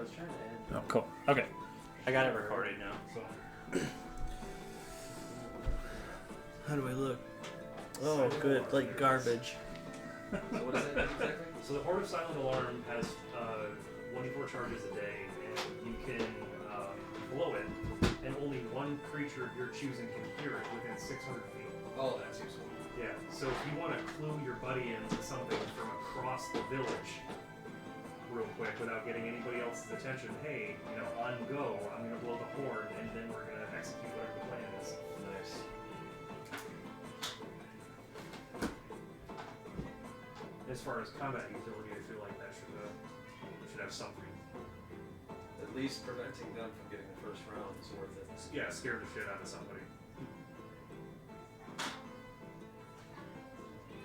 was trying to end. Oh, cool. Okay. I got it recorded now. So. How do I look? Oh, good. Like garbage. So what is it exactly? So the Horde of Silent Alarm has 1d4 charges a day, and you can blow it, and only one creature of your choosing can hear it within 600 feet. Oh, that's useful. Yeah, so if you want to clue your buddy into something from across the village real quick without getting anybody else's attention, hey, on go, I'm going to blow the horn, and then we're going to execute whatever the plan is. Nice. As far as combat utility, I feel like that should have something. At least preventing them from getting the first round is worth it. Yeah, scare the shit out of somebody.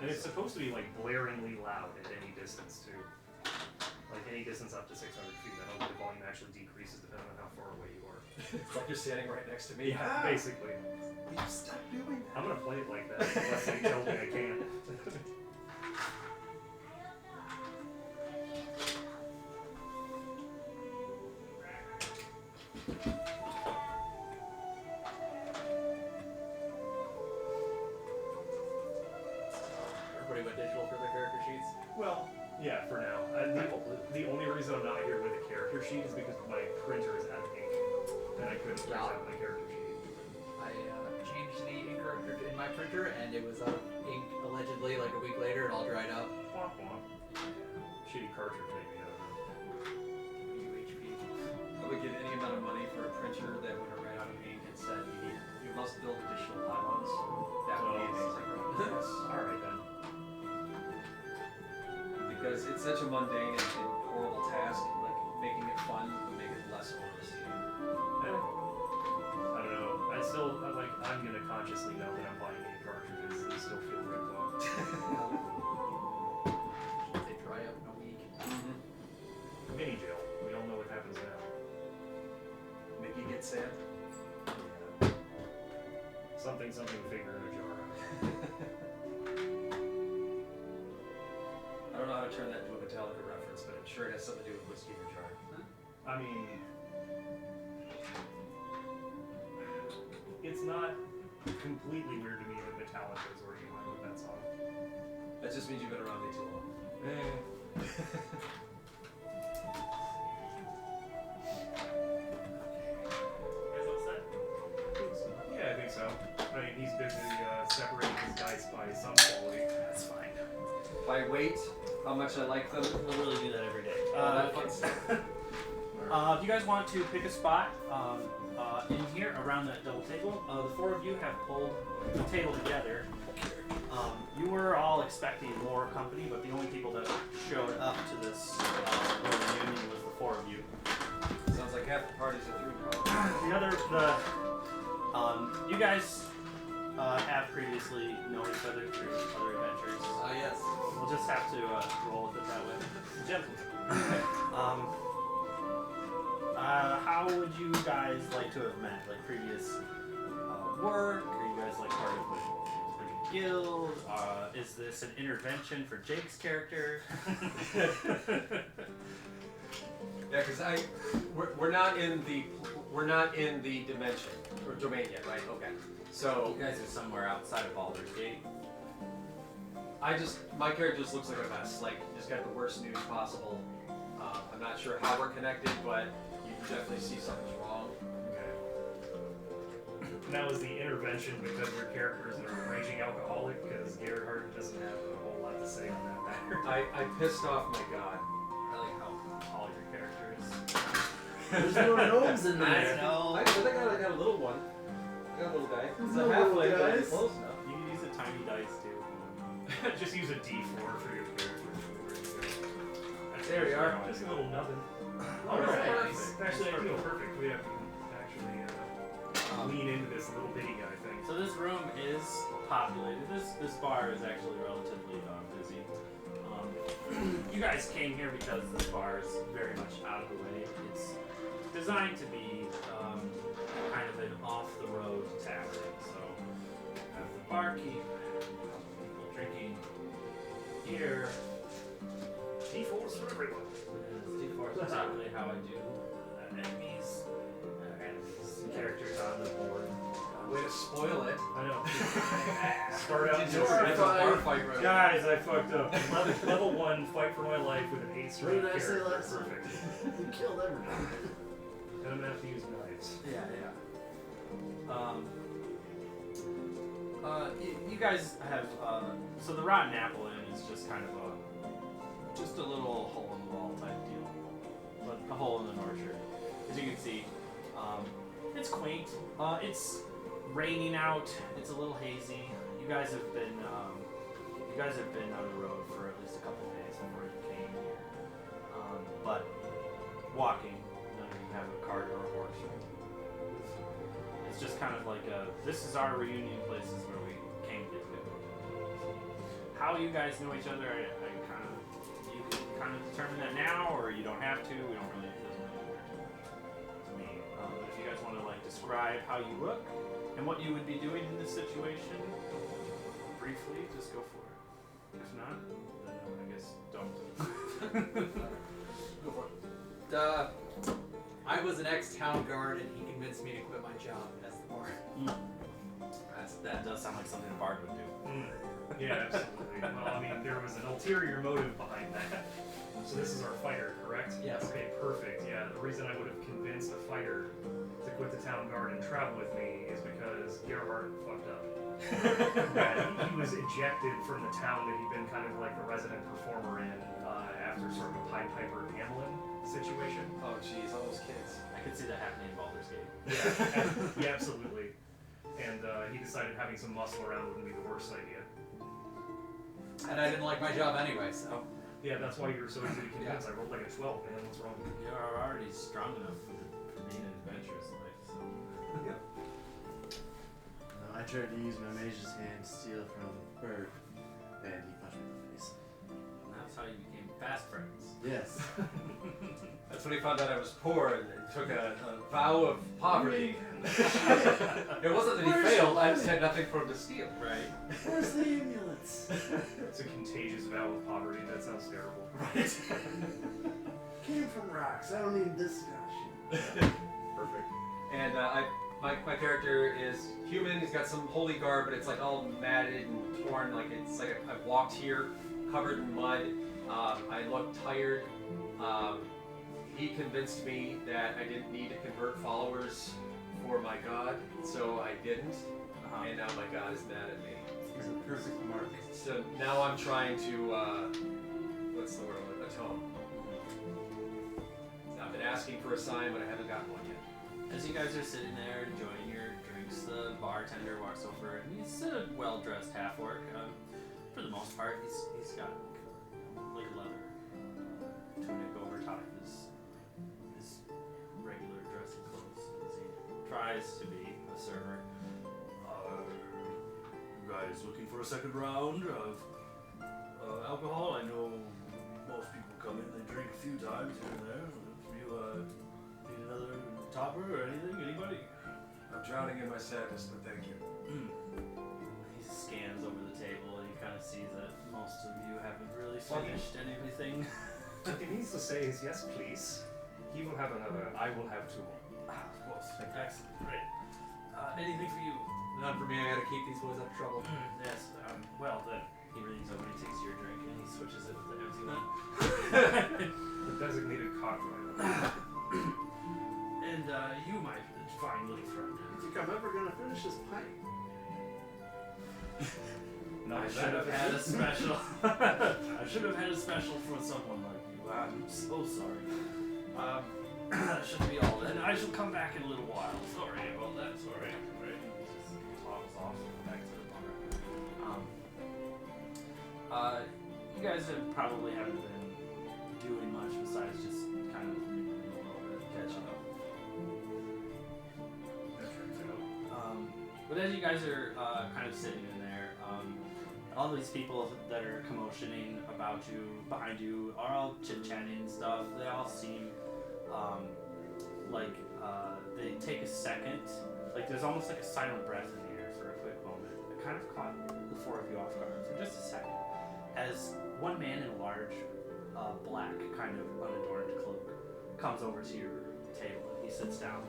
And it's supposed to be like blaringly loud at any distance too. Like any distance up to 600 feet. I know the volume actually decreases depending on how far away you are. It's like you're standing right next to me. Yeah, basically. You stop doing that. I'm gonna play it like that unless they tell me I can't. Everybody went digital for their character sheets. Well, yeah, for now. The only reason I'm not here with a character sheet is because my printer is out of ink, and I couldn't print out my character sheet. I changed the inker in my printer, and it was out of ink allegedly like a week later, and all dried up. Womp womp. Shitty cartridge, maybe. I don't know. UHP. I would give any amount of money for a printer that would have ran out of ink and said you must build additional pylons. That would be amazing. Yes. Alright then. Because it's such a mundane and horrible task, like making it fun would make it less onerous. I don't know. I'm gonna consciously know that I'm buying any cartridges and still feel ripped off. They dry up in a week. Mini jail. We all know what happens now. Mickey gets sad. Yeah. Something figure in a jar. I don't know how to turn that into a Metallica reference, but I'm sure it has something to do with whiskey in a jar. I mean, it's not completely weird to me that Metallica is where you went with that song. That just means you've been around me too long. You guys all set? Yeah, I think so. I mean, he's busy separating his dice by some quality. That's fine. By weight, how much I like them. We'll really do that every day. That fun stuff. If you guys want to pick a spot in here around that double table, the four of you have pulled the table together. You were all expecting more company, but the only people that showed up to this little reunion was the four of you. Sounds like half the parties are through now. You guys have previously known each other through other adventures. Yes. We'll just have to roll with it that way. Gentlemen. How would you guys like to have met? Like previous work? Are you guys like part of the guild? Is this an intervention for Jake's character? Yeah, because we're not in the dimension or domain yet, right? Okay. So You guys are somewhere outside of Baldur's Gate. my character just looks like a mess. Like, just got the worst news possible. I'm not sure how we're connected, but you can definitely see something's wrong. Okay. And that was the intervention because your character is a raging alcoholic, because Gerhard doesn't have a whole lot to say on that matter. I pissed off my god. I like how tall your character is. There's no gnomes in I there. know. I got a little one. I got a little guy. It's a Little halfling, but guys. it's close enough. You can use a tiny dice too. Just use a D4 for your character. There we are. Just a little nubbin. Alright. Actually, I feel perfect. We have to actually lean into this little bitty guy thing. So this room is populated. This bar is actually relatively busy. You guys came here because this bar is very much out of the way. It's designed to be kind of an off-the-road tavern. So you have the barkeep, people drinking beer, G-force for everyone. D4 is exactly how I do enemies. Characters on the board. Way to spoil it. I know. Start out It's a bar fight right Guys, I fucked up. Level 1, fight for my life with an 8 What strength did I say character. last time? Perfect. You killed everybody. And I'm gonna have to use knives. Yeah. You guys have so the Rotten Apple Inn is just kind of just a little hole in the wall type deal, but a hole in an orchard. As you can see, it's quaint. It's raining out. It's a little hazy. You guys have been on the road for at least a couple of days before you came here. But walking, none of you have a cart or a horse. It's just kind of like this is our reunion places where we came to get together. How you guys know each other, you can kind of determine that now, or you don't have to. We don't really, it doesn't really matter to me. But if you guys want to like describe how you look and what you would be doing in this situation, briefly, just go for it. If not, then I guess don't. Go for it. I was an ex-town guard, and he convinced me to quit my job as the bard. That does sound like something a bard would do. Yeah, absolutely. Well, I mean, there was an ulterior motive behind that. So this is our fighter, correct? Yes. Okay, perfect. Yeah, the reason I would have convinced a fighter to quit the town guard and travel with me is because Gerhardt fucked up. He was ejected from the town that he'd been kind of like the resident performer in after sort of a Pied Piper Hamlin situation. Oh jeez, all those kids. I could see that happening in Baldur's Gate. Yeah, absolutely. And he decided having some muscle around wouldn't be the worst idea. And I didn't like my job anyway, so. Yeah, that's why you were so easy to convince. I rolled like a 12, man. What's wrong with you? You're already strong enough for being an adventurous life, so. I tried to use my mage's hand to steal from Bird, and he punched me in the face. And that's how you became fast friends. Yes. That's when he found out I was poor and took a vow of poverty. It wasn't that he failed, I just had nothing for him to steal. Right. Where's the ambulance? It's a contagious vow of poverty. That sounds terrible. Right. Came from rocks. I don't need this gosh. Perfect. And my character is human. He's got some holy garb, but it's like all matted and torn. Like it's like I've walked here, covered in mud. I look tired. He convinced me that I didn't need to convert followers for my god, so I didn't. And now my god is mad at me. He's a perfect mark. So now I'm trying to, what's the word? Atone. I've been asking for a sign, but I haven't gotten one yet. As you guys are sitting there enjoying your drinks, the bartender walks over and he's a well-dressed half-orc. For the most part, he's got like a leather tunic over top of his regular dressing clothes as he tries to be a server. You guys looking for a second round of alcohol? I know most people come in, they drink a few times here and there. If you need another topper or anything, anybody? I'm drowning in my sadness, but thank you. He scans over the table and he kind of sees that most of you haven't really finished anything. What he needs to say is, yes, please. He will have another. I will have two. Of course. Excellent. Great. Anything for you? None for me, I gotta keep these boys out of trouble. Yes. Well, then he leans over and he takes your drink and he switches it with the empty one. The designated cockfighter. And you, my fine little friend. You think I'm ever gonna finish this pipe? No, I should have had a special. I should have had a special for someone like you. I'm so sorry. That shouldn't be all. And I shall come back in a little while. Sorry about that. Sorry. Right. He just tops off back to the bar. You guys probably haven't been doing much besides just kind of mingling a little bit, catching up. But as you guys are kind of sitting in there, all these people that are commotioning about you, behind you, are all chit-chatting and stuff. They all seem like they take a second. Like there's almost like a silent breath in the air for a quick moment. It kind of caught the four of you off guard for just a second. As one man in a large black, kind of unadorned cloak, comes over to your table. He sits down,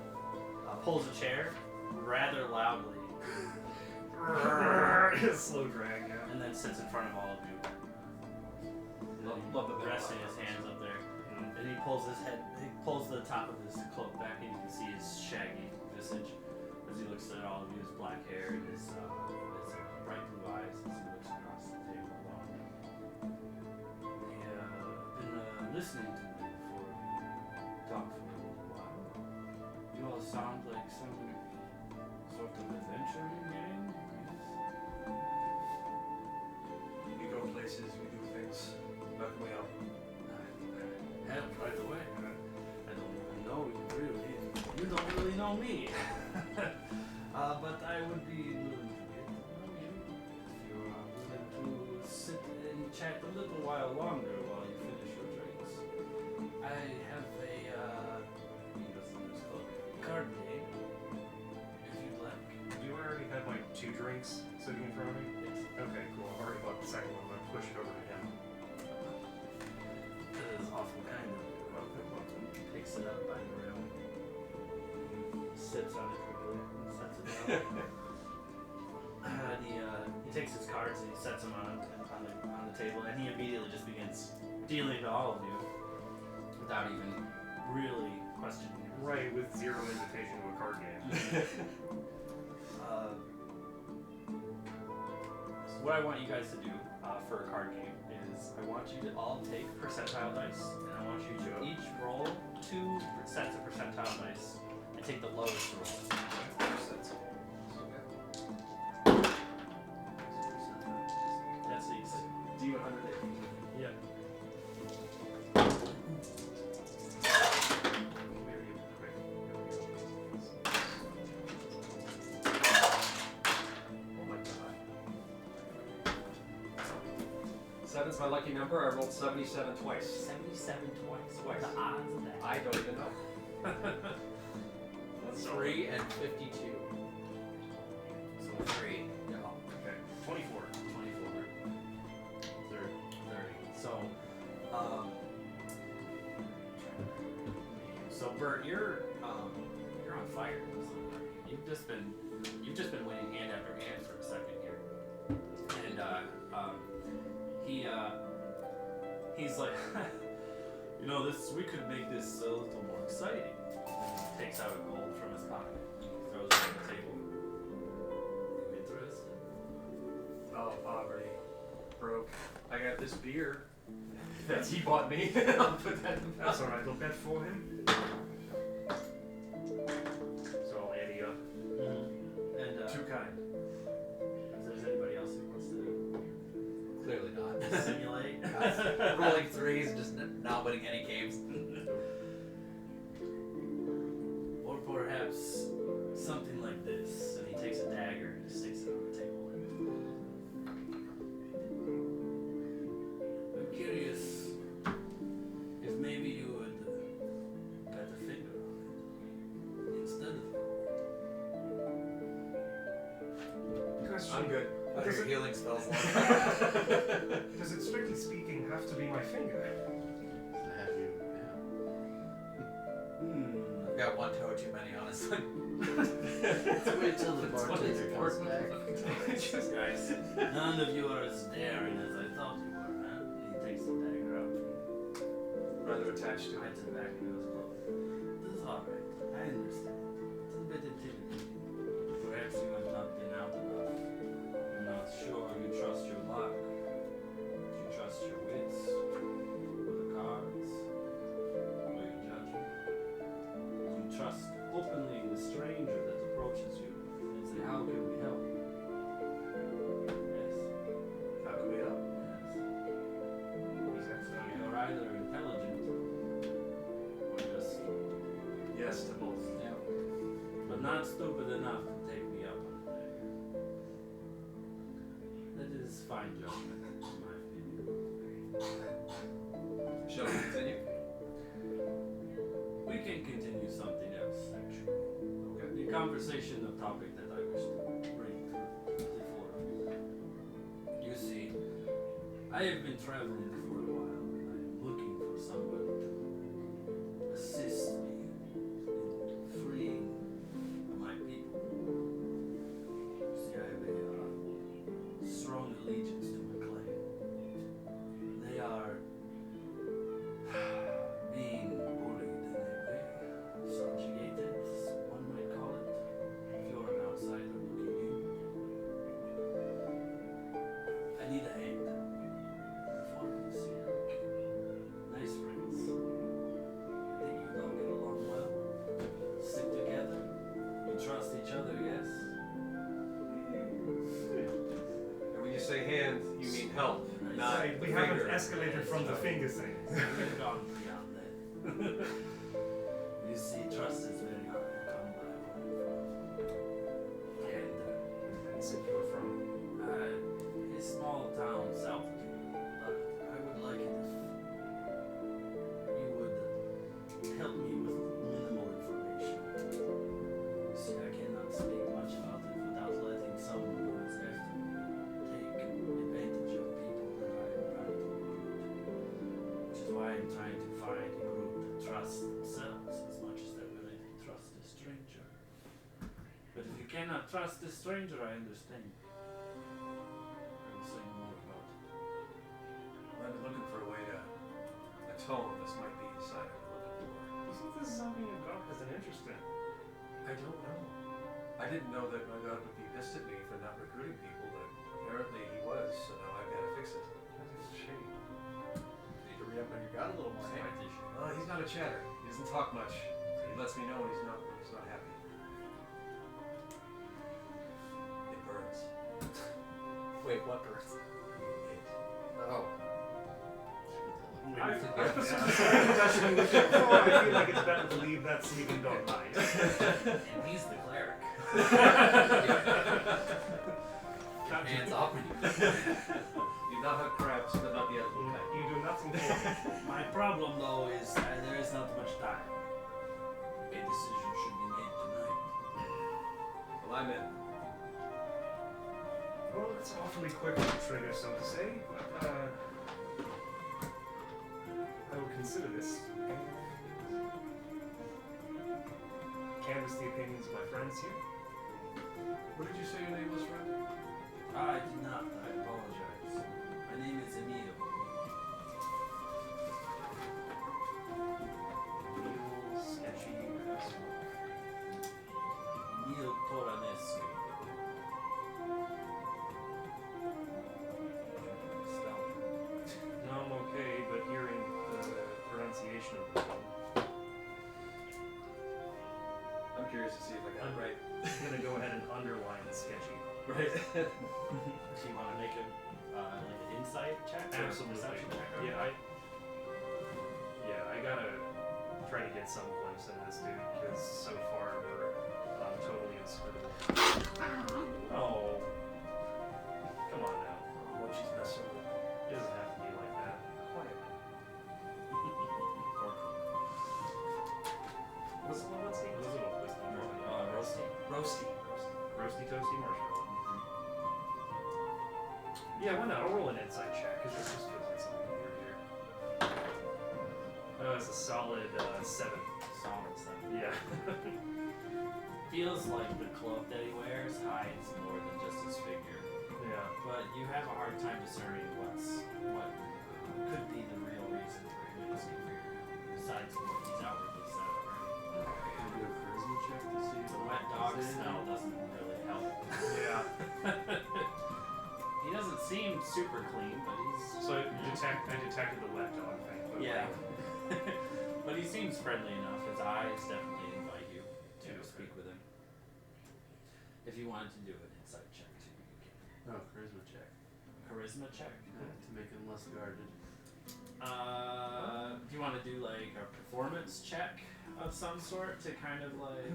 pulls a chair rather loudly, Slow drag, yeah. and then sits in front of all of you. Love the Resting his hands up there. And he pulls the top of his cloak back, and you can see his shaggy visage as he looks at all of you, his black hair and his bright blue eyes as he looks across the table along. Been listening to me talk for a little while. You all sound like some sort of adventuring gang. We go places, we do things. How can we help? Help right away. I don't even know you really. You don't really know me. But I would be willing to get to know you if you are willing to sit and chat a little while longer while you finish your drinks. I have a card game, if you'd like. You already had like 2 drinks sitting in front of me? Yes. Okay, cool. I've already bought the second one. I'm going to push it over to him. That is awful kind of you. Picks it up by the rim. Sips on it quickly and sets it down. He takes his cards and he sets them on the table, and he immediately just begins dealing to all of you without even really questioning you. Right, with 0 invitation to a card game. So what I want you guys to do for a card game is I want you to all take percentile dice, and I want you to each roll 2 sets of percentile dice and take the lowest roll. That's the D100. yeah. Oh my god. 7's my lucky number. I rolled 77 twice. 77 twice. What are the odds of that? I don't even know. 3 and 52. So 3. Yeah. Okay, 24. 24. 30. So, Bert, you're on fire. You've just been winning hand after hand for a second here, and he's like, we could make this a little more exciting. He takes out a gold from his pocket, throws it on the table. You interested? Oh, poverty. Broke. I got this beer that he bought me. I'll put that in the That's alright, look that for him. So I'll ante up. And Too kind. if there's anybody else who wants Clearly not. to simulate, Rolling 3s, just not winning any games. or perhaps something like this, and he takes a dagger and just sticks it on the table. I'm curious if maybe you would put a finger on it instead of Question. I'm good. What are your healing spells like? Does it, strictly speaking, have to be my finger? Have you? I've got 1 toe too many, honestly. Wait till the bartender comes back. guys. None of you are as daring as I thought you were, huh? He takes the dagger out, Rather attached to it. hides it back into his cloak. This is alright. I understand. It's a bit intimidating. Perhaps you have not been out enough. You're not sure you trust your luck. You trust your wits, or the cards, or your judgment. You trust openly the stranger that approaches you and say, how can we help? Yes. How can we help? Yes. You're either intelligent or just Yes to both. Yeah. but not stupid enough to take me up on it. That is fine judgment, in my opinion. Shall we continue? We can continue something else, actually. Okay. The conversation, the topic that I wish to bring before you. You see, I have been traveling for a while, and I am looking help, not Right, we the haven't finger. escalated from the finger thing. We've gone beyond that. You see, trust is very hard to come by where I'm from. And You said you were from. a small town south of here, but I would like it if you would help me with minimal information. See, I cannot speak much about it without letting someone who is after me take advantage of people that I am trying to recruit. Which is why I'm trying to find a group that trusts themselves as much as they're willing to trust a stranger. But if you cannot trust a stranger, I understand. I will say more about it. I've been looking for a way to atone. This might be the sign I'm looking for. You think this is something your God has an interest in? I don't know. I didn't know that my God would be pissed at me for not recruiting people, but apparently he was, so now I've got to fix it. That's a shame. You need to re up on your god a little more. It's Hey? quite a shame. He's not a chatter. He doesn't talk much. He lets me know when he's not happy. It burns. Wait, what burns? Oh. I feel like it's better to leave that sleeping dog behind. And he's the cleric. Hands off me. You not have crabs, but not the edible kind. You do nothing for me. My problem, though, is there is not much time. A decision should be made tonight. Well, I'm in. Well, it's awfully quick to trigger, so to say. But, I will consider this. Canvass the opinions of my friends here. What did you say your name was, friend? I did not. I apologize. My name is Emil. Real sketchy asshole. Emil Toranescu. Stealth. No, I'm okay, but hearing the pronunciation of the name, I'm curious to see if I got it right. I'm gonna go ahead and underline the sketchy. Right. Do you want to make a like an insight check or a Absolutely. perception check? Yeah, I gotta try to get some glimpse into this dude because so far I'm totally inscrutable. Oh, come on now. What she's messing with. It doesn't have to be like that. Quiet. What's the one that's name? Those are both wisdom. Roasty. Roasty. Roasty toasty marshmallow. Yeah, why not? I'll roll an insight check because this just feels like something weird here. It's a solid 7. Solid stuff. Yeah. Feels like the cloak that he wears hides more than just his figure. Yeah. But you have a hard time discerning what could be the real reason for him to weird, besides what he's outwardly set up, right? Can I do a charisma check to see The wet dog smell doesn't really help. Yeah. He doesn't seem super clean, but he's So I detected the wet dog thing. But yeah. But he seems friendly enough. His eyes definitely invite you to Yeah, speak with him. If you wanted to do an insight check too, you can. No, charisma check. Charisma check. To make him less guarded. Do you want to do like a performance check of some sort to kind of like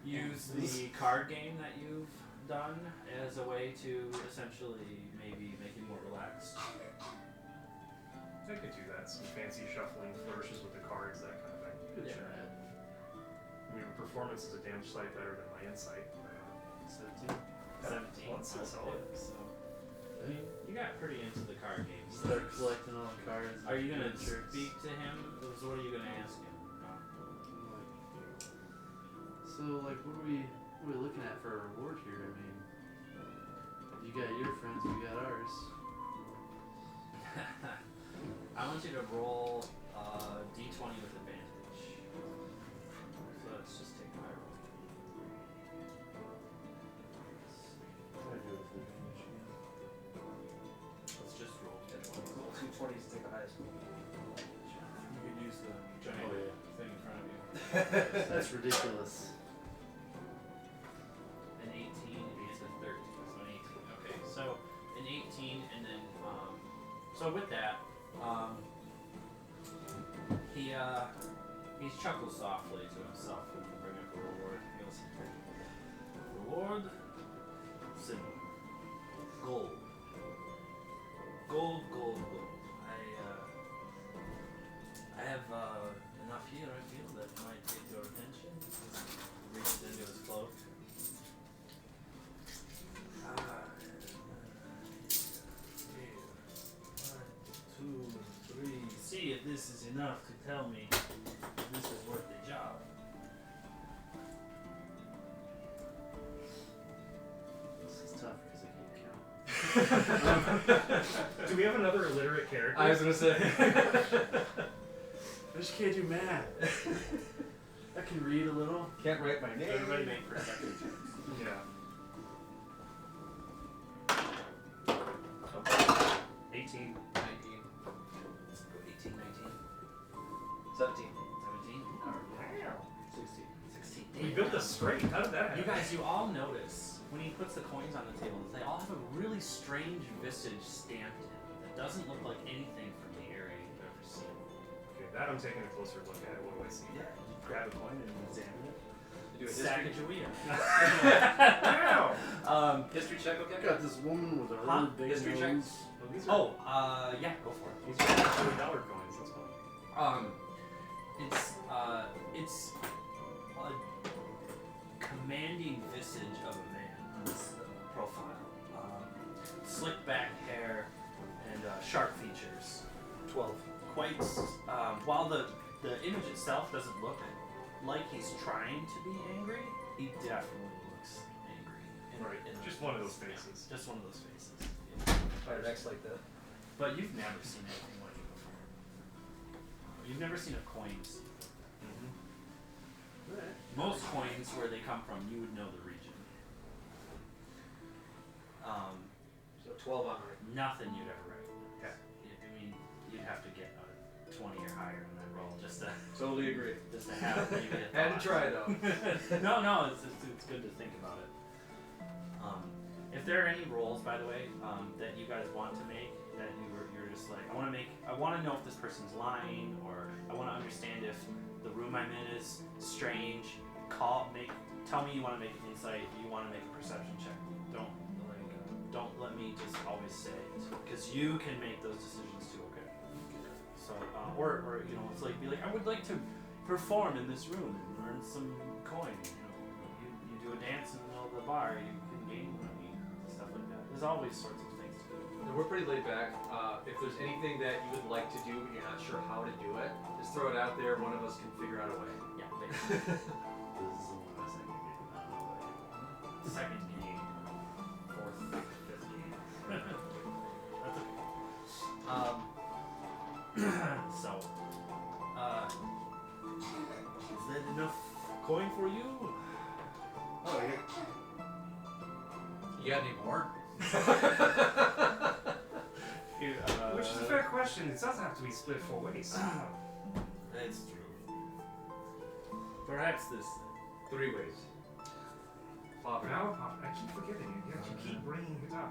use the card game that you've done as a way to essentially maybe make it more relaxed? I could do that. Some fancy shuffling flourishes with the cards, that kind of thing. Good Yeah. try. I mean, performance is a damn sight better than my insight. 17. 17. Well, that's still solid. So you got pretty into the card games. Start collecting all the cards. Are you gonna shirts. speak to him? So what are you gonna ask him? So, like, what are we looking at for a reward here? I mean, you got your friends, we got ours. I want you to roll d20 with advantage. So let's just take my roll. What do I do with advantage again? Let's just roll. Roll 220s to take the highest one. You can use the giant Oh, yeah. thing in front of you. That's ridiculous. An 18 and a 13. So an 18. Okay, so an 18 and then chuckles softly to himself when you bring up a reward. He goes, reward? Silver. Gold. Gold, gold, gold. I have enough here, I feel, that might get your attention. He reaches into his cloak. Here. 1, 2, 3. See if this is enough to tell me if this is worth the job. This is tough because I can't count. Do we have another illiterate character? I was gonna say. I just can't do math. I can read a little. Can't write my name. Everybody make perception checks. Yeah. 18. 19. Let's go 18, 19, 17. 17. Wow. 16. 16. We built this straight. How did that happen? You guys, you all notice when he puts the coins on the table, they all have a really strange visage stamped in it that doesn't look like anything from the area you've ever seen. Okay, that I'm taking a closer look at. What do I see? You grab a coin and examine it. You do a history. Wow! History check, I okay? got this woman with a really Huh? big History check? nose. Well, these are, Yeah, go for it. these are actually dollar coins. That's fine. It's a commanding visage of a man on this profile. Slick back hair and sharp features. 12. Quite, while the image itself doesn't look like he's trying to be angry, he definitely looks angry. Right, just one of those faces. Just one of those faces. Fire X like that. But you've never seen anything like it before. You've never seen a coin before. Most coins, where they come from, you would know the region. So 12 on right. Nothing you'd ever Okay. recognize. I mean, you'd have to get a 20 or higher on that roll just to Totally agree. have maybe a Had to thought. try though. No, it's good to think about it. If there are any rolls, by the way, that you guys want to make, that you're just like, I want to know if this person's lying, or I want to understand if the room I'm in is strange. Tell me you want to make an insight. You want to make a perception check. Don't let me just always say it, because you can make those decisions too. Okay. So, or it's like be like, I would like to perform in this room and earn some coin. You do a dance in the middle of the bar, you can gain money, stuff like that. There's always sorts of things to do. We're pretty laid back. If there's anything that you would like to do but you're not sure how to do it, just throw it out there. One of us can figure out a way. Yeah, basically. This is the one I was thinking. I don't know what Second game, fourth, fifth game. That's okay. So, is that enough coin for you? Oh, yeah. You got any more? Which is a fair question. It doesn't have to be split 4 ways. That's true. Perhaps this. 3 ways. Father. Now, I keep forgetting it. Yeah, you keep bringing it up.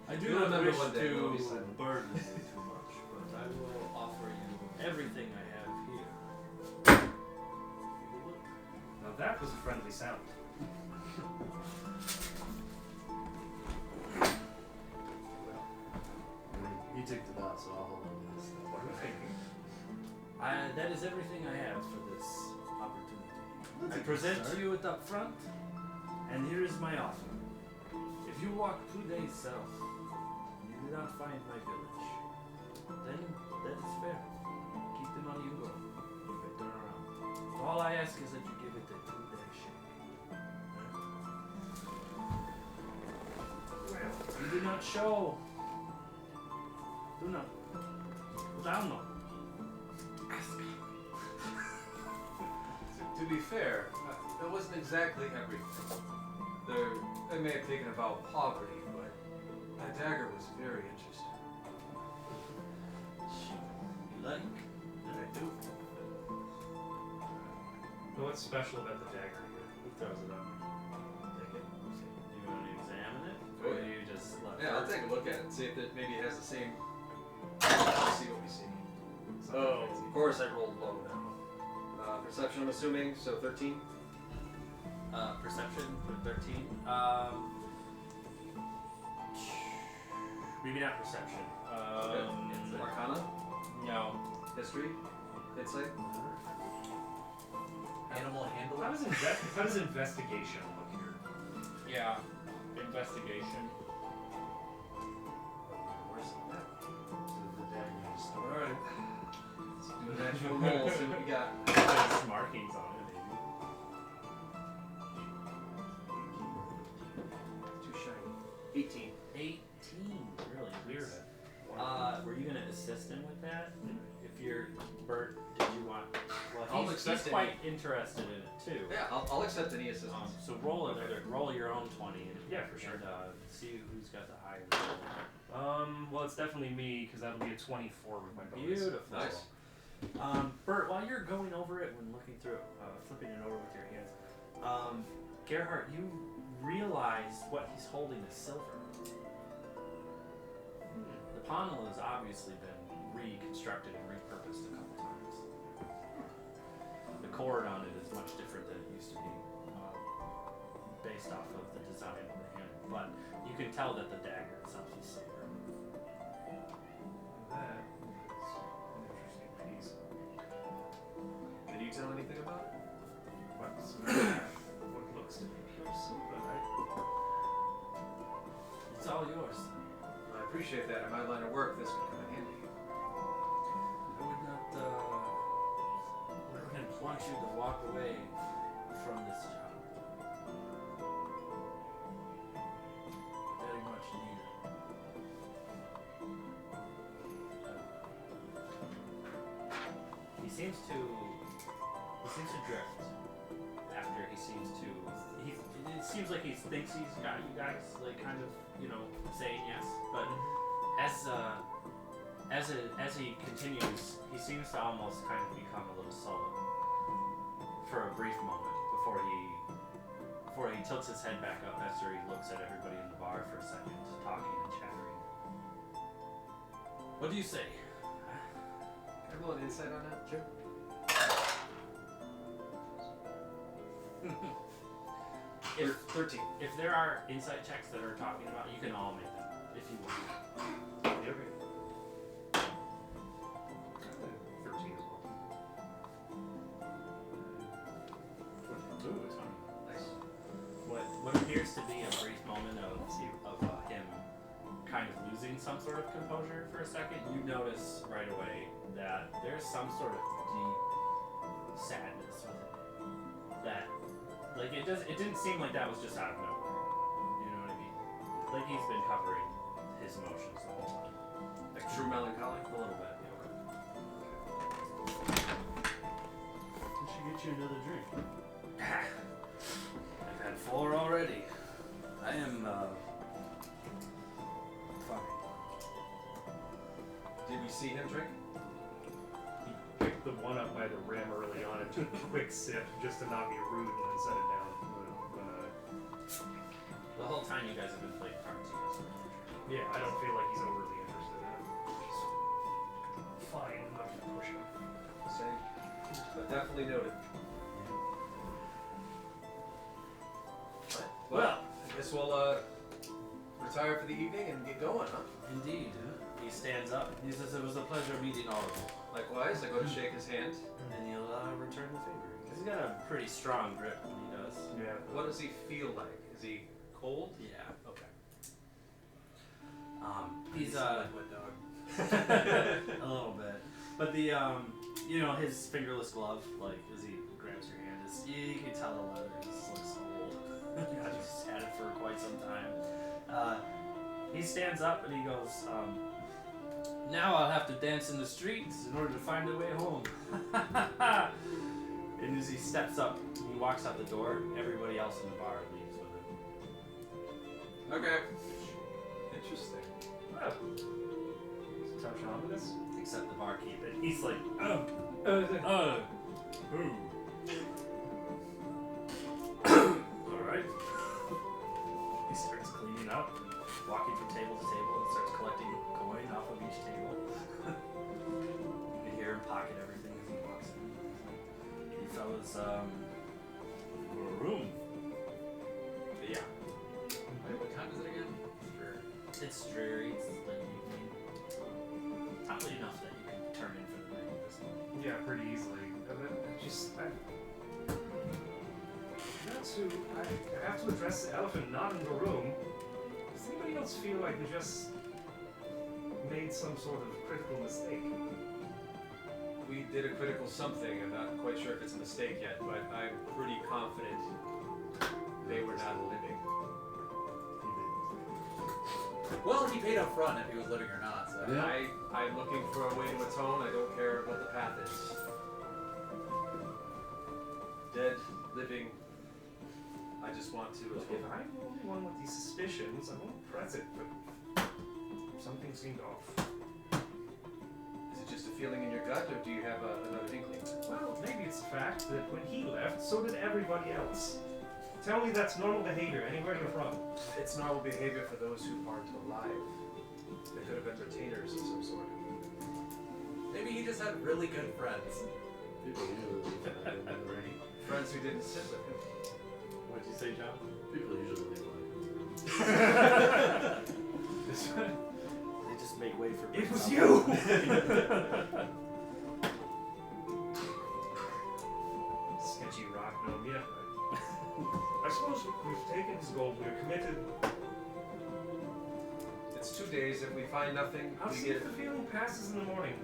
I do You'll not remember wish one day, we'll be to silent. burden you too much, but I will offer you everything I have here. Now that was a friendly sound. I mean, he took the dot, so I'll hold on to this. What am I thinking? That is everything I have for this opportunity. That's I a good present start. to you it up front, and here is my offer. If you walk 2 days south, and you do not find my village, then that is fair. Keep the money you go. You may turn around. All I ask is that you give it a 2-day shake. Well, You do not show. Do not. Without no. Ask. To be fair, that wasn't exactly everything. I may have taken about poverty, but that dagger was very interesting. You like? Then I do. but what's special about the dagger here? Who throws it up? Take it. You want to examine it? Oh, Or yeah. you just let Yeah, I'll it? take a look at it, see if it maybe has the same. Let's see what we see. Oh. Of course, I rolled low now. Perception, I'm assuming, so 13. Perception with 13. Maybe not perception. Arcana? No. History? Insight? Animal handling. How does investigation look here? Yeah. Investigation. Where's that? Alright. Let's do an actual roll, see what we got. There's markings on it, Too shiny. 18. maybe. 18. Really weird. Were you gonna assist him with that? If you're Bert, did you want? Well, I'll he's accept it. quite interested in it too. Yeah, I'll accept any assistance. So roll your own 20. And, Yeah, for sure. And, see who's got the higher Well, it's definitely me because that'll be a 24 with my bonus. Beautiful. Nice. Bert, while you're going over it when looking through it, flipping it over with your hands, Gerhardt, you realize what he's holding is silver. The panel has obviously been reconstructed and repurposed a couple times. The cord on it is much different than it used to be, based off of the design of the handle, but you can tell that the dagger itself is silver. That is an interesting piece. Can you tell anything about it? What looks to be pure silver, right? It's all yours. I appreciate that. In my line of work, this could come in handy. I would not want you to walk away from this job. Very much needed. He seems to drift. After he seems to, it seems like he thinks he's got you guys, like kind of, saying yes, but as he continues, he seems to almost kind of become a little sullen for a brief moment before he tilts his head back up after he looks at everybody in the bar for a second, talking and chattering. What do you say? Can I roll an insight on that, Jim? If 13. If there are insight checks that are talking about, you can all make them if you want. Yeah, okay. 13 as well. Ooh, it's funny. Nice. What appears to be a brief moment of him kind of losing some sort of composure for a second, you notice right away that there's some sort of deep sadness with it. That, like, it didn't seem like that was just out of nowhere. You know what I mean? Like he's been covering his emotions the whole time. Like true melancholy? A little bit, We should get you another drink. I've had 4 already. I am, fine. Did we see him drink? He picked the one up by the rim early on and took a quick sip just to not be rude and then set it down. The whole time you guys have been playing cards, you guys have been Yeah, I don't feel like he's overly interested in it. Just fine enough to push him. Same. But definitely noted. Well, I guess we'll retire for the evening and get going, huh? Indeed. He stands up. He says it was a pleasure meeting all of you. Likewise, I go to shake his hand. And he'll return the favor. He's got a pretty strong grip when he does. Yeah. What does he feel like? Is he cold? Yeah. Okay. He's Like what dog? a little bit, but the his fingerless glove, like as he grabs your hand, you can tell the leather just looks old. He's had it for quite some time. He stands up and he goes, Now I'll have to dance in the streets in order to find a way home. and as he steps up, he walks out the door. Everybody else in the bar leaves with him. Okay. Interesting. Oh. Touch on this? Except the barkeep, and he's like, Oh. ooh. Alright. He starts cleaning up, walking from table to table, and starts collecting coin off of each table. You can hear him pocket everything as he walks in. You fellas was for a room. Yeah. Wait, what time is it again? Sure. It's dreary. It's late evening. Probably enough that you can turn in for the night at this point. Yeah, pretty easily. I have to address the elephant not in the room. Does anybody else feel like we just made some sort of critical mistake? We did a critical something. I'm not quite sure if it's a mistake yet, but I'm pretty confident they were not living. Well, he paid up front if he was living or not, so. Yeah. I'm looking for a way to atone. I don't care what the path is. Dead, living. I just want to If atone. I'm the only one with these suspicions, I won't press it, but something seemed off. Is it just a feeling in your gut, or do you have another inkling? Well, maybe it's the fact that when he left, so did everybody else. Tell me that's normal behavior anywhere you're from. It's normal behavior for those who aren't alive. They could have been retainers of some sort. Maybe he just had really good friends. People usually leave like that, right? Friends who didn't sit with him. What'd you say, John? People usually leave like They just make way for. It was someone. you! Sketchy rock gnome, yeah. I suppose we've taken his gold, we're committed. It's 2 days. If we find nothing, I'll we see get if the feeling passes in the morning.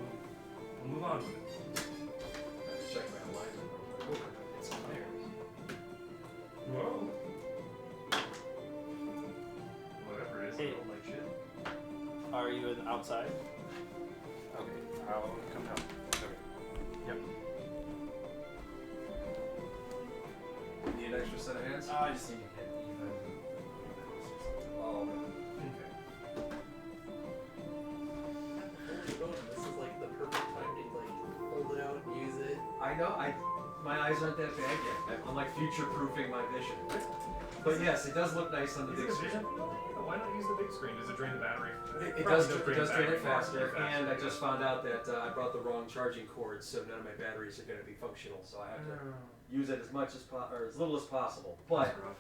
We'll move on with it. I have to check my alignment. It's there. Whoa. Whatever it is, I Hey. don't like shit. Are you outside? Okay, I'll come help. Okay. Yep. Need an extra set of hands? I just need to hit even. Oh. Okay. This is like the perfect time to like hold it out, use it. I know. My eyes aren't that bad yet. I'm like future-proofing my vision. But yes, it does look nice on the Is big it a screen. vision? Why not use the big screen? Does it drain the battery? It Probably does drain it the battery faster, and I just found out that I brought the wrong charging cord, so none of my batteries are going to be functional. So I have to use it as much as or as little as possible. But That's rough.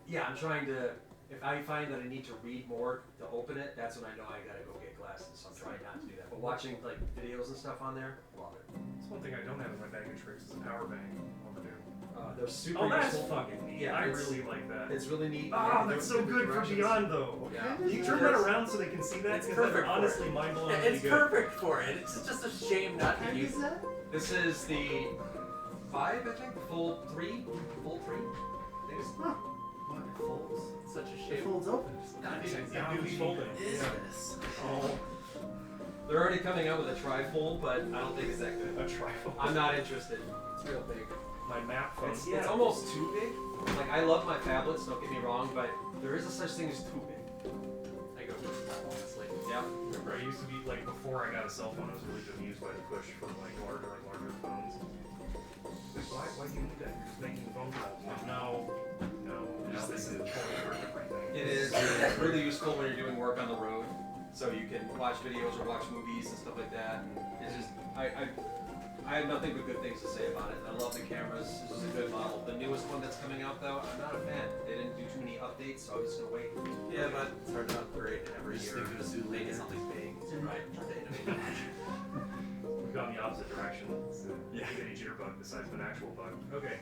yeah, I'm trying to. If I find that I need to read more to open it, that's when I know I gotta go get glasses. So I'm trying not to do that. But watching like videos and stuff on there, love it. That's one thing I don't have in my bag of tricks is a power bank. Overdue. They're super Oh, that's useful. fucking neat. Yeah, I it's- really like that. It's really neat. Ah, They're that's so different good for directions. Beyond, though. Yeah. You turn that around so they can see that? It's Because perfect they're for honestly it. mind-blowingly It's good. perfect for it. It's just a shame not to use it. that? This is the 5, I think. Full 3. Full 3. I think it's What, it folds? Such a It shame. folds open. Not Yeah, even yeah, dude's folding. Is Yeah. this? Oh, They're already coming out with a trifold, but I don't think it's that good. a trifle. I'm not interested. It's real big. My map phone. It's almost too big. Like I love my tablets, don't get me wrong, but there is a such thing as too big. I go for the top, honestly. Yeah. Remember, I used to be like before I got a cell phone. I was really bemused by the push from like larger phones. Like, why do you need that? You're just making phone calls. Like, no. Now this is totally worth everything. It is. It's really useful when you're doing work on the road, so you can watch videos or watch movies and stuff like that. And it's just I have nothing but good things to say about it. I love the cameras. This is a good model. The newest one that's coming out though, I'm not a fan. They didn't do too many updates, so I'm just gonna wait. Yeah, but it's hard to upgrade every Just year. think of a suit Make it later. something big. Right. Try to innovate. We've gone the opposite direction. It's a itty jitterbug besides an actual bug. Okay.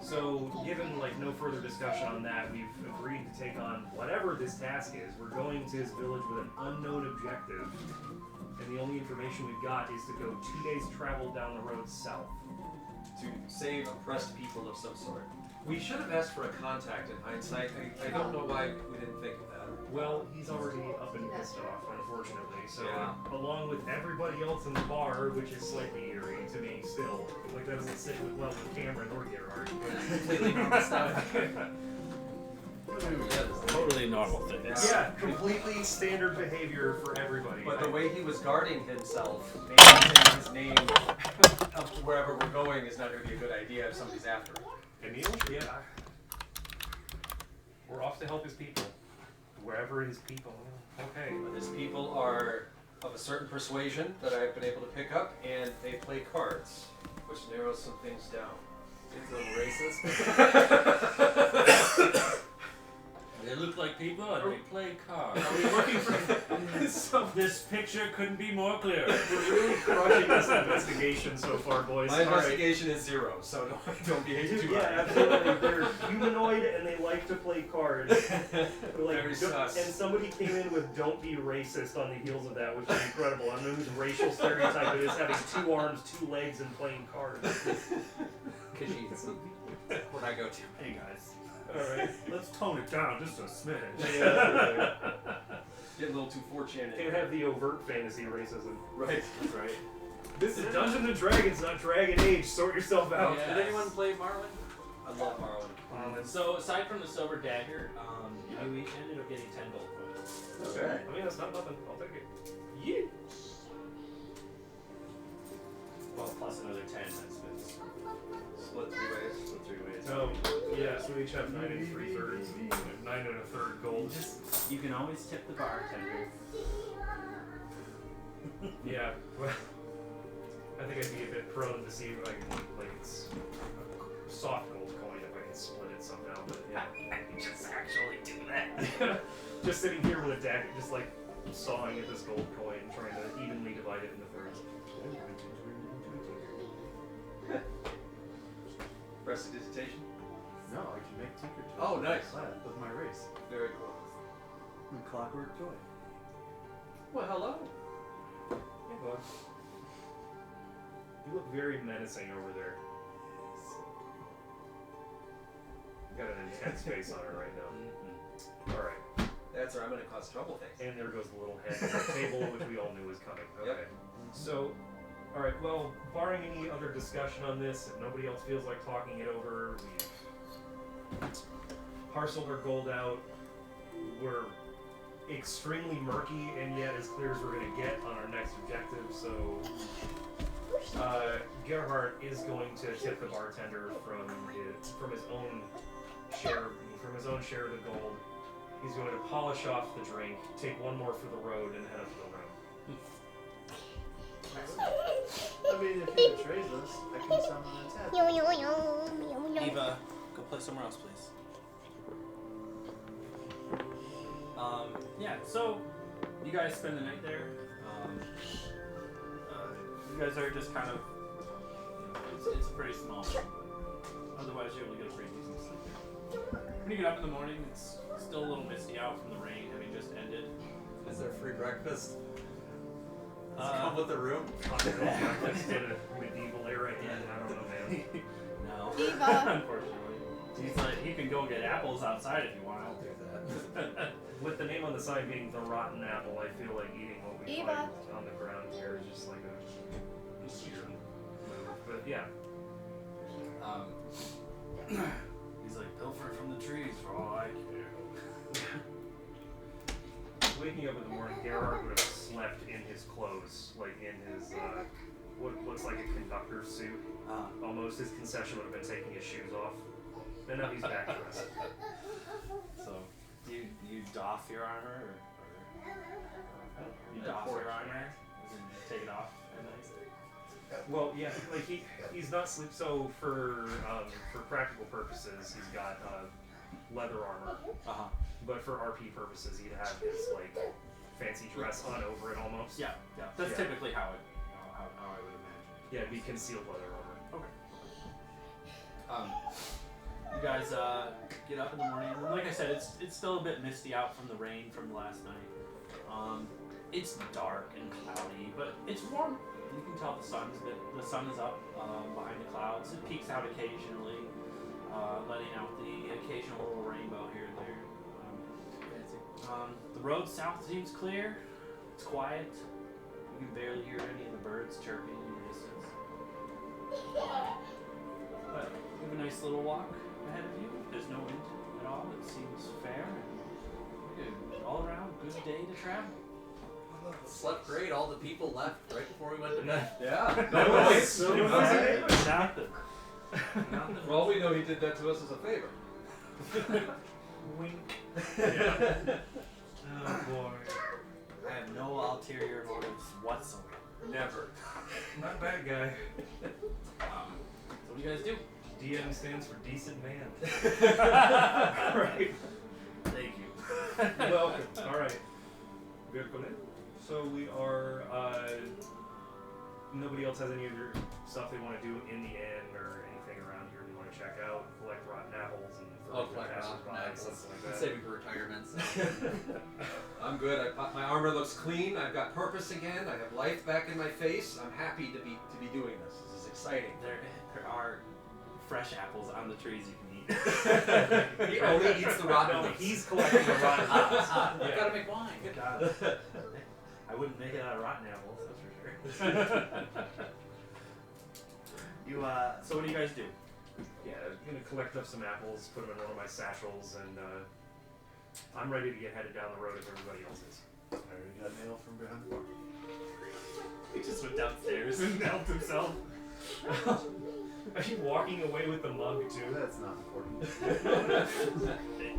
So, given like no further discussion on that, we've agreed to take on whatever this task is. We're going to this village with an unknown objective, and the only information we've got is to go 2 days travel down the road south. To save oppressed people of some sort. We should have asked for a contact in hindsight. I don't know why we didn't think of that. Well, he's already up and pissed off, unfortunately. So, Yeah. along with everybody else in the bar, which is slightly eerie to me still, like that doesn't sit well with Cameron or Gerard. Completely normal stuff. Totally normal thing. Yeah, completely standard behavior for everybody. But the way he was guarding himself, making his name up to wherever we're going is not going to be a good idea if somebody's after him. Emil? Yeah. We're off to help his people. Wherever his people. Okay. But his people are of a certain persuasion that I've been able to pick up, and they play cards, which narrows some things down. It's a little racist. They look like people and they play cards. Are we looking for? So This picture couldn't be more clear. we're really crushing this investigation so far, boys. My All right. investigation is 0, so don't behave Dude, too yeah, high. absolutely. They're humanoid and they like to play cards. They're like, Very don't- sus. and somebody came in with "Don't be racist" on the heels of that, which is incredible. I don't know whose racial stereotype it is, having 2 arms, 2 legs, and playing cards. Khajiits. What I go to. Hey guys, All right. let's tone it down just a smidge. Yeah, Get a little too 4chan. can't have the overt fantasy racism. Right. That's right. This is Dungeons and Dragons, not Dragon Age. Sort yourself out. Yeah. Did anyone play Marlin? I love Marlin. So aside from the silver dagger, you each ended up getting 10 gold points. Okay. I mean, that's not nothing. I'll take it. Yeah. Well, plus another 10. That's Split 3 ways. split 3 ways. Oh, yeah. So we each have 9 3/3, 9 1/3 gold. You can always tip the bartender. Yeah. Well, I think I'd be a bit prone to see like it's a soft gold coin if I can split it somehow. But yeah. I can just actually do that. Just sitting here with a dagger, just like sawing at this gold coin, trying to evenly divide it into thirds. Prestidigitation. No, I can make Tinker Toy. Oh, nice. With my race. Very cool. And Clockwork Toy. Well, hello. Hey, bud. You look very menacing over there. Got an intense face on her right now. Alright. That's where I'm gonna cause trouble things. And there goes the little head on the table, which we all knew was coming. Okay. Yep. So, alright, well, barring any other discussion on this, if nobody else feels like talking it over, we've parceled our gold out. We're extremely murky and yet as clear as we're going to get on our next objective, so Gerhardt is going to tip the bartender from his own share of the gold. He's going to polish off the drink, take one more for the road, and head up to the room. I mean, if he betrays us, I can summon an attack. Eva, go play somewhere else, please. Yeah, so you guys spend the night there. You guys are just kind of, it's a pretty small room. Otherwise, you're able to get a pretty decent sleep there. When you get up in the morning, it's still a little misty out from the rain having just ended. Is there free breakfast? Does it come with the room? Breakfast in a medieval era inn. I don't know, man. No. Eva. Unfortunately. He's like, he can go get apples outside if you want. I'll do that. With the name on the sign being the Rotten Apple, I feel like eating what we Eva. find on the ground here is just like a weird move. But yeah. He's like, pilfer from the trees for all I care. Waking up in the morning, Gerard would have slept in his clothes, like in his what looks like a conductor's suit. Almost his concession would have been taking his shoes off. And now he's back dressed. So, you doff your armor, or you doff your armor, as in take it off at night? Well, yeah, like he's not sleep. So for practical purposes, he's got leather armor. But for RP purposes, he'd have his like fancy dress on over it almost. Yeah, yeah. That's Yeah. typically how it, how I would imagine. Yeah, it'd be concealed leather armor. You guys get up in the morning, and like I said, it's still a bit misty out from the rain from last night. It's dark and cloudy, but it's warm. You can tell the sun is up behind the clouds. It peeks out occasionally, letting out the occasional little rainbow here and there. The road south seems clear. It's quiet. You can barely hear any of the birds chirping in the distance. But you have a nice little walk ahead of you. There's no wind at all. It seems fair and good. All around, good day to travel. Slept great. All the people left right before we went to bed. Yeah. No, Nice. so Nothing. Nothing. For all we know, he did that to us as a favor. Wink. Yeah. Oh boy. I have no ulterior motives whatsoever. Never. Not bad guy. So what do you guys do? Do DM stands for decent man. Right. Thank you. Welcome. All right. Bienvenue. So we are. Nobody else has any other stuff they want to do in the inn or anything around here they want to check out, collect rotten apples and Collect rotten apples. something like that. Saving for retirement. So. I'm good. My armor looks clean. I've got purpose again. I have life back in my face. I'm happy to be doing this. This is exciting. There are fresh apples on the trees you can eat. He only eats the rotten No, ones. he's collecting the rotten apples. You Yeah. gotta make wine. Good job. I wouldn't make it out of rotten apples, that's for sure. So what do you guys do? Yeah, I'm gonna collect up some apples, put them in one of my satchels, and I'm ready to get headed down the road if everybody else is. I already got mail from behind the bar. He just went downstairs. And helped himself. Are you walking away with the mug too? That's not important.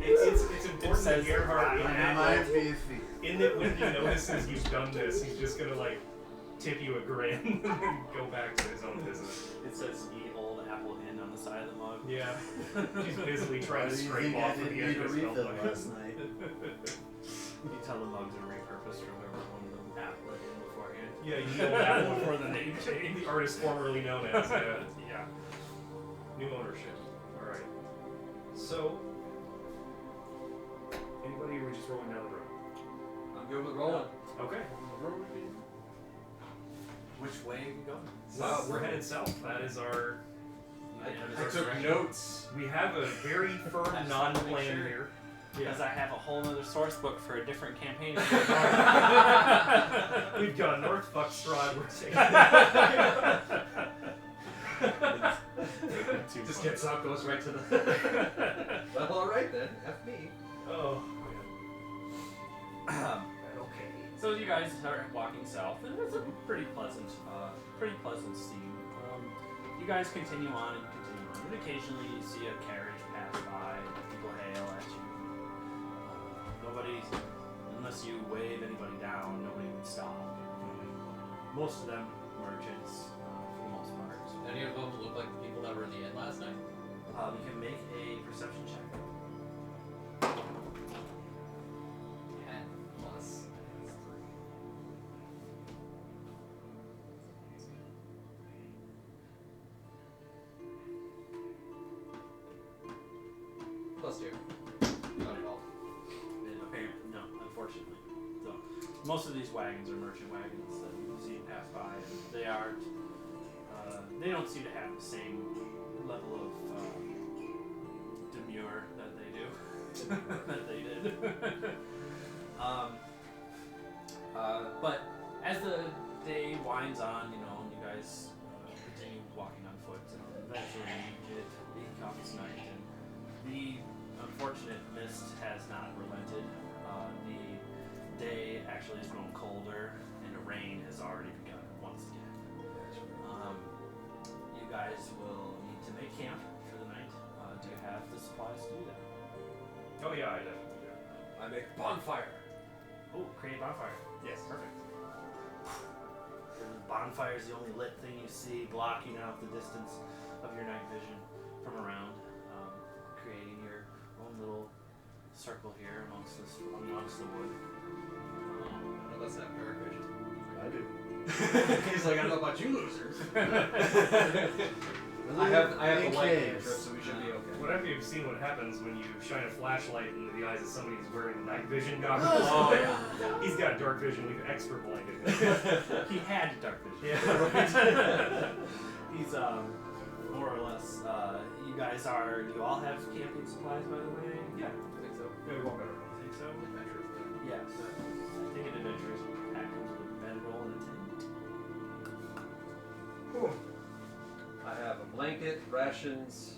It's important says that Gerhard It might be a fee. in that when he notices you've done this, he's just gonna like tip you a grin and then go back to his own business. It says eat old apple in on the side of the mug. Yeah. He's busily trying Why to do you scrape think I off of didn't the need a edge of his refill milk. last night? You tell the mugs are repurposed from whoever owned them apple in beforehand. Yeah, you know that before the name change. The artist formerly known as. Yeah. New ownership. Alright. So, anybody, or are we just rolling down the road? I'm good with rolling. Okay. Which way are we going? South. We're headed south. That is our. I that is our took direction. notes. We have a very firm I just wanted to make non-plan sure. here. Because I have a whole other source book for a different campaign. We've gone north, fuck Strahd, we're taking. Just gets up, goes right to the. Well, all right then. F me. Oh, Okay. So you guys are walking south, and it's a pretty pleasant scene. You guys continue on, and occasionally you see a carriage pass by. People hail at you. Nobody, unless you wave anybody down, nobody would stop. Most of them merchants, for the most part. Any of them look like the people that were in the inn last night? You can make a perception check. 10 plus. Plus 2. Not at all. Apparently, no, unfortunately. So, most of these wagons are merchant wagons that you see pass by, and they aren't. They don't seem to have the same level of demure that they do, that they did. But as the day winds on, you know, and you guys continue walking on foot, and eventually it becomes night, and the unfortunate mist has not relented. The day actually has grown colder, and the rain has already begun once again. You guys will need to make camp for the night. Do you have the supplies to do that? Oh yeah, I definitely do. I make a bonfire. Oh, create a bonfire. Yes. Perfect. The bonfire is the only lit thing you see, blocking out the distance of your night vision from around, creating your own little circle here amongst the wood. Unless I have dark vision. I do. He's like, I don't know about you losers. I Really? have the In light caves. cantrip, so we should be okay. Whatever you've seen, what happens when you shine a flashlight into the eyes of somebody who's wearing night vision goggles. Oh, yeah. He's got dark vision. We've extra blinded. He had dark vision. Yeah, right. He's more or less. You guys are. Do you all have camping supplies, by the way? Yeah. I think so. Yeah, we walk better. I think so. Adventurous. Yes. I think an adventurous pack comes with a bedroll and a tent. I have a blanket, rations.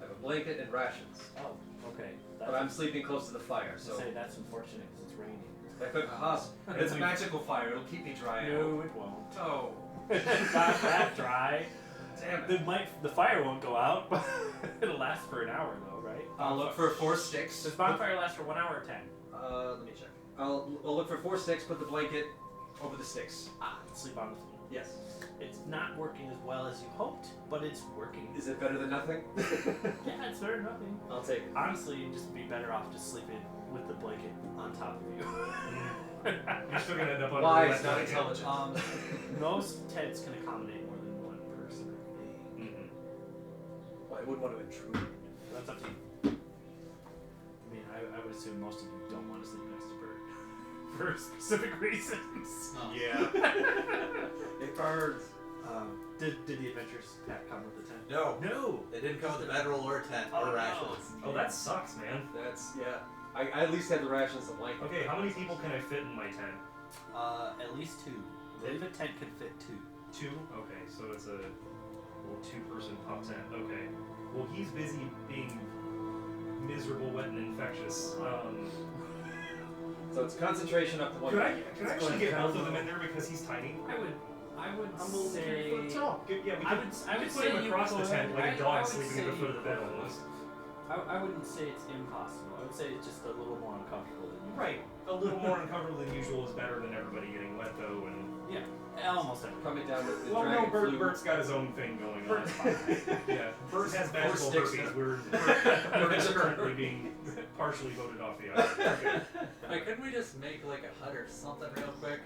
I have a blanket and rations. Oh, okay. But I'm sleeping close to the fire, So so say that's unfortunate because it's raining. that could cause. It's a magical fire. It'll keep me dry. No, it won't. Oh, It's not that dry. damn it. The fire won't go out, but it'll last for an hour though, right? I'll look for 4 sticks. Does bonfire last for 1 hour or 10? Let me check. I'll look for 4 sticks. Put the blanket over the sticks. Sleep on the floor. Yes. It's not working as well as you hoped, but it's working. Is it better than nothing? Yeah, it's better than nothing. I'll take it. Honestly, you'd just be better off just sleeping with the blanket on top of you. You're still gonna end up on Wise, not intelligent. Most tents can accommodate more than one person. Mm-hmm. Well, I wouldn't want to intrude. That's up to you. I mean, I would assume most of you don't want to sleep next to Bert for specific reasons. Oh. Yeah. It burns. Did the adventures pack come with the tent? No, No. they didn't come with a bedroll or a tent Oh, or no. rations. Oh, that sucks, man. That's, yeah. I at least had the rations of blanket. Okay, how many people can I fit in my tent? At least 2. I believe a tent can fit 2. 2? Okay, so it's a little 2-person pup tent. Okay. Well, he's busy being miserable, wet, and infectious. So it's concentration up to 1. Could I actually get both of them in there because he's tiny? I would I'm only 3 say. foot tall. Yeah, we I could, would we could say put him you across the could. tent like I a dog would sleeping say at the foot of the bed you could. almost. I wouldn't say it's impossible. I would say it's just a little more uncomfortable than usual. Right. A little more uncomfortable than usual is better than everybody getting wet though, and Yeah. Almost everything. Coming down with the well, no, dragon flu. Bert's got his own thing going on. Bert's fine. Yeah, Bert has magical sticks herpes. now. We're just currently being partially voted off the island. Okay. Wait, couldn't we just make like a hut or something real quick?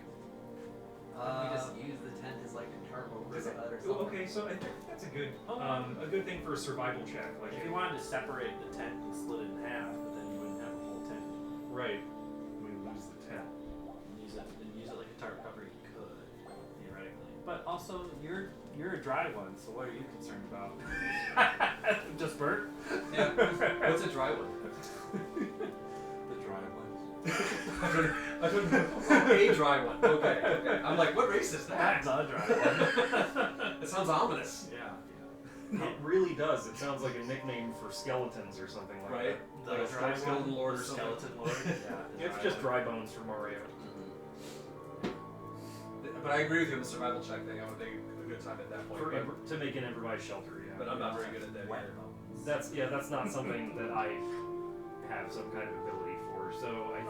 Couldn't we just use the tent as like a tarp over the hut or something? Okay, so I think that's a good thing for a survival check. Like If you wanted to separate the tent and split it in half, but then you wouldn't have a whole tent. right, we lose the tent. And use it like a tarp cover. You could theoretically, but also you're a dry one. So what are you concerned about? Just Bert? Yeah. What's a dry one? The dry one. I don't know. Oh, a dry one. Okay. I'm like, what race is that? That's a dry one. That sounds ominous. Yeah. It really does. It sounds like a nickname for skeletons or something like Right. The Like a dry skeleton one, lord the or something. skeleton lord. Yeah. that. the It's dry just one. dry bones for Mario. But I agree with you on the survival check thing. I would think a good time at that point. To make an improvised shelter, yeah. But I'm not very good at that Wet either. bones. That's not something that I have some kind of ability for. So I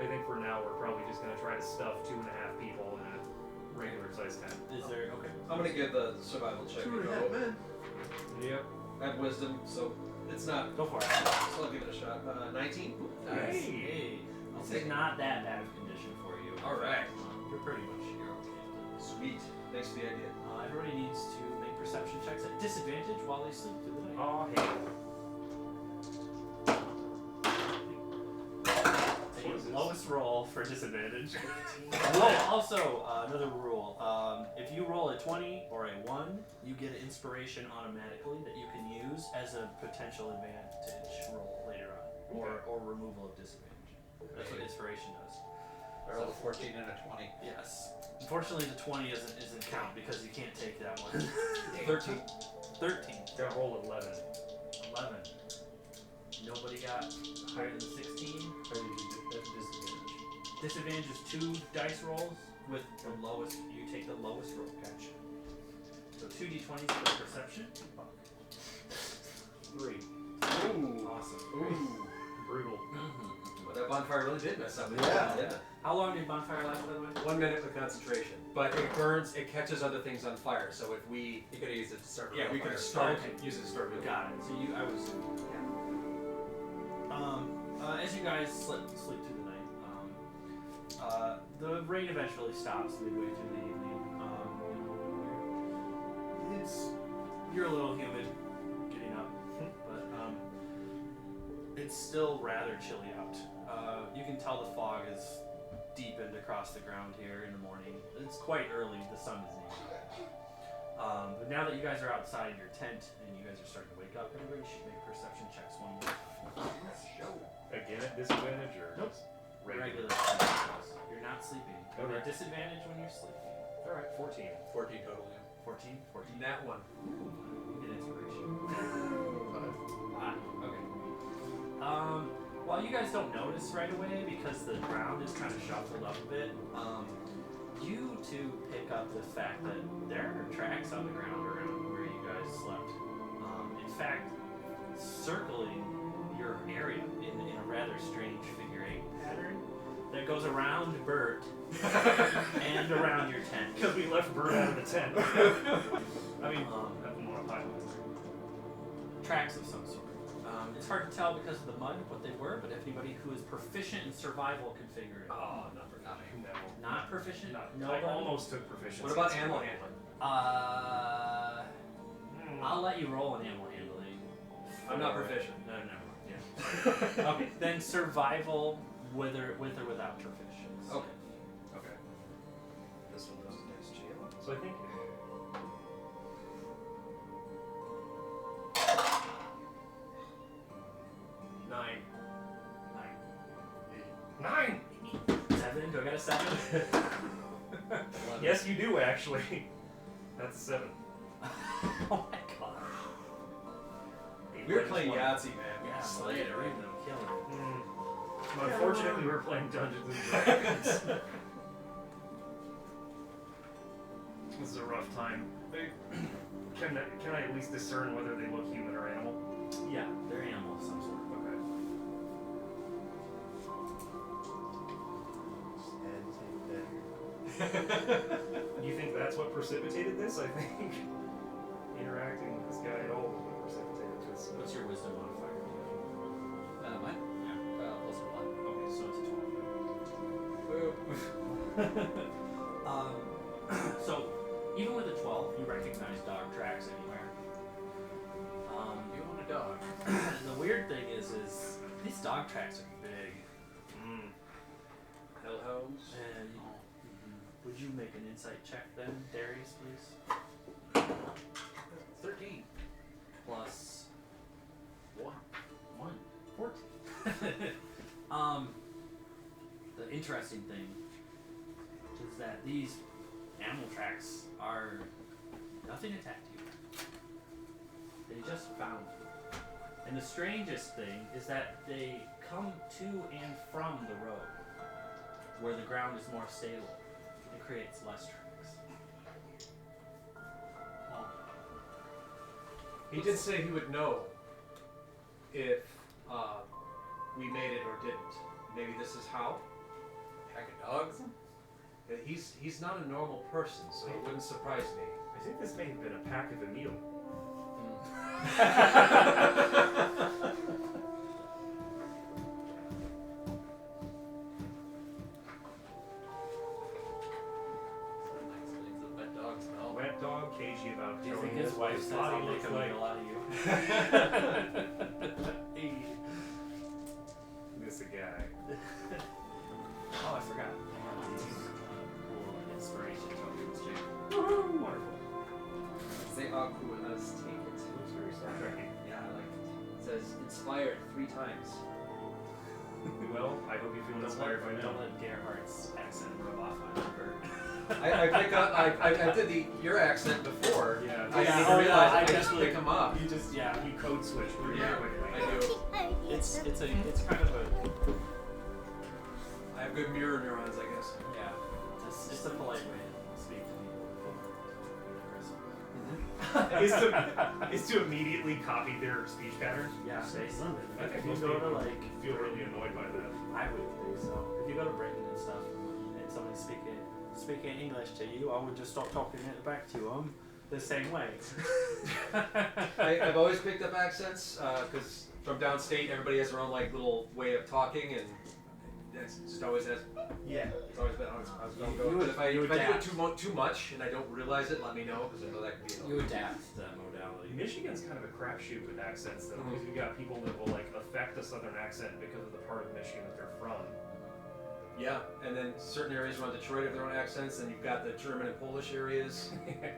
think for now we're probably just gonna try to stuff 2.5 people in a regular sized tent. Is there okay? I'm gonna give the survival check. 2.5 men. Yep. I have wisdom, so it's not. Go for it. So I'll give it a shot. 19. Nice. Hey, I'll this take is it. not that bad of condition for you. All right. You're pretty much okay. Sweet. Thanks for the idea. Everybody needs to make perception checks at disadvantage while they sleep through the night. Oh hey. Lowest roll for disadvantage. Oh, also another rule: if you roll a 20 or a 1, you get an inspiration automatically that you can use as a potential advantage roll later on, or removal of disadvantage. That's what inspiration does. I rolled a 14 and a 20. Yes. Unfortunately, the 20 isn't count because you can't take that one. 13. 13. Got roll 11. 11. Nobody got higher than 16. Or did you do disadvantage? Disadvantage is 2 dice rolls with the lowest. You take the lowest roll. Gotcha. So 2d20s for perception. 3. Ooh. Awesome. Ooh. Brutal. Well, that bonfire really did mess up. Yeah. How long did bonfire last, by the way? 1 minute with concentration, but it burns. It catches other things on fire. So if we, You could have used it to start. a yeah, real we could fire. have started Okay. use it to start. Got it. So I was. As you guys sleep through the night, the rain eventually stops midway through the evening. You're a little humid getting up, but it's still rather chilly out. You can tell the fog is deepened across the ground here in the morning. It's quite early. The sun is near. But now that you guys are outside your tent and you guys are starting to wake up, everybody should make perception checks one more time. Again at disadvantage or Nope. just Regular perception checks. You're not sleeping. You're Okay. at disadvantage when you're sleeping. Alright, 14. 14 total. Yeah. 14? 14. That one. You get inspiration. 5. Ah, okay. Well, you guys don't notice right away because the ground is kind of shuffled up a bit. You two pick up the fact that there are tracks on the ground around where you guys slept. In fact, circling your area in a rather strange figure eight pattern that goes around Bert and around your tent. Because we left Bert out of the tent. I mean, I didn't want to pile Tracks of some sort. It's hard to tell because of the mud what they were, but if anybody who is proficient in survival can figure it out. Oh, not proficient. No. Not proficient? No, I almost took proficiency. What about animal handling? I'll let you roll an animal handling. I'm not proficient. No, never mind. Yeah. Okay, then survival with or without proficiency. Okay. Okay. This one does next jail. So I think. Nine. 7? Do I got a 7? Yes, you do actually. That's a 7. Oh my god. We were playing Yahtzee, man. Yeah, Slay it, right? Killing it. Unfortunately, we're playing Dungeons and Dragons. This is a rough time. Can I at least discern whether they look human or animal? Yeah, they're animals of some sort. Okay. You think that's what precipitated this? I think interacting with this guy at all is what precipitated this. What's your wisdom modifier? Mine? Yeah. Plus 1. Okay, so it's a 12. So, even with a 12, you recognize dog tracks anywhere. You own a dog. The weird thing is these dog tracks are big. Hellhounds. And would you make an insight check then, Darius, please? 13. Plus 1. 14. The interesting thing is that these animal tracks are nothing attacked you. They just found you. And the strangest thing is that they come to and from the road, where the ground is more stable. It creates less tracks. He did say he would know if we made it or didn't. Maybe this is how. Pack of dogs? He's not a normal person, so it wouldn't surprise me. I think this may have been a pack of a meal. Wet dog smell. Wet dog, cagey about Do you killing think his wife says body I'll make looks a like meal out of you? this a guy. Oh, I forgot. I have these cool inspiration tokens too. Wonderful. They are cool. Let's take it. Looks very Star Trek-y. Yeah, I like it. It says inspired 3 times. Well, I hope you feel inspired by now. Don't let Gerhardt's accent rub off on you, Bert. I pick up. I did your accent before. Yeah, I didn't Yeah, even oh, realize yeah, I I just definitely- pick them up. You just you code switch pretty Yeah, quickly. I do. it's kind of a I have good mirror neurons, I guess. yeah. It's a polite way to speak to is to immediately copy their speech pattern. Yeah, say something. I think If you most go to people like, feel really annoyed by that. I would think so. If you go to Britain and stuff, and somebody's speaking English to you, I would just start talking it back to them the same way. I've always picked up accents because from downstate, everybody has their own like little way of talking, and it's just always has. Yeah. It's always been. I was going to You go. But if I do adapt. it too much and I don't realize it, let me know because I know that could be. You adapt to that modality. Michigan's kind of a crapshoot with accents, though, because you've got people that will like affect a southern accent because of the part of Michigan that they're from. Yeah, and then certain areas around Detroit have their own accents, and you've got the German and Polish areas.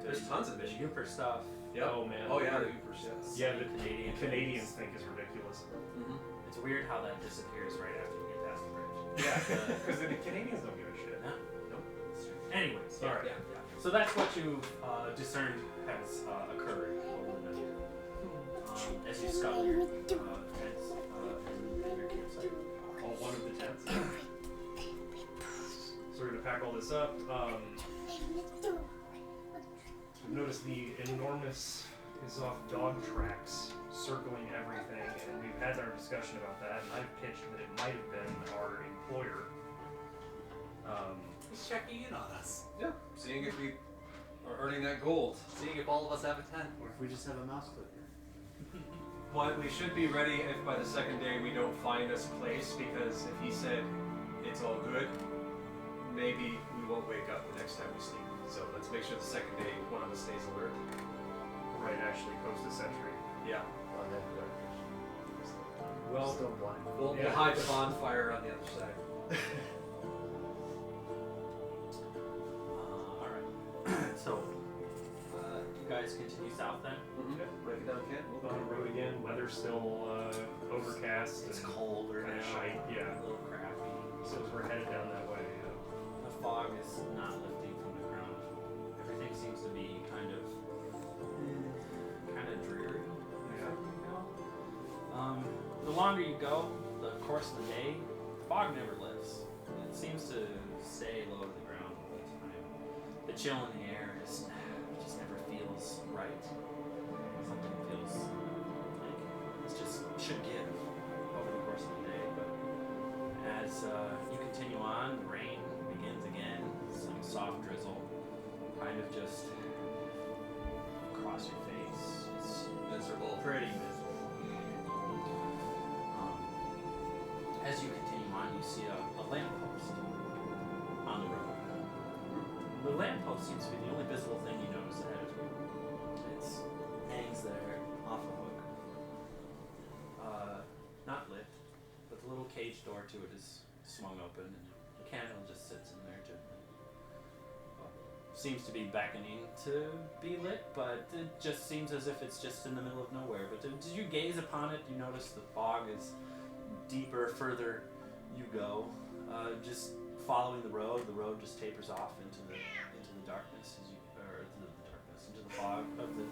There's tons of Michigan. Uper stuff. Yep. Oh man. Oh yeah, the Ubers. Yeah, the Canadian Canadians think is ridiculous. Mm-hmm. It's weird how that disappears right after you get past the bridge. Yeah, because the Canadians don't give a shit. No. Nope. Anyways, All right. yeah. So that's what you discerned has occurred over the night. As you scuttle your tents and your campsite. All one of the tents. So we're gonna pack all this up. You've noticed the enormous is-off dog tracks circling everything, and we've had our discussion about that, and I've pitched that it might have been our employer He's checking in on us. Yeah. Seeing if we are earning that gold. Seeing if all of us have a tent. Or if we just have a mouse clicker. But we should be ready if by the second day we don't find this place, because if he said it's all good, maybe we won't wake up the next time we sleep. So let's make sure the second day one of us stays alert. Right, actually, post a sentry. Yeah. Oh, I have dark vision. Well, Still blind. we'll Yeah. hide the bonfire on the other side. Alright. So, you guys continue south then? Break it down, Ken. On the road again. Weather's still overcast. It's and colder kinda now. shite, yeah. A little crappy. So we're headed down that way. The fog is not lifting from the ground. Everything seems to be kind of dreary. Yeah. You know? The longer you go, the course of the day, fog never lifts. It seems to stay low to the ground all the time. The chill in the air just never feels right. Something feels like it just should give over the course of the day, but as you continue on, the rain begins again. Some soft drizzle, kind of just across your face. It's Miserable. pretty miserable. As you continue on, you see a lamppost on the road. The lamppost seems to be the only visible thing you notice ahead of you. It hangs there off a hook. Not lit, but the little cage door to it is swung open, and the candle just sits in there gently. Seems to be beckoning to be lit, but it just seems as if it's just in the middle of nowhere. But did you gaze upon it? You notice the fog is deeper further you go. Just following the road just tapers off into the darkness, into the fog of the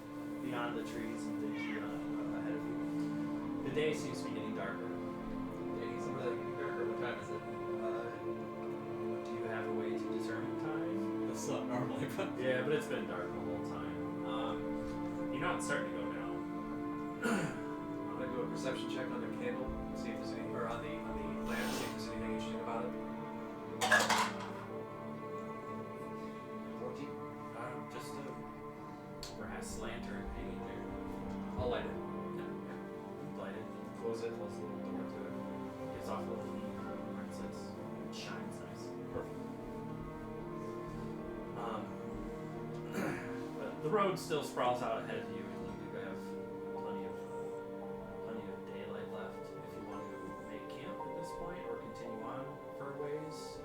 beyond the trees and things beyond ahead of you. The day seems to be getting darker. Yeah, he's really darker. What time is it? Do you have a way to determine time? It's not normally, but Yeah, but it's been dark the whole time. You know it's starting to go down. I'm gonna do a perception check on the candle, see if there's any, or on the lamp, see if there's anything interesting about it. 14. Just a brass lantern hanging there. I'll light it. Light it. Close it. Close the little door to it. Gives off a little heat. It shines nice. Perfect. But the road still sprawls out ahead of you, and you do have plenty of daylight left if you want to make camp at this point or continue on for a ways.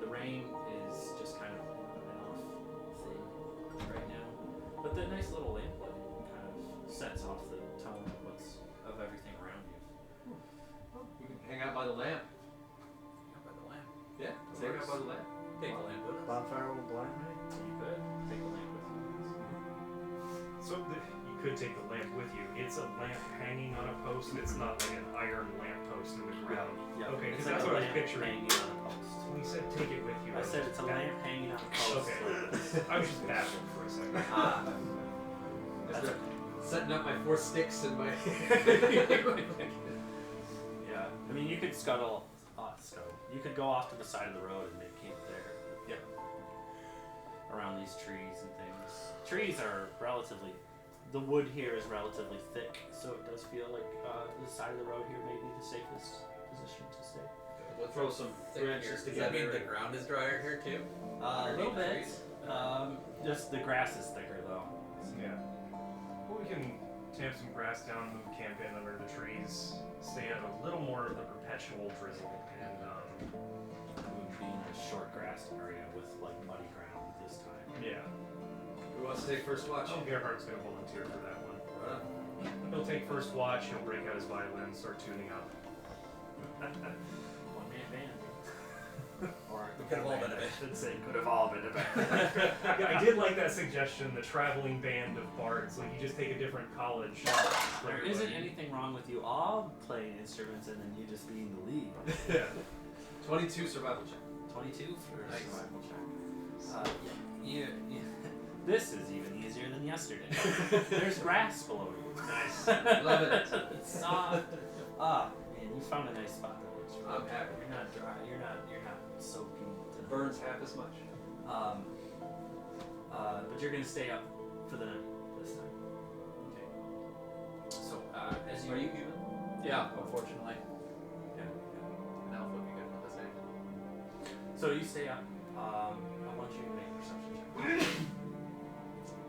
The rain is just kind of an off thing right now, but the nice little lamplit kind of sets off the tone of everything around you. We can hang out by the lamp. Up by the lamp. Yeah, let's hang out by the lamp. take the lamp with us. Bonfire will blind me. You could take the lamp with you. So you could take the lamp with you. It's a lamp hanging on a post. It's not like an iron lamp post in the ground. Yeah. Okay, It's because like that's a what I was lamp picturing. hanging on a post. When you said take it with you, I said it's a lamp hanging on a post. Okay. I was just baffled for a second. Ah, That's that's right. Setting up my 4 sticks and my. yeah. I mean, you could scuttle. You could go off to the side of the road and make camp there. Yep. Around these trees and things. Trees are relatively. The wood here is relatively thick, so it does feel like the side of the road here may be the safest position to stay. We'll throw some branches Does that mean together. the ground is drier here too? A little Underneath bit. the trees? Just the grass is thicker though. Yeah. Well, we can tamp some grass down, move camp in under the trees, stay out a little more of the perpetual drizzle, and It would be in a short grass area with like muddy ground this time. yeah. Who wants to take first watch? Oh, Gerhardt's gonna volunteer for that one. Right on. He'll take first watch. He'll break out his violin, start tuning up. One man band. Or We could have all been a bit. I should say could have all been a band. Yeah, I did like that suggestion. The traveling band of bards. Like you just take a different college. There isn't anything wrong with you all playing instruments and then you just being the lead. Yeah. 22 survival check. 22 for a Nice. survival check. This is even easier than yesterday. There's grass below you. Nice. Love it. It's soft. Man, you found a nice spot. Though. I'm happy. You're not dry. You're not soaking burns half as much. But you're gonna stay up for the night this time. Okay. So as you Are you human? Yeah. Unfortunately. yeah. Now if we can get another save. So you stay up. I want you to make a perception check.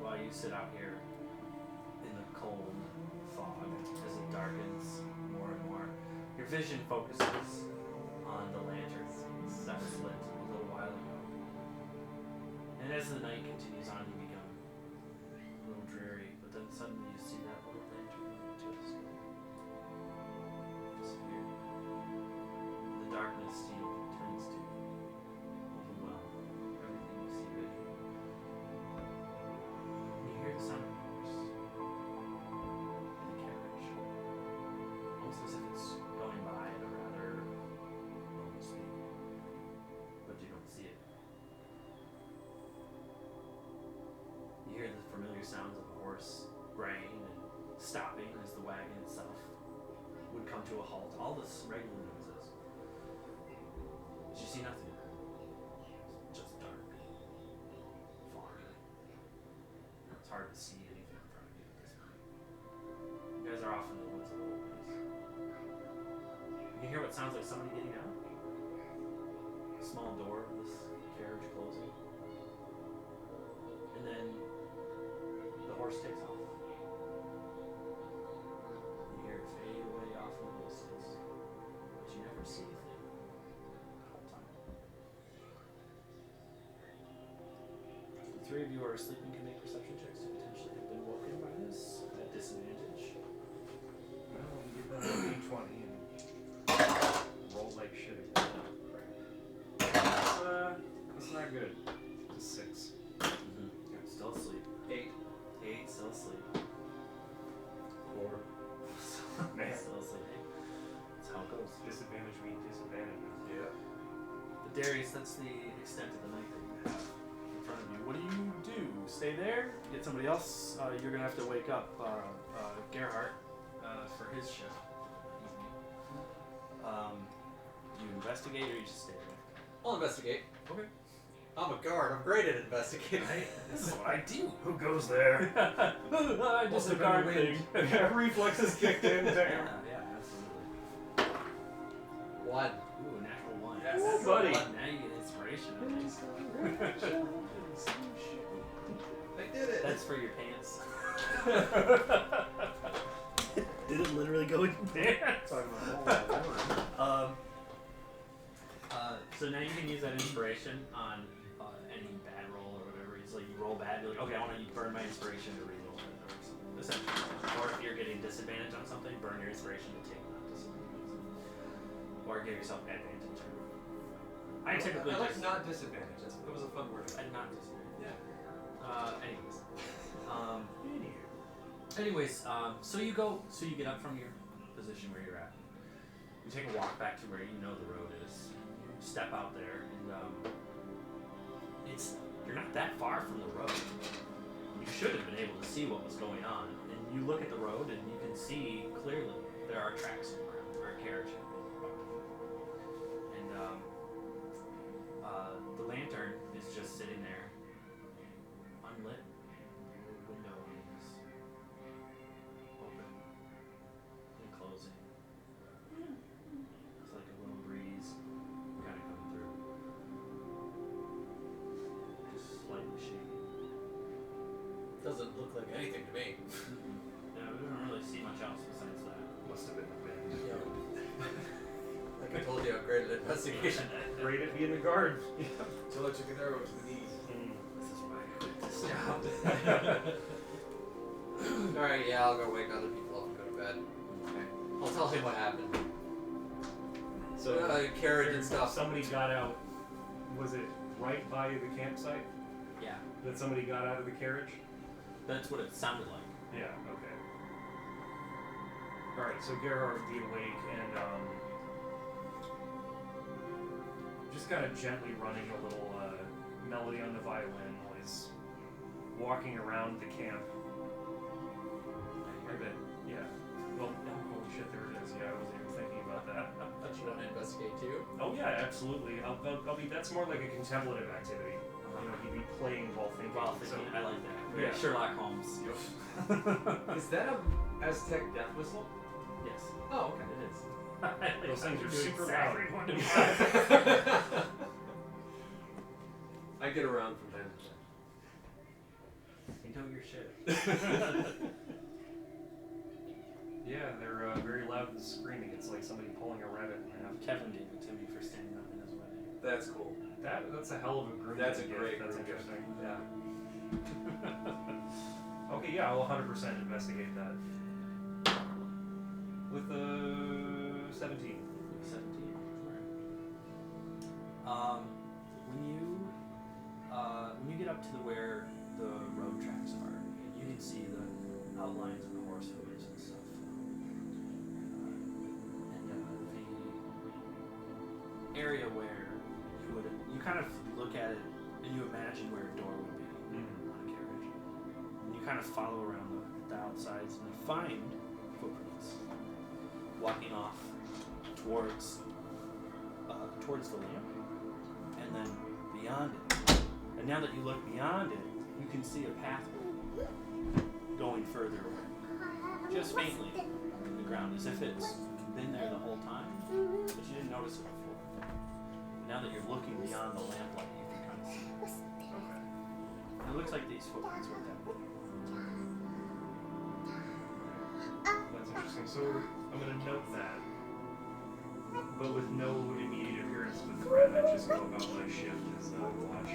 While you sit out here in the cold fog as it darkens more and more, your vision focuses on the lantern that was lit a little while ago. And as the night continues on, you become a little dreary, but then suddenly you see that little lantern just disappear. The darkness tends to overwhelm everything you see visually. And you hear the sound of a horse in a carriage, almost as if it's going by at a rather low speed, but you don't see it. You hear the familiar sounds of a horse braying and stopping as the wagon itself would come to a halt. All this regular noises. But you see nothing. It's just dark. Far. It's hard to see anything in front of you at this point. You guys are off in the woods a little ways. You can hear what sounds like somebody getting out. A small door of this carriage closing. And then the horse takes off. You hear it fade away off in the distance, but you never see a thing the whole time. The three of you are asleep and can make perception checks to potentially have been woken by this at disadvantage. Well, we give them a D20 and roll like shit. That's not good. It's a 6. You're still asleep. 8. 8, still asleep. 4. Man. Still asleep. That's how it goes. Disadvantage means disadvantages. Yeah. But Darius, that's the extent of the night that you have in front of you. What do you do? Stay there? Get somebody else? You're gonna have to wake up Gerhardt for his shift. You investigate or you just stay there? I'll investigate. Okay. I'm a guard. I'm great at investigating. This is what I do. Who goes there? Just a guard thing. Reflexes kicked in. Yeah, absolutely. 1. Ooh, natural 1. Yes. Ooh, buddy. Now you get inspiration. I did it. That's for your pants. Did it literally go in there? Talking about So now you can use that inspiration on any bad roll or whatever. It's like you roll bad, you're like, okay, I want to burn my inspiration to reroll it or something. Essentially. Or if you're getting disadvantage on something, burn your inspiration to take that disadvantage. Or give yourself advantage. I typically I like just not disadvantage. That was a fun word. not disadvantage. Yeah. Anyways, so you get up from your position where you're at. You take a walk back to where you know the road is. You step out there, and you're not that far from the road. You should have been able to see what was going on. And you look at the road, and you can see clearly there are tracks in the ground, or a carriage. And the lantern is just sitting there, unlit. Window is open and closing. It's like a little breeze kind of coming through. Just slightly shaky. Doesn't look like anything to me. Yeah, we don't really see much else besides that. Must have been the wind. Like I told you, I'm great at investigation. Great at being the guard. So let you get arrow to the knees. This is why I quit this job. Alright, yeah, I'll go wake other people up and go to bed. Okay. I'll tell him what happened. So Carriage and stuff. Somebody got out. Was it right by the campsite Yeah, that somebody got out of the carriage? that's what it sounded like. Yeah. Okay. All right. So Gerhard would be awake and just kind of gently running a little melody on the violin while he's walking around the camp. I bet. Yeah. Well, oh, holy shit, there it is. Yeah, I wasn't even thinking about that. But you want to investigate too? Oh Oh yeah, absolutely. I'll be. That's more like a contemplative activity. You know, he'd be playing while thinking. While thinking, I like that. Very Yeah. Sherlock Holmes. Is that a Aztec death whistle? Yes, Oh, okay. it is. Those things are super exactly loud. what it was. I get around from time to time. You know your shit. Yeah, they're very loud and screaming. It's like somebody pulling a rabbit in half. Kevin gave it to me for standing up in his wedding. That's cool. That's a hell of a groom. That's a gift. great That's groom gift. interesting. Yeah. Okay, yeah, I'll 100% investigate that. With 17. 17. When you get up to where the road tracks are, you can see the outlines of the horse hooves and stuff. The area where you kind of look at it and you imagine where a door would be on a carriage. And you kind of follow around the outsides and you find footprints walking off towards the lamp, and then beyond it. And now that you look beyond it, you can see a pathway going further away, just faintly in the ground, as if it's been there the whole time, but you didn't notice it before. Now that you're looking beyond the lamplight, you can kind of see it. Okay. And it looks like these footprints were that way. That's interesting. So I'm going to note that, but with no immediate appearance of a threat, I just go about my shift as watch.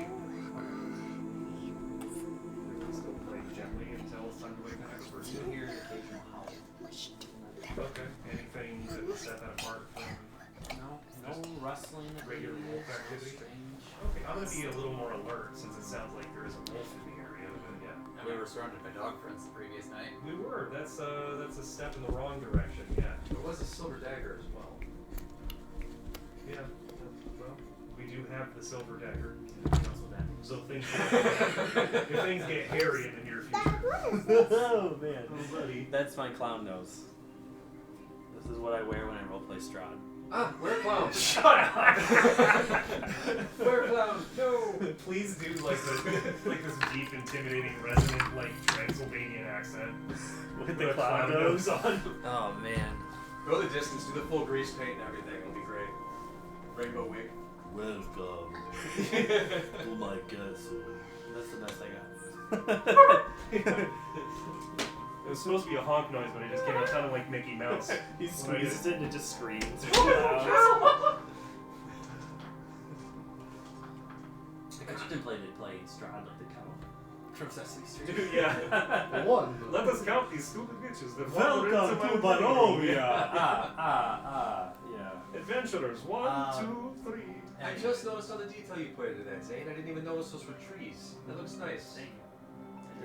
Still play gently until it's time to wake the next You person. hear an occasional howl. Okay. Anything that would set that apart from... No rustling. Regular wolf activity? Strange. Okay, I'm going to be a little more alert since it sounds like there is a wolf in the area, but yeah. And we were surrounded by dog friends the previous night. We were. That's a step in the wrong direction, yeah. There was a silver dagger as well. Yeah. Well, we do have the silver dagger. Also that. So things if things get hairy in the near future. Oh man. Oh, buddy. That's my clown nose. This is what I wear when I roleplay Strahd. Ah, we're clowns. Shut up! We're clowns. No. Please do like this deep, intimidating, resonant, like Transylvanian accent With a clown nose on. Oh man. Go the distance. Do the full grease paint and everything. It'll be great. Rainbow wig. Welcome to my castle. That's the best I got. It was supposed to be a honk noise, but it just came out sounding like Mickey Mouse. He squeezes it and it just screams. I contemplated playing Strahd like the Count from Sesame Street. Dude, yeah. One. Let us count these stupid bitches that Welcome wander into to my Barovia. yeah. Adventurers, 1, 2, 3. I just noticed all the detail you put into that, Zane. I didn't even notice those were trees. That looks nice. Thank you.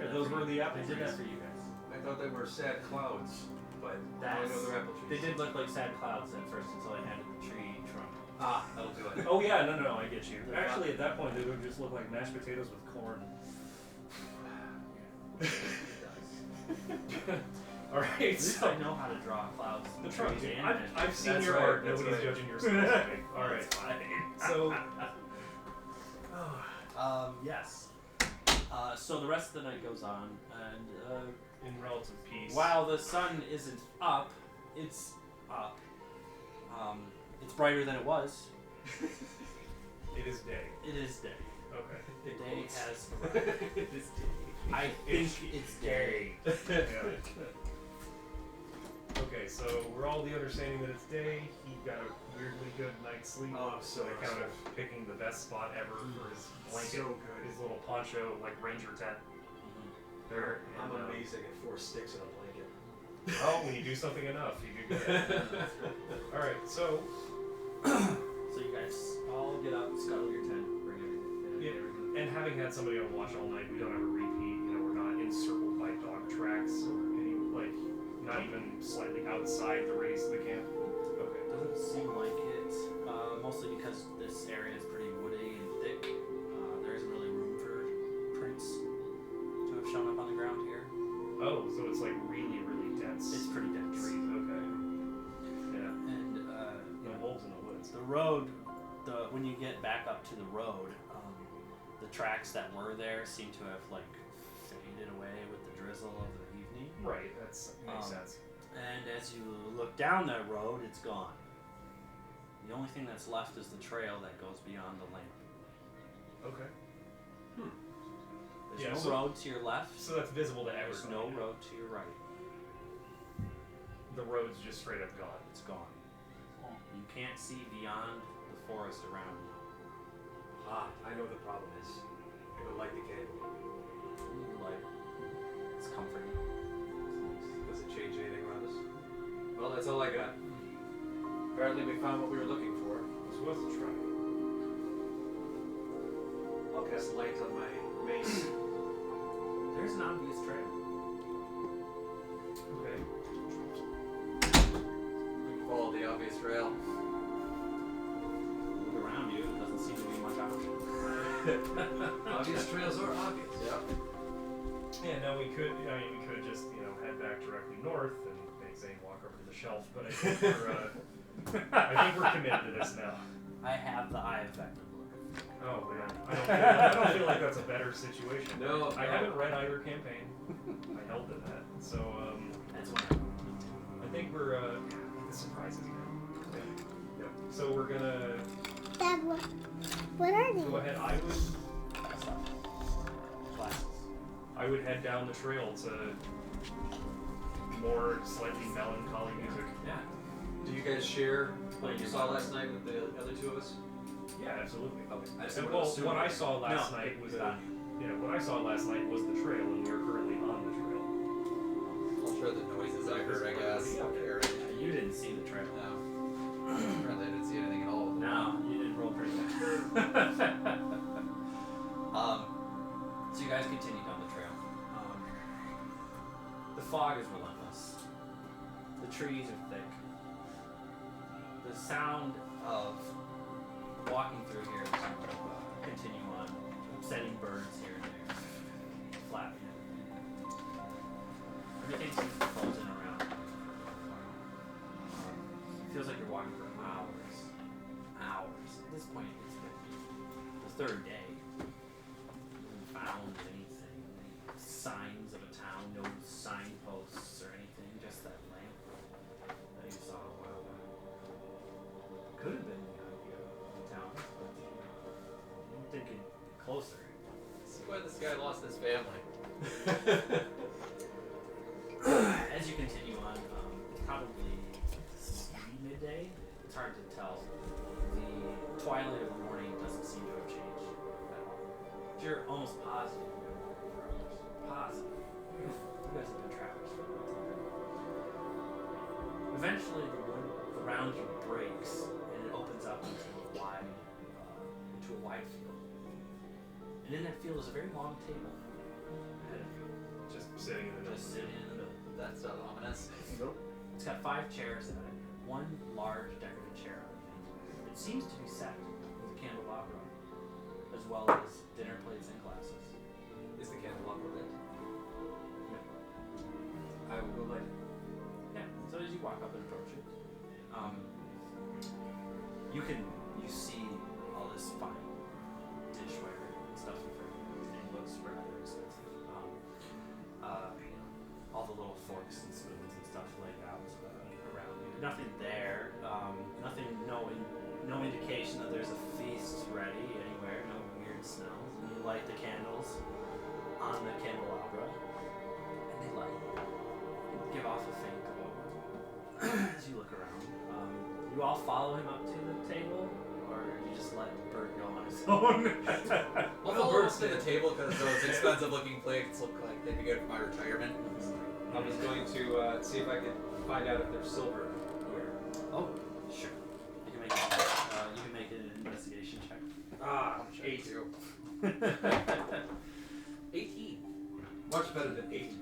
Yeah, those were the apple I did that trees. for you guys. I thought they were sad clouds, but now I know they're apple They trees. did look like sad clouds at first until I handed the tree trunk. Ah, that'll do it. Oh yeah, no, I get you. Actually, at that point, they would just look like mashed potatoes with corn. All right, At least so I know how to draw clouds. the trunk. trees, Dude, and I've seen That's your right, art. that's Nobody's right. judging your skills. Okay, all right. That's fine. So, Yes. So the rest of the night goes on, and in relative peace. while the sun isn't up, it's up. It's brighter than it was. It is day. It is day. Okay. The day has arrived. It is I think it's day. Yeah. Okay, so we're all the understanding that it's day. He got a weirdly good night's sleep. Oh, I'm so on account of picking the best spot ever for his blanket, So good. his little poncho, like ranger tent. There. I'm and, amazing at 4 sticks in a blanket. Oh, when you do something enough, you do good. All right, so So you guys all get up, scuttle your tent, bring everything. Yeah. And having had somebody on watch all night, we don't have a repeat. You know, we're not encircled by dog tracks or any like, not even slightly outside the radius of the camp. Okay. Doesn't seem like it, mostly because this area is pretty woody and thick. There isn't really room for prints to have shown up on the ground here. Oh, so it's like really, really dense. It's pretty dense. trees. Okay. Yeah. And No wolves in the woods. the road when you get back up to the road, the tracks that were there seem to have like faded away with the drizzle of the evening. Right, that's makes sense. And as you look down that road, it's gone. The only thing that's left is the trail that goes beyond the lamp. Okay. There's Yeah, no so- road to your left. So that's visible to There's everybody. no road to your right. The road's just straight up gone. It's gone. You can't see beyond the forest around you. Ah, I know what the problem is. I go light the candle. Like, it's comforting. Does it change anything around us? Well, that's all I got. Apparently we found what we were looking for. It's worth a try. I'll cast light on my mace. There's an obvious trail. Okay. We follow the obvious trail. Look around you, it doesn't seem to be much option. Obvious trails are obvious. Yep. Yeah, no, we could just, head back directly north and make Zane walk over to the shelf, but I think we're committed to this now. I have the eye effect of look. Oh man, I don't feel like that's a better situation. No, I haven't read either campaign. I held to that, so That's what I wanted to. I think we're the surprises now. Yep. So we're gonna Dad, what are these? go ahead. Glasses. I would head down the trail to more slightly melancholy music. Yeah. Do you guys share what you saw last night with the other two of us? Yeah, absolutely. Okay. I just And, wanted to well, assume- what I saw last No, night was not what I saw last night was the trail, and we are currently on the trail. I'll share the noises I heard, I guess. Yeah. You didn't see the trail. No. Apparently I didn't see anything at all. No, you didn't roll pretty good. So you guys continue down the trail. The fog is relentless. The trees are thick. The sound of walking through here is continue on, sending birds here and there, flapping. Everything seems to close in around. It feels like you're walking for hours. Hours. At this point, it's been the third day. You haven't found anything, signs of a town, no signposts or anything, just that lamp that you saw a while back. Could have been the idea of the town, but I'm thinking closer. See why this guy lost his family. As you continue on, probably midday, it's hard to tell. The twilight of the morning doesn't seem to have changed at all. But you're almost positive. Positive. You guys have been travelers for a long time. Eventually, the wood around you breaks, and it opens up into a wide field. And in that field is a very long table ahead of you, Just sitting in the middle. just sitting in the middle. That's not ominous. It's got 5 chairs at it, one large decorative chair on it. It seems to be set with a candelabra, as well as dinner plates and glasses. Is the candelabra lit? I will go light it. Yeah, so as you walk up and approach it, you see all this fine dishware and stuff in front of you, and it looks rather expensive. All the little forks and spoons and stuff laid out around you. Nothing there. No indication that there's a feast ready anywhere. No weird smells. And you light the candles on the candelabra, and they light. Give off a faint glow as you look around. You all follow him up to the table, or you just let Bert go on his own? We'll follow us to the table because those expensive looking plates look like they'd be good for my retirement. I was going to see if I could find out if there's silver here. Oh, sure. You can make an investigation check. Ah, 8. 18. Much better than 8.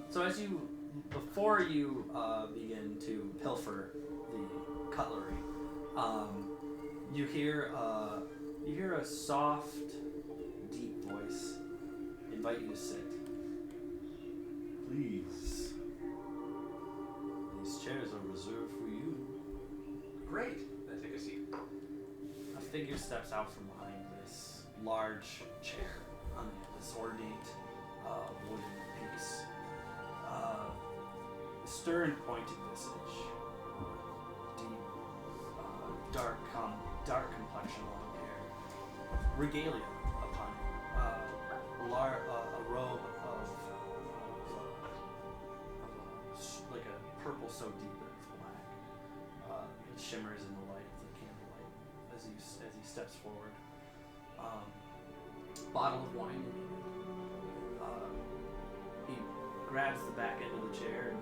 So before you begin to pilfer the cutlery, you hear a soft, deep voice invite you to sit. Please. These chairs are reserved for you. Great. Then take a seat. figure steps out from behind this large chair on this ornate wooden base. Stern, pointed visage, deep, dark complexion, long hair, regalia upon him, a robe of like a purple so deep that it's black. It shimmers in the light, the candlelight, as he steps forward. Bottle of wine in hand. He grabs the back end of the chair and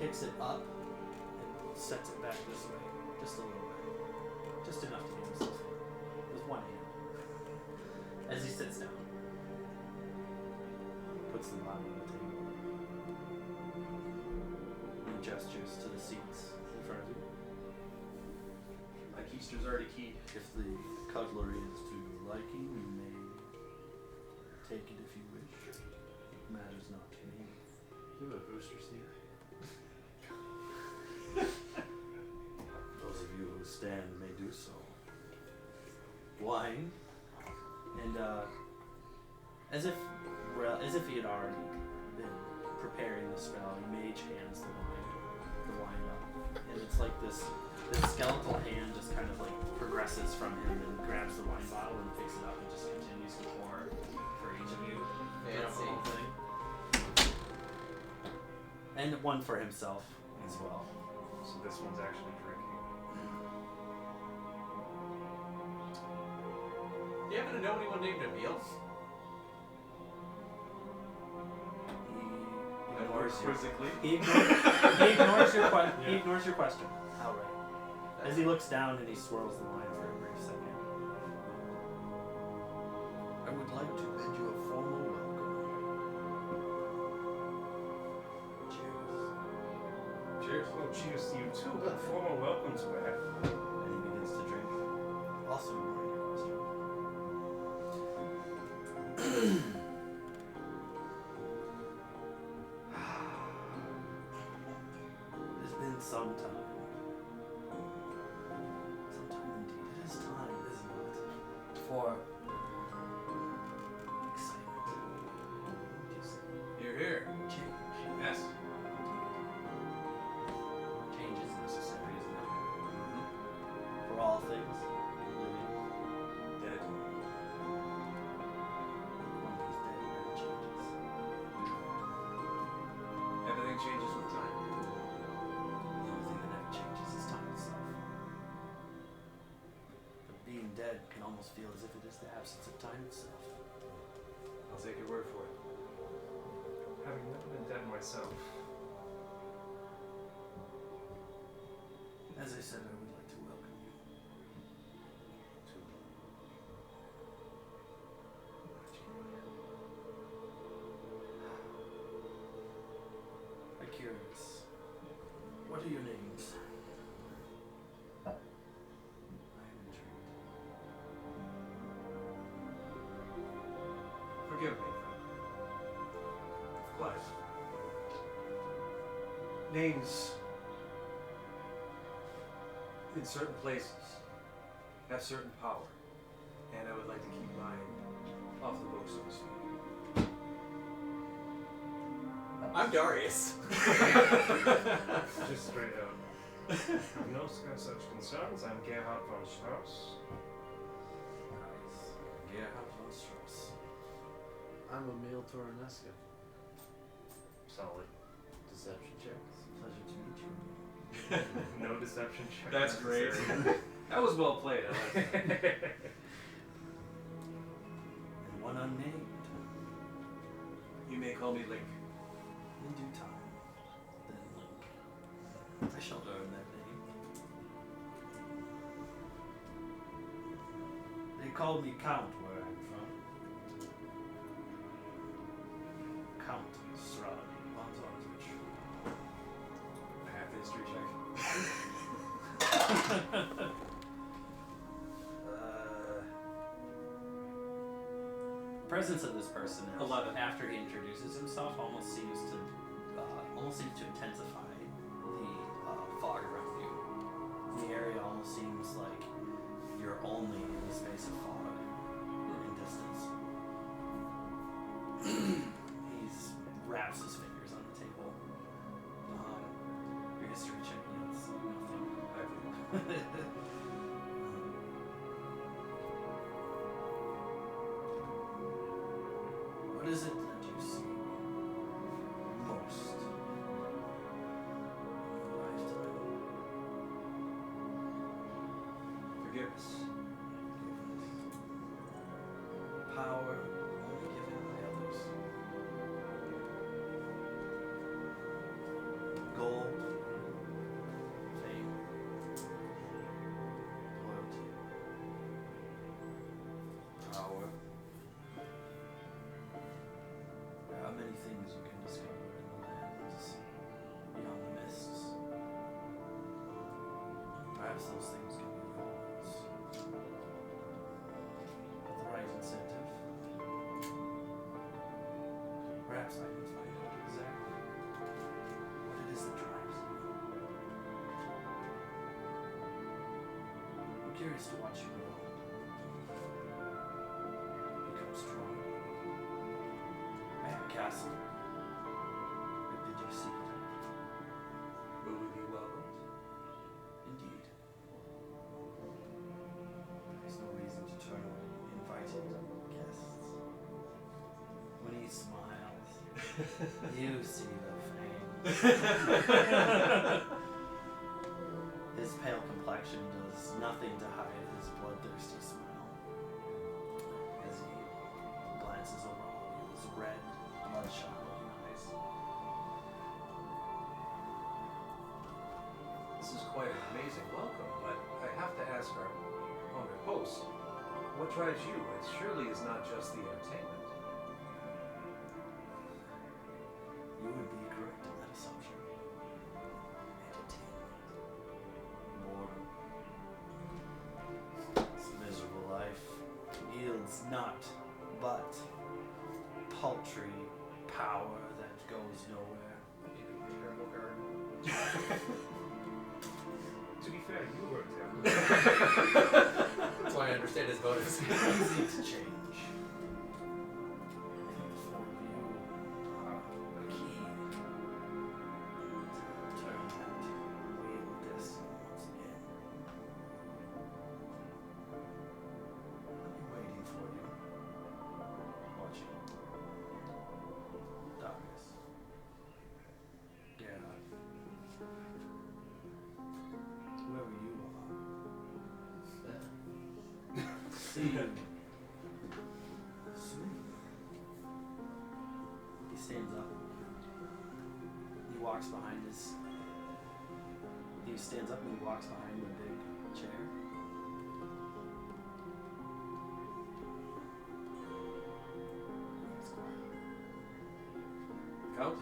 picks it up and sets it back this way, just a little bit, just enough to get himself in, with one hand. As he sits down, puts the bottle on the table, and gestures to the seats in front of you. My keister's already keyed. If the cutlery is to your liking, you may take it if you wish. It matters not to me. Do a booster seat. Those of you who stand may do so. Wine, and as if he had already been preparing the spell, he mage hands the wine up, and it's like this skeletal hand just kind of like progresses from him and grabs the wine bottle and picks it up and just continues to pour for each of you. Throughout the whole thing. And one for himself as well. So this one's actually drinking. Do you happen to know anyone named Emil? He ignores your Quizzically. He ignores your question outright. As he looks down and he swirls the wine for a brief second. I would like to bid you a formal welcome. Cheers. Cheers. Well, cheers to you too. A formal welcome to it. And he begins to drink. Also ignoring your question. It's been some time. Some time indeed. It is time, isn't it? For excitement. Would you say? You're here. Change. Yes. Change is necessary, isn't it? For all things, living. Dead. One who's dead never changes. Everything changes with time. The only thing that never changes is time itself. But being dead can almost feel as if it is the absence of time itself. I'll take your word for it. Having never been dead myself. As I said, I would like to welcome you to I'm curious. What are your names? I am intrigued. Forgive me. But names in certain places have certain power, and I would like to keep mine off the book, so to speak. I'm Darius. Just straight up. No such concerns. I'm Gerhard von Strauss. Nice. Gerhard von Strauss. I'm Emil Torresca. Solid. Deception checks. Pleasure to meet you. No deception check. That's great. necessary. That was well played. I like it. And one unnamed. You may call me Link. In due time. Then Link. I shall earn that name. They call me Count where I'm from. Count Strahd A half history check. Ep1. Presence of this person, 11. after he introduces himself, almost seems to intensify the fog around you. The area almost seems like your own What is it that you see most in your lifetime? Forgiveness. Power only given by others. Gold, fame, loyalty, power. There are many things you can discover in the lands beyond the mists. Perhaps those things can be yours. With the right incentive. Perhaps I can find out exactly what it is that drives you. I'm curious to watch you grow. Become strong. I have a castle. I bid you seek it out. Will we be welcomed? Indeed. There's no reason to turn away invited guests. When he smiles, you see the fangs. His pale complexion does nothing to hide his bloodthirsty smile. As he glances over all of his red, bloodshot looking eyes. This is quite an amazing welcome, but I have to ask our host, what drives you? It surely is not just the entertainment. You would be correct in that assumption. Entertainment. Boredom. This miserable life yields not but paltry power that goes nowhere. To be fair, you worked there. That's why I understand his motives. Easy to change. And the four of you are a key to turn that wheel of destiny once again. I'll be waiting for you. Watching. Darius. Gerard. Whoever you are. See you soon. He stands up. He walks behind his. He stands up and he walks behind the big chair. He's quiet. Count?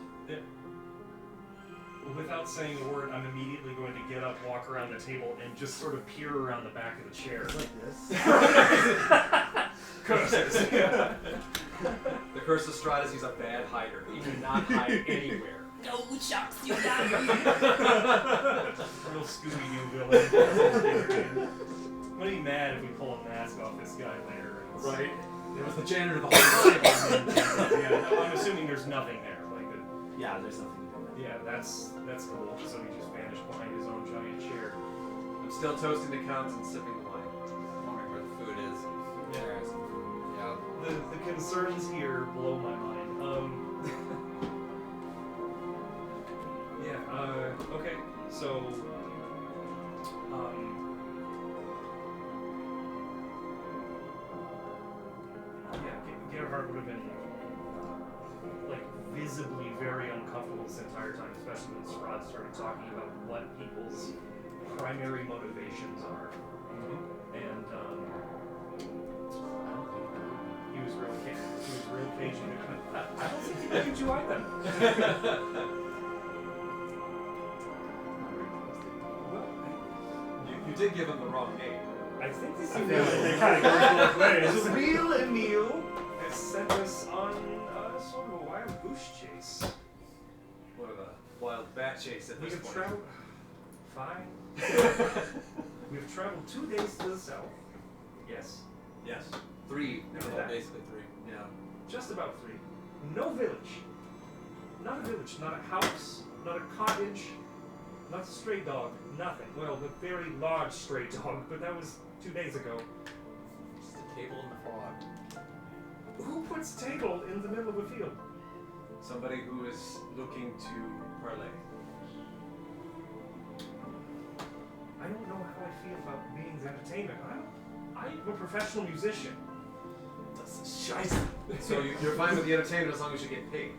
Without saying a word, I'm immediately going to get up, walk around the table, and just sort of peer around the back of the chair. Like this. Curses. The Curse of Strahd is he's a bad hider. He cannot hide anywhere. No sharks, you got me. Real Scooby-Doo villain. I'm gonna be mad if we pull a mask off this guy later. And Right? It was the janitor the whole time. Yeah, no, I'm assuming there's nothing there. Like, Yeah, there's nothing to do. yeah, that's cool. So he just vanished behind his own giant chair. I'm still toasting the counts and sipping the wine. Wondering where the food is. Yeah. There is some food. Yeah. The concerns here blow my mind. Yeah. Okay. So. Yeah. Gerhard would have been like visibly very uncomfortable this entire time, especially when Strahd started talking about what people's primary motivations are, and he was real cagey. I don't think he believed you either. Well, You did give him the wrong name. I think this they kind of go both ways. The real Emil has sent us on sort of a wild goose chase. What of a wild bat chase at We this have point. traveled 5. We've traveled 2 days to the south. Yes. Yes. 3. No, Well, that- basically 3. Yeah. Just about 3. No village. Not a village. Not a house. Not a cottage. Not a stray dog, nothing. Well, a very large stray dog, but that was 2 days ago. Just a table in the fog. Who puts a table in the middle of a field? Somebody who is looking to parlay. I don't know how I feel about being's entertainment. I'm a professional musician. Das ist scheiße. So you're fine with the entertainment as long as you get paid.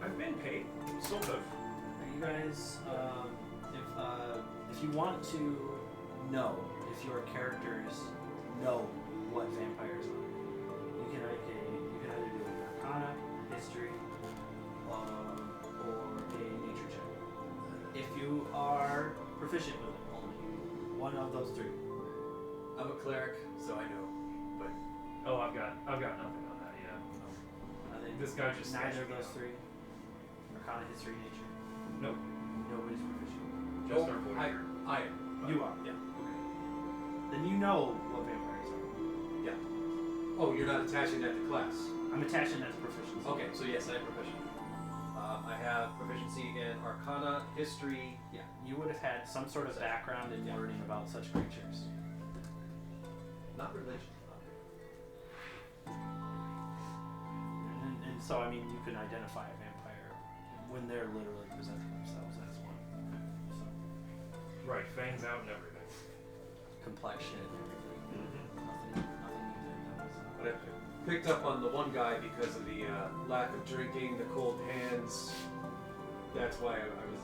I've been paid, sort of. Are you guys, if you want to know if your characters know what vampires are, you can either do an Arcana, history, or a nature check. If you are proficient with it, only one of those three. I'm a cleric, so I know. But Oh, I've got nothing on that yet. I think This guy just neither sketched of me those out. three. Arcana, history, nature. Nope. Nobody's proficient. Just our boy I here. am. You are, yeah. Then you know what vampires are. Oh, you're not attaching that to class. I'm attaching that to proficiency. Okay, so yes, I am proficient. I have proficiency in Arcana, History. Yeah, you would have had some sort of background in learning about such creatures. Not religion. And so, I mean, you can identify a vampire when they're literally presenting themselves as one. So, Right, fangs out and everything. complexion and everything. Nothing you can know. But I picked up on the one guy because of the lack of drinking, the cold hands. That's why I was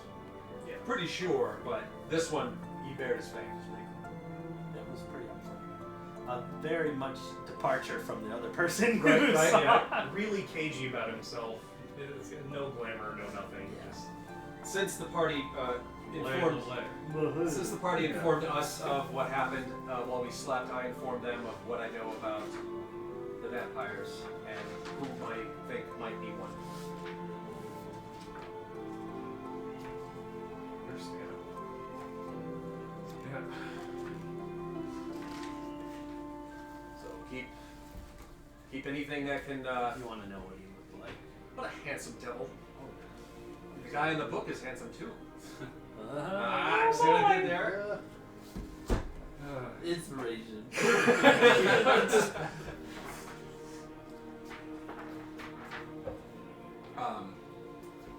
pretty sure, but this one, he bared his fangs. It was pretty upfront. Very much departure from the other person. Right, who right, saw- yeah. Really cagey about himself. No glamour, no nothing. Yeah. Just Since the party informed us of what happened while we slept, I informed them of what I know about the vampires and whom I think might be one. understandable. Yeah. So keep anything that can. You want to know what he looked like. What a handsome devil! The guy in the book is handsome too. See what I did there? Inspiration.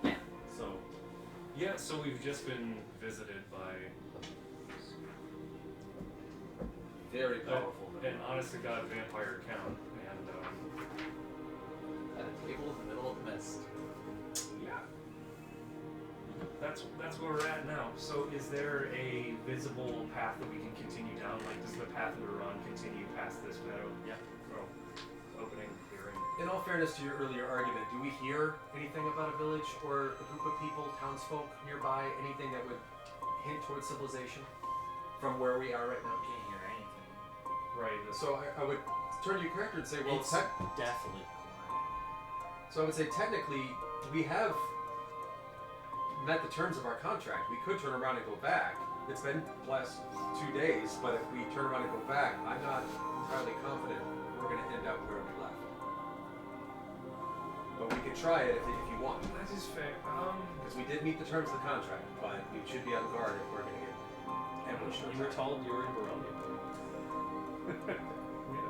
Yeah. So, Yeah, so we've just been visited by Very powerful. an honest-to-God vampire count, and At a table in the middle of the mist. yeah, that's where we're at now. So, is there a visible path that we can continue down? Like, does the path we're on continue past this meadow? Yeah. Oh, opening, clearing. In all fairness to your earlier argument, do we hear anything about a village or a group of people, townsfolk nearby? Anything that would hint towards civilization from where we are right now? can't hear anything. Right. So I would turn to your character and say, well, It's definitely quiet. so I would say technically we have met the terms of our contract. We could turn around and go back. It's been the last 2 days, but if we turn around and go back, I'm not entirely confident we're going to end up where we left. But we could try it if you want. That is fair. Because we did meet the terms of the contract, but we should be on guard if we're going to get ambushed. You were told you were in Barovia.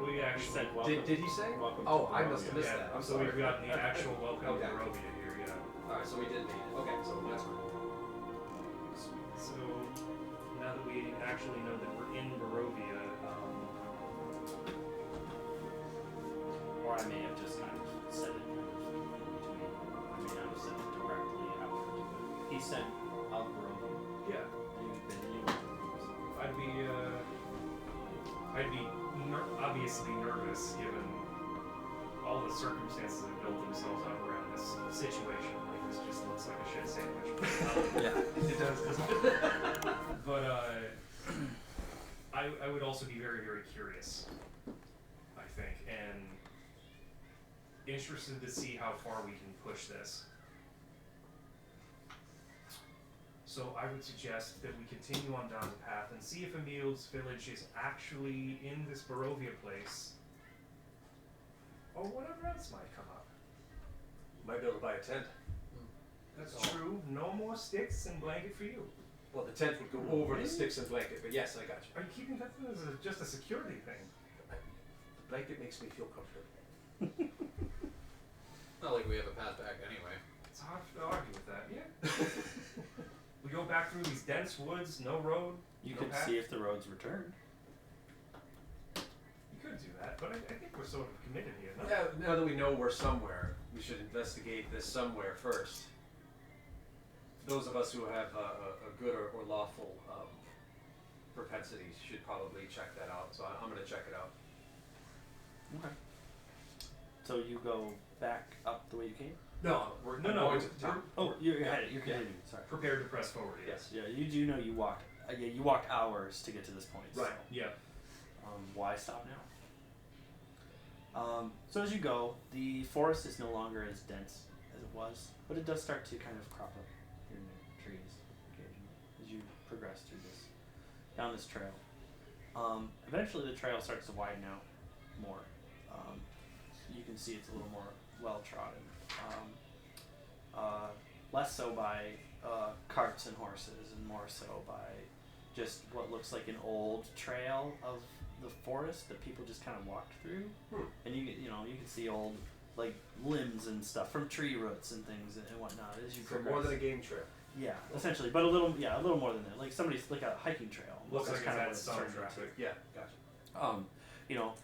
we actually said welcome. Did he say? Welcome Oh, to I must have Barovia. missed Yeah, that. I'm so sorry. we've got the actual welcome Okay. to Barovia here, yeah. Alright, so we did meet. Okay, so that's fine. So now that we actually know that we're in Barovia, Or I may have just kind of said it in between. I may not have said it directly out. He said of Barovia. yeah, And you've been in I'd be obviously nervous given all the circumstances that built themselves up around this situation. Like this just looks like a shit sandwich. Yeah. It does, doesn't it? But I would also be very, very curious, I think, and interested to see how far we can push this. So I would suggest that we continue on down the path and see if Emil's village is actually in this Barovia place, or whatever else might come up. Might be able to buy a tent. That's true. No more sticks and blanket for you. Well, the tent would go over the sticks and blanket, but yes, I got you. Are you keeping that as just a security thing? The blanket makes me feel comfortable. Not like we have a path back anyway. It's hard to argue with that. Yeah. We go back through these dense woods, no road. You no could path. see if the roads returned. You could do that, but I think we're sort of committed here. No? Yeah, now that we know we're somewhere, we should investigate this somewhere first. Those of us who have a good or lawful propensity should probably check that out. So I'm going to check it out. Okay. So you go back up the way you came? No, we're No, going to the top. Oh, you're Yeah. headed. You're continuing. Sorry. Prepared to press forward. Yes. Yeah, you do know you walked. Yeah, you walked hours to get to this point. Right. So, Yeah. why stop now? So as you go, the forest is no longer as dense as it was, but it does start to kind of crop up here and there, trees occasionally, as you progress through this, down this trail. Eventually the trail starts to widen out more. You can see it's a little more well-trodden. Less so by carts and horses, and more so by just what looks like an old trail of the forest that people just kind of walked through. And you can see old like limbs and stuff from tree roots and things and whatnot as you So progress. more than a game trail. Yeah, essentially, but a little more than that. Like somebody's like a hiking trail. Looks That's like kind of it's what had it's some turned into. traffic. Yeah, gotcha.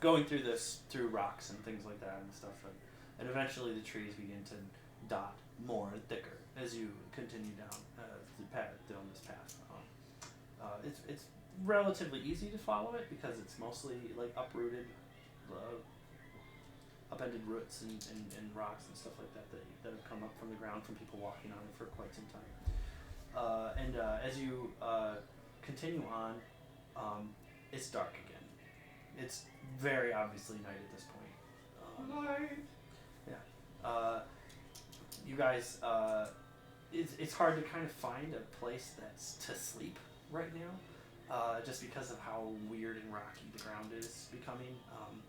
Going through rocks and things like that and stuff, and eventually the trees begin to dot more and thicker as you continue down down this path. It's relatively easy to follow it because it's mostly like uprooted, upended roots and rocks and stuff like that have come up from the ground from people walking on it for quite some time. As you continue on, it's dark again. It's very obviously night at this point. Night. You guys, it's hard to kind of find a place that's to sleep right now, just because of how weird and rocky the ground is becoming.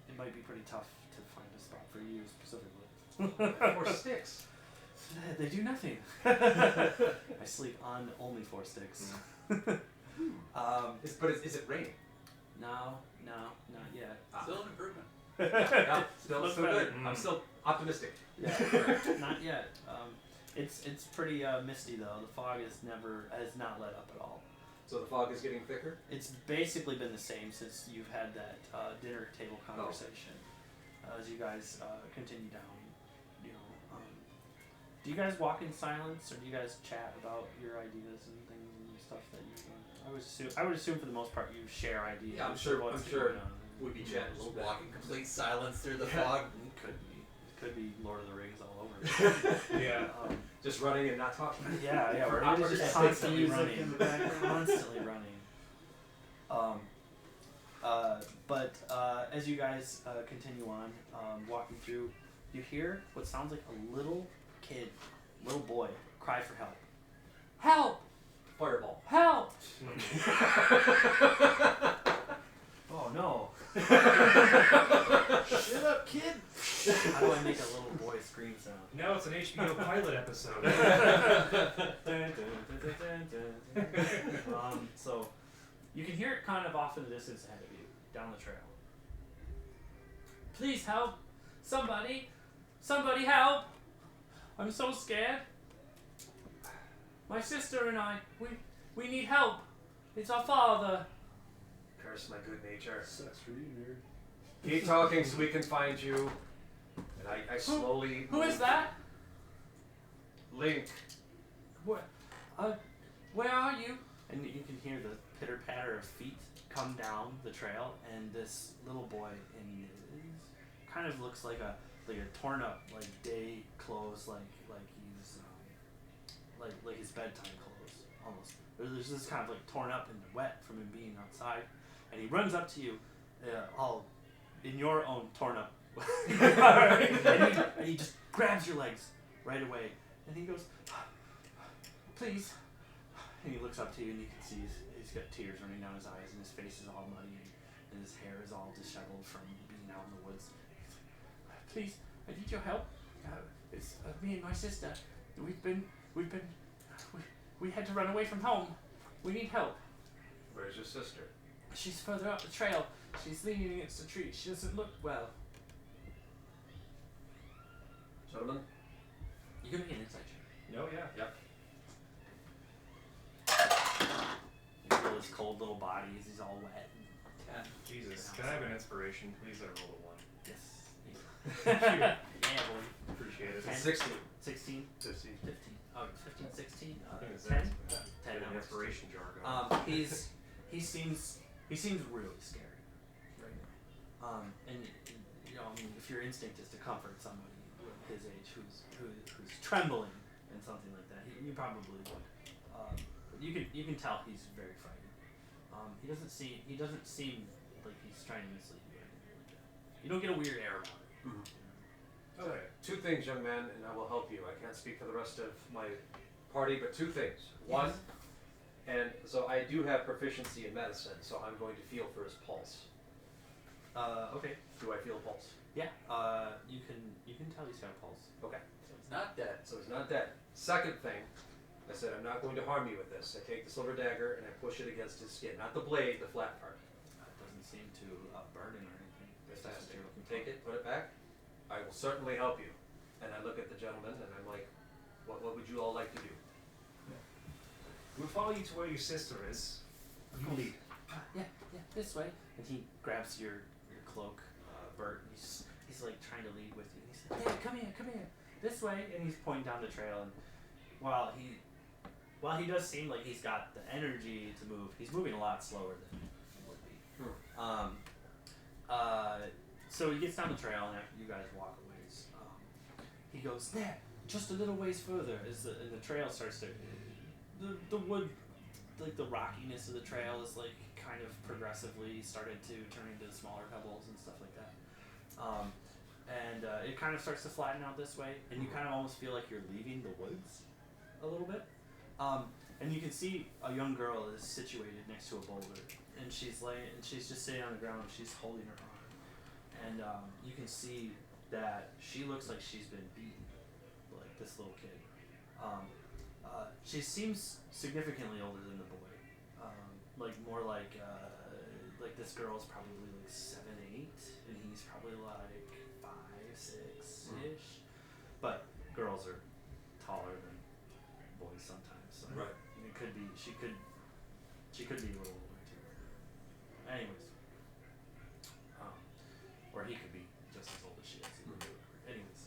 It might be pretty tough to find a spot for you specifically. 4 sticks. They do nothing. I sleep on only 4 sticks. But is it raining? No, not yet. Still an improvement. Yeah, still Looks good. better. I'm still optimistic. Yeah, not yet. It's pretty misty though. The fog has not let up at all. So the fog is getting thicker? It's basically been the same since you've had that dinner table conversation. As you guys continue down, do you guys walk in silence, or do you guys chat about your ideas and things and stuff that you? I would assume for the most part you share ideas. Yeah, I'm sure What's we'd be Yeah, chatting a little just bit. walk in complete silence through the fog. Could be Lord of the Rings all over. Yeah. Just running and not talking. Yeah, For we're hours. just Stick constantly music running. in the background. Constantly running. But as you guys continue on, walking through, you hear what sounds like a little boy, cry for help. Help! Fireball. Help! Oh no. Shut up, kid! How do I make a little boy scream sound? Now it's an HBO pilot episode. So you can hear it kind of off in the distance ahead of you, down the trail. Please help! Somebody help! I'm so scared. My sister and I, we need help. It's our father. Curse my good nature. Sucks for you, nerd. Keep talking so we can find you. And I slowly. Who is that? Link. Where are you? And you can hear the pitter patter of feet come down the trail, and this little boy in kind of looks like a torn up day clothes, like he's like his bedtime clothes almost. There's this kind of torn up and wet from him being outside, and he runs up to you, all in your own torn up, and he just grabs your legs right away, and he goes, please. And he looks up to you, and you can see he's got tears running down his eyes, and his face is all muddy, and his hair is all disheveled from being out in the woods. Please, I need your help. It's me and my sister. We've been We had to run away from home. We need help. Where's your sister? She's further up the trail. She's leaning against a tree. She doesn't look well. Gentlemen? You give me an insight check. No, yeah. Yep. You feel his cold little body as he's all wet. 10. Jesus. Can I have an inspiration, please? I rolled a 1. Yes. Thank you. Yeah, boy. Appreciate it. 10. 16. 16? 15. 15. Oh, 15, 16? I think it's 10? that. 10. An that works. inspiration jargon. He seems really scary right now. And you know, I mean, if your instinct is to comfort somebody his age who's trembling and something like that, you probably would. You can tell he's very frightened. He doesn't seem like he's trying to mislead you or anything like that. You don't get a weird air about it. Mm-hmm. Okay. Two things, young man, and I will help you. I can't speak for the rest of my party, but two things. One, and so I do have proficiency in medicine, so I'm going to feel for his pulse. Okay. Do I feel a pulse? Yeah. You can tell he's got a pulse. Okay. So it's not dead. So he's not dead. Second thing, I said I'm not going to harm you with this. I take the silver dagger and I push it against his skin. Not the blade, the flat part. That doesn't seem to burden or anything. If that's what Fantastic. you're looking for. Take it, put it back. I will certainly help you. And I look at the gentleman and I'm like, what would you all like to do? We'll follow you to where your sister is. You lead. Yeah, this way. And he grabs your cloak, Bert. And he's like trying to lead with you. He's like, yeah, come here, this way. And he's pointing down the trail. And while he does seem like he's got the energy to move, he's moving a lot slower than he would be. So he gets down the trail, and after you guys walk a ways, he goes there, just a little ways further. And the trail starts to the wood, like the rockiness of the trail is like kind of progressively started to turn into smaller pebbles and stuff like that. And it kind of starts to flatten out this way, and you kind of almost feel like you're leaving the woods a little bit. And you can see a young girl is situated next to a boulder, and she's just sitting on the ground. She's holding her arm, and you can see that she looks like she's been beaten, like this little kid. She seems significantly older than the boy, like more like this girl's probably like 7, 8, and he's probably like 5, 6 ish. But girls are taller than boys sometimes, so Right. it could be she could be a little older too. Anyways, or he could be just as old as she is. Anyways,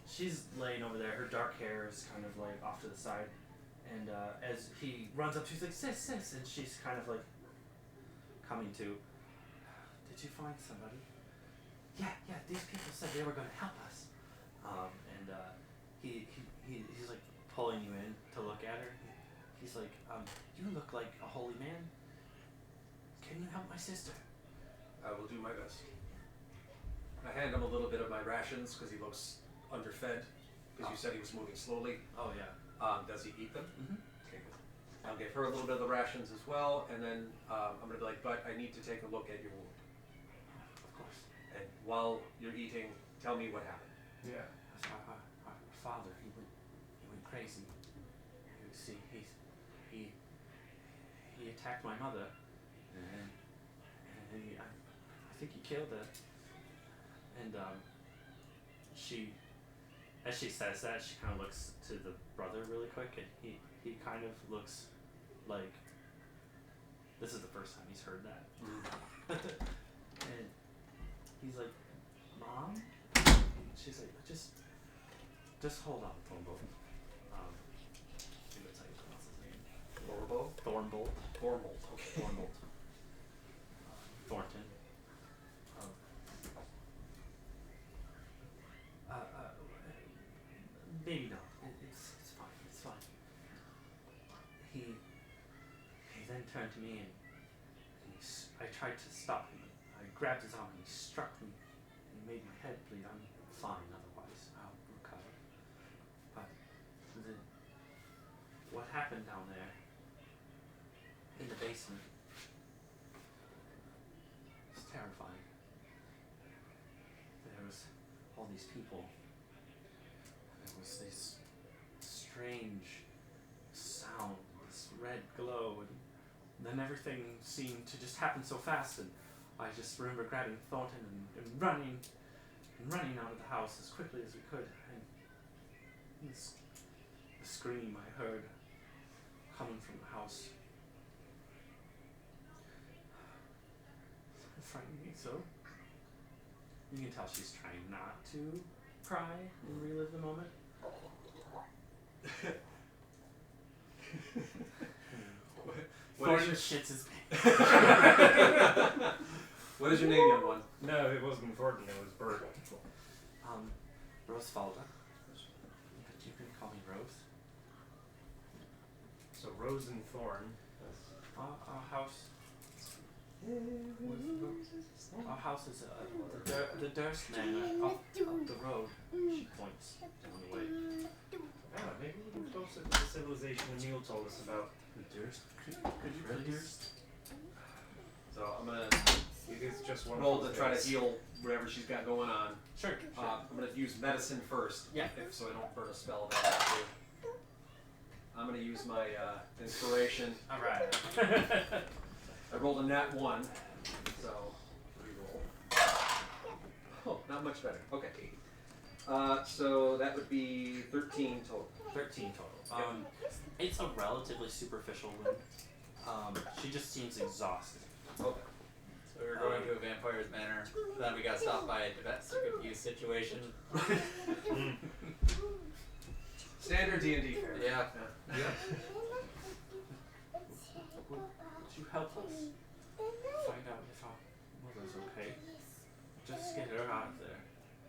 she's laying over there. Her dark hair is kind of like off to the side, and as he runs up, she's like, sis, and she's kind of like coming to. Did you find somebody? Yeah. These people said they were going to help us. And he's like pulling you in to look at her. He's like, you look like a holy man. Can you help my sister? I will do my best. I hand him a little bit of my rations because he looks underfed. Because you said he was moving slowly. Oh yeah. Does he eat them? Mm-hmm. Okay, good. I'll give her a little bit of the rations as well, and then I'm gonna be like, but I need to take a look at your wound. Of course. And while you're eating, tell me what happened. Yeah. Our father, he went crazy. You see, he attacked my mother, and I think he killed her. And as she says that, she kind of looks to the brother really quick, and he kind of looks like this is the first time he's heard that. And he's like, Mom? And she's like, just hold on, Thornbolt. See what's how you pronounce his name. Thornbolt? Thornbolt. Thornbolt. Okay. Thornbolt. Thornton. Maybe not. It's fine. It's fine. He then turned to me and I tried to stop him. I grabbed his arm and he struck me. And he made my head bleed. I'm fine otherwise. I'll recover. But what happened down there in the basement was terrifying. There was all these people. There was then everything seemed to just happen so fast, and I just remember grabbing Thornton and running out of the house as quickly as we could. And the scream I heard coming from the house frightened me so. You can tell she's trying not to cry and relive the moment. What is Thornton your shits his What is your name, young one? No, it wasn't Thornton, it was Bert. Rosefalda. But you can call me Rose. So Rose and Thorn. Our house. Our house is the Durst Manor up the road. She points down the way. Yeah, maybe a little closer to the civilization Emil told us about. The Durst? Could you please? So I'm gonna It is just one roll of to those try to days. heal whatever she's got going on. Sure. I'm gonna use medicine first. Yeah. So I don't burn a spell if I have to. I'm gonna use my inspiration. Alright. I rolled a nat 1, so re-roll. Oh, not much better. Okay. So that would be 13 total. 13 total. It's a relatively superficial wound. She just seems exhausted. Okay. So we were going to a vampire's manor, then we got stopped by a domestic abuse situation. Standard D&D fare. Yeah. Would you help us find out if our mother's okay? Just get her out of there.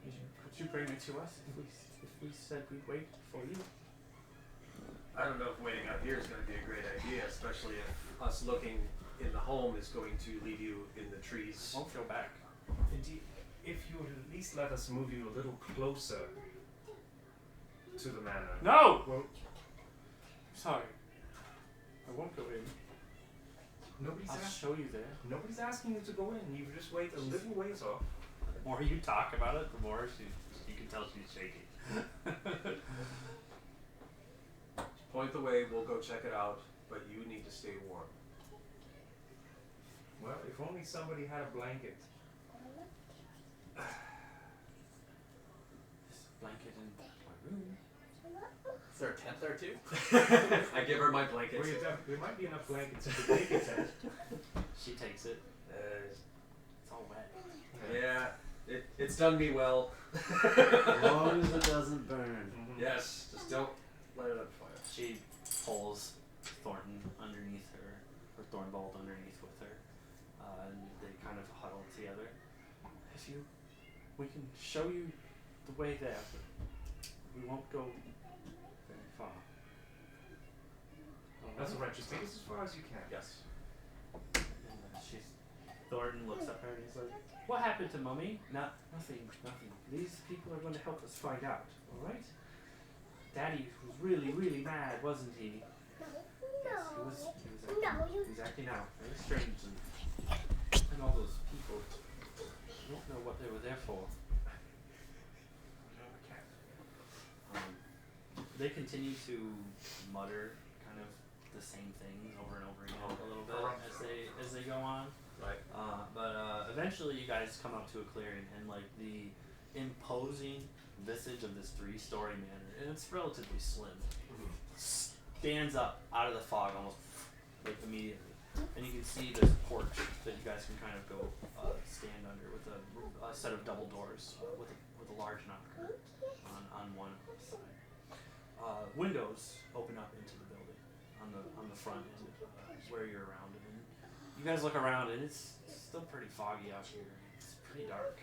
Could you bring her to us if we said we'd wait for you? I don't know if waiting out here is going to be a great idea, especially if us looking in the home is going to leave you in the trees. Won't go back. Indeed, if you would at least let us move you a little closer to the manor. No! Well, Sorry. I won't go in. nobody's I'll asking. show you there. Nobody's asking you to go in. You just wait a little ways off. The more you talk about it, the more you can tell she's shaking. Point the way, we'll go check it out, but you need to stay warm. Well, if only somebody had a blanket. This blanket in my room. Is there a tent there too? I give her my blanket. Well, there might be enough blankets in the blanket tent. She takes it. It's all wet. Yeah, it's done me well. As long as it doesn't burn. Yes, just don't light it on fire. She pulls Thornton underneath her, or Thornbolt underneath with her, and they kind of huddle together. We can show you the way there, but we won't go very far. That's all right. Just take us as far as you can. Yes. And Thornton looks at her and he's like, "What happened to Mummy? Nothing. These people are going to help us find out, all right? Daddy was really, really mad, wasn't he? Yes, he was acting out very strangely. And all those people, I don't know what they were there for. They continue to mutter kind of the same things over and over again a little bit as they go on. Right. But eventually you guys come up to a clearing, and like the imposing visage of this 3-story manor, and it's relatively slim, stands up out of the fog almost like immediately. And you can see this porch that you guys can kind of go stand under with a set of double doors with a large knocker on one side. Windows open up into the building on the front end where you're around it. And you guys look around and it's still pretty foggy out here. It's pretty dark.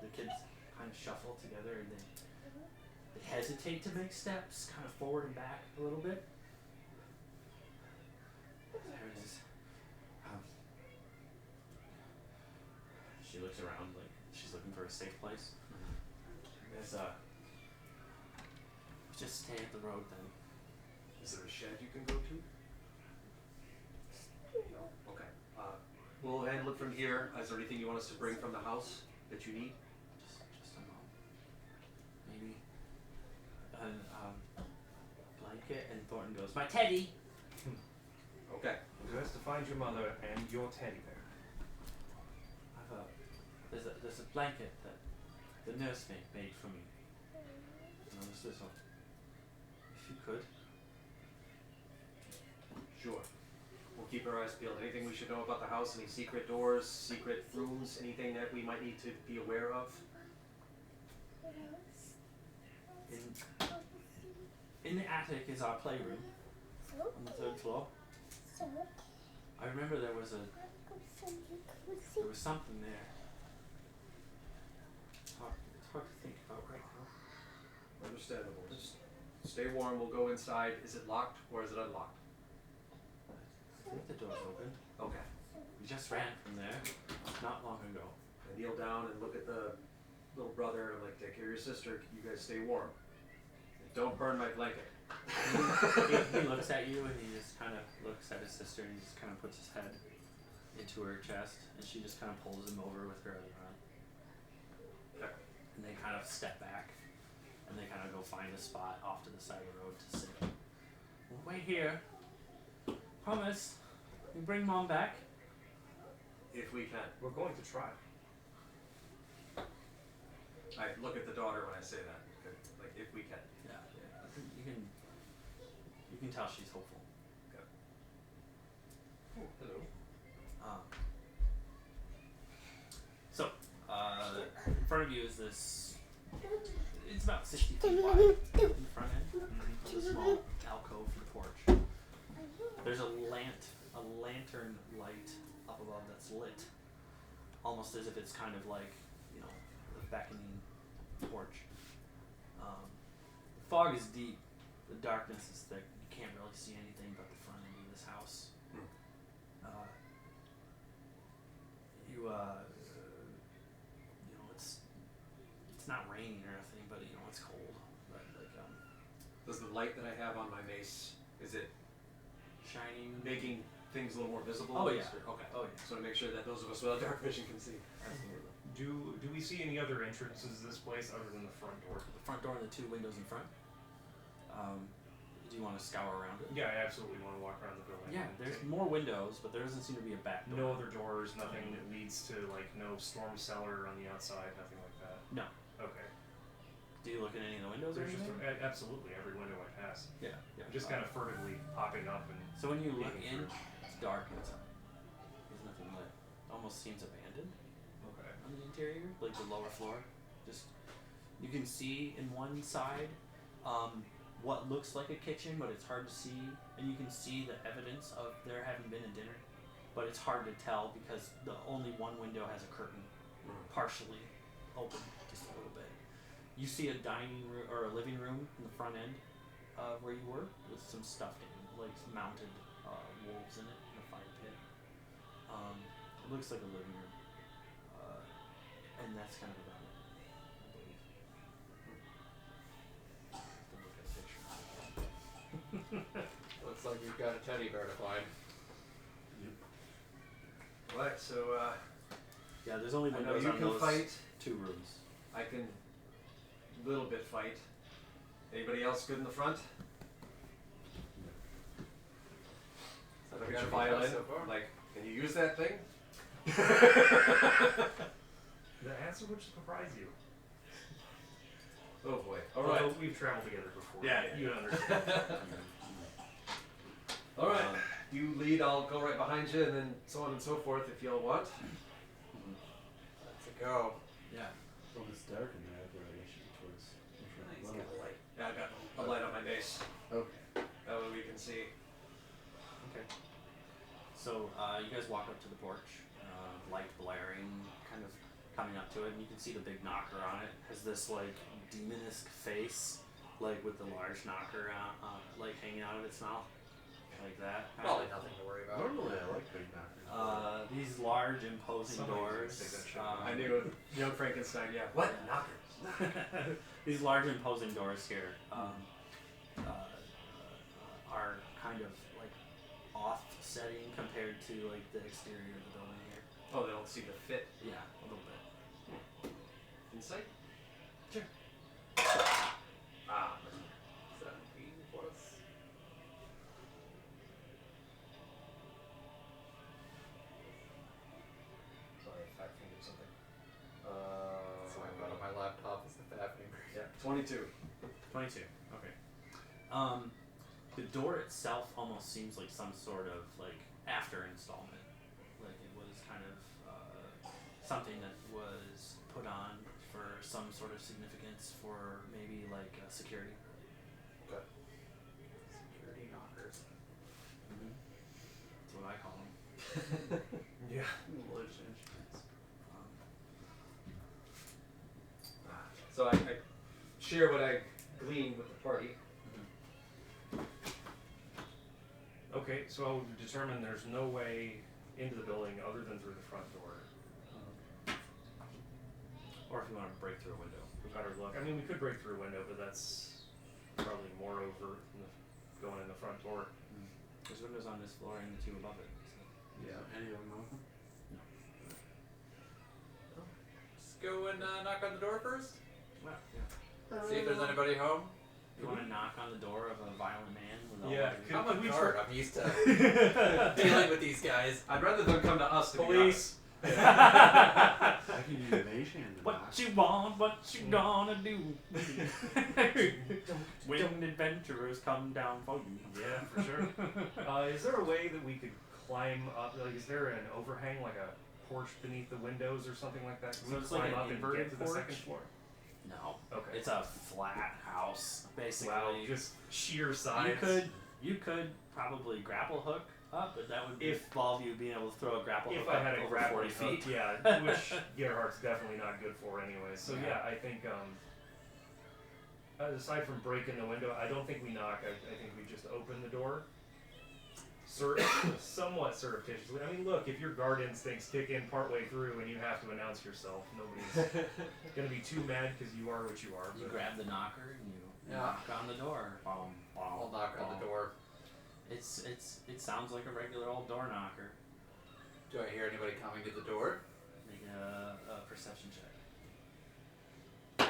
The kids kind of shuffle together and they hesitate to make steps, kind of forward and back a little bit. There it is. She looks around like she's looking for a safe place. There's just stay at the road then. Is there a shed you can go to? Okay. We'll go ahead and look from here. Is there anything you want us to bring from the house that you need? Just a moment. Maybe a blanket, and Thornton goes, was my teddy. Okay. Who has to find your mother and your teddy bear? I've there's a blanket that the nursemaid made for me. And there's this one. If you could. Sure. We'll keep our eyes peeled. Anything we should know about the house? Any secret doors, secret rooms, anything that we might need to be aware of? In the attic is our playroom on the 3rd floor. I remember there was something there. It's hard to think about right now. Understandable. Just stay warm. We'll go inside. Is it locked or is it unlocked? I think the door's open. Okay. We just ran from there not long ago. I kneel down and look at the little brother. I'm like, take care of your sister. You guys stay warm. And don't burn my blanket. he looks at you and he just kind of looks at his sister and he just kind of puts his head into her chest and she just kind of pulls him over with her other arm. Okay. And they kind of step back and they kind of go find a spot off to the side of the road to sit. We'll wait here. Promise. We bring Mom back. If we can. We're going to try. I look at the daughter when I say that. Like, if we can. Yeah. You can tell she's hopeful. Okay. Oh, hello. In front of you is this. It's about 60 feet wide in the front end. With a small alcove for the porch. There's a lantern light up above that's lit, almost as if it's kind of like, you know, a beckoning torch. The fog is deep, the darkness is thick. You can't really see anything but the front end of this house. You know, it's not raining or anything, but you know it's cold. But like Does the light that I have on my mace, is it shining. making things a little more visible? Oh yeah. Okay. Oh yeah. So to make sure that those of us without dark vision can see. Absolutely. Do we see any other entrances to this place other than the front door? The front door and the 2 windows in front. Do you want to scour around it? Yeah, I absolutely want to walk around the building. Yeah, there's more windows, but there doesn't seem to be a back door. No other doors, nothing that leads to, like, no storm cellar on the outside, nothing like that. No. Okay. Do you look at any of the windows or There's just anything? absolutely every window I pass. Yeah. Just kind of furtively popping up and. So when you look peeking in, through. it's dark inside. There's nothing lit. It almost seems abandoned Okay. on the interior, like the lower floor. Just you can see in one side what looks like a kitchen, but it's hard to see, and you can see the evidence of there having been a dinner, but it's hard to tell because the only one window has a curtain partially open, just a little bit. You see a dining room or a living room in the front end of where you were with some stuffed like mounted wolves in it in a fire pit. It looks like a living room, and that's kind of about it, I believe. Have to look at a picture. Looks like you've got a teddy bear to find. Right, so Yeah, there's only I know windows you on can those fight. 2 rooms. I can little bit fight. Anybody else good in the front? Look at your violin. So far. Like, can you use that thing? The answer would surprise you. Oh boy. All right. Although we've traveled together before. Yeah, yeah. You understand. All right. You lead. I'll go right behind you, and then so on and so forth if y'all want. Let's go. Yeah. Well, it's dark in there. I feel like I should be towards the front. He's got a light. Yeah, I got a light on my base. Okay. That way we can see. Okay. So you guys walk up to the porch, light blaring, kind of coming up to it, and you can see the big knocker on it. It has this like demonisk face, like with the large knocker like hanging out of its mouth, like that. Probably nothing to worry about. Normally I like big knockers. These large imposing Somebody's gonna doors. say that shit. I knew it. Young Frankenstein. Yeah. What knockers? These large imposing doors here are kind of like offsetting compared to like the exterior of the building here. Oh, they don't see the fit. Yeah, a little bit. Insight? Sure. Ah. 17 plus. 22. Okay. The door itself almost seems like some sort of like after installment. Like it was kind of something that was put on for some sort of significance for maybe like security. Okay. Security knockers. Mm-hmm. That's what I call them. Yeah. So I share what I gleaned with the party. Okay, so we've determined there's no way into the building other than through the front door. Or if you want to break through a window. We better look. I mean, we could break through a window, but that's probably more overt than going in the front door. There's windows on this floor and the two above it. So. Yeah. Any of them open? Let's go and knock on the door first. Well, yeah. See if there's anybody home. You want to knock on the door of a violent man with all Yeah, the- I'm a we guard. I'm used to dealing with these guys. I'd rather them come to us. To be honest. Police. I can use a mage hand to What knock. you want, what you gonna do? When adventurers come down for you. Yeah, for sure. Is there a way that we could climb up? Like, is there an overhang, like a porch beneath the windows or something like that? Can So we it's like climb an up and inverted get to the porch? second floor? No. Okay. It's a flat house, basically. Wow, just sheer sides. You could probably grapple hook up, but that would If- involve you being able to throw a grapple If hook I up had a over grappling 40 hook, feet. yeah, which Gerhardt's definitely not good for anyway. So Yeah. yeah, I think aside from breaking the window, I don't think we knock. I think we just open the door, somewhat surreptitiously. I mean, look, if your guard instincts kick in partway through and you have to announce yourself, nobody's gonna be too mad because you are what you are. You but- grab the knocker and you Yeah. knock on the door. I'll knock on the door. It sounds like a regular old door knocker. Do I hear anybody coming to the door? Make a perception check.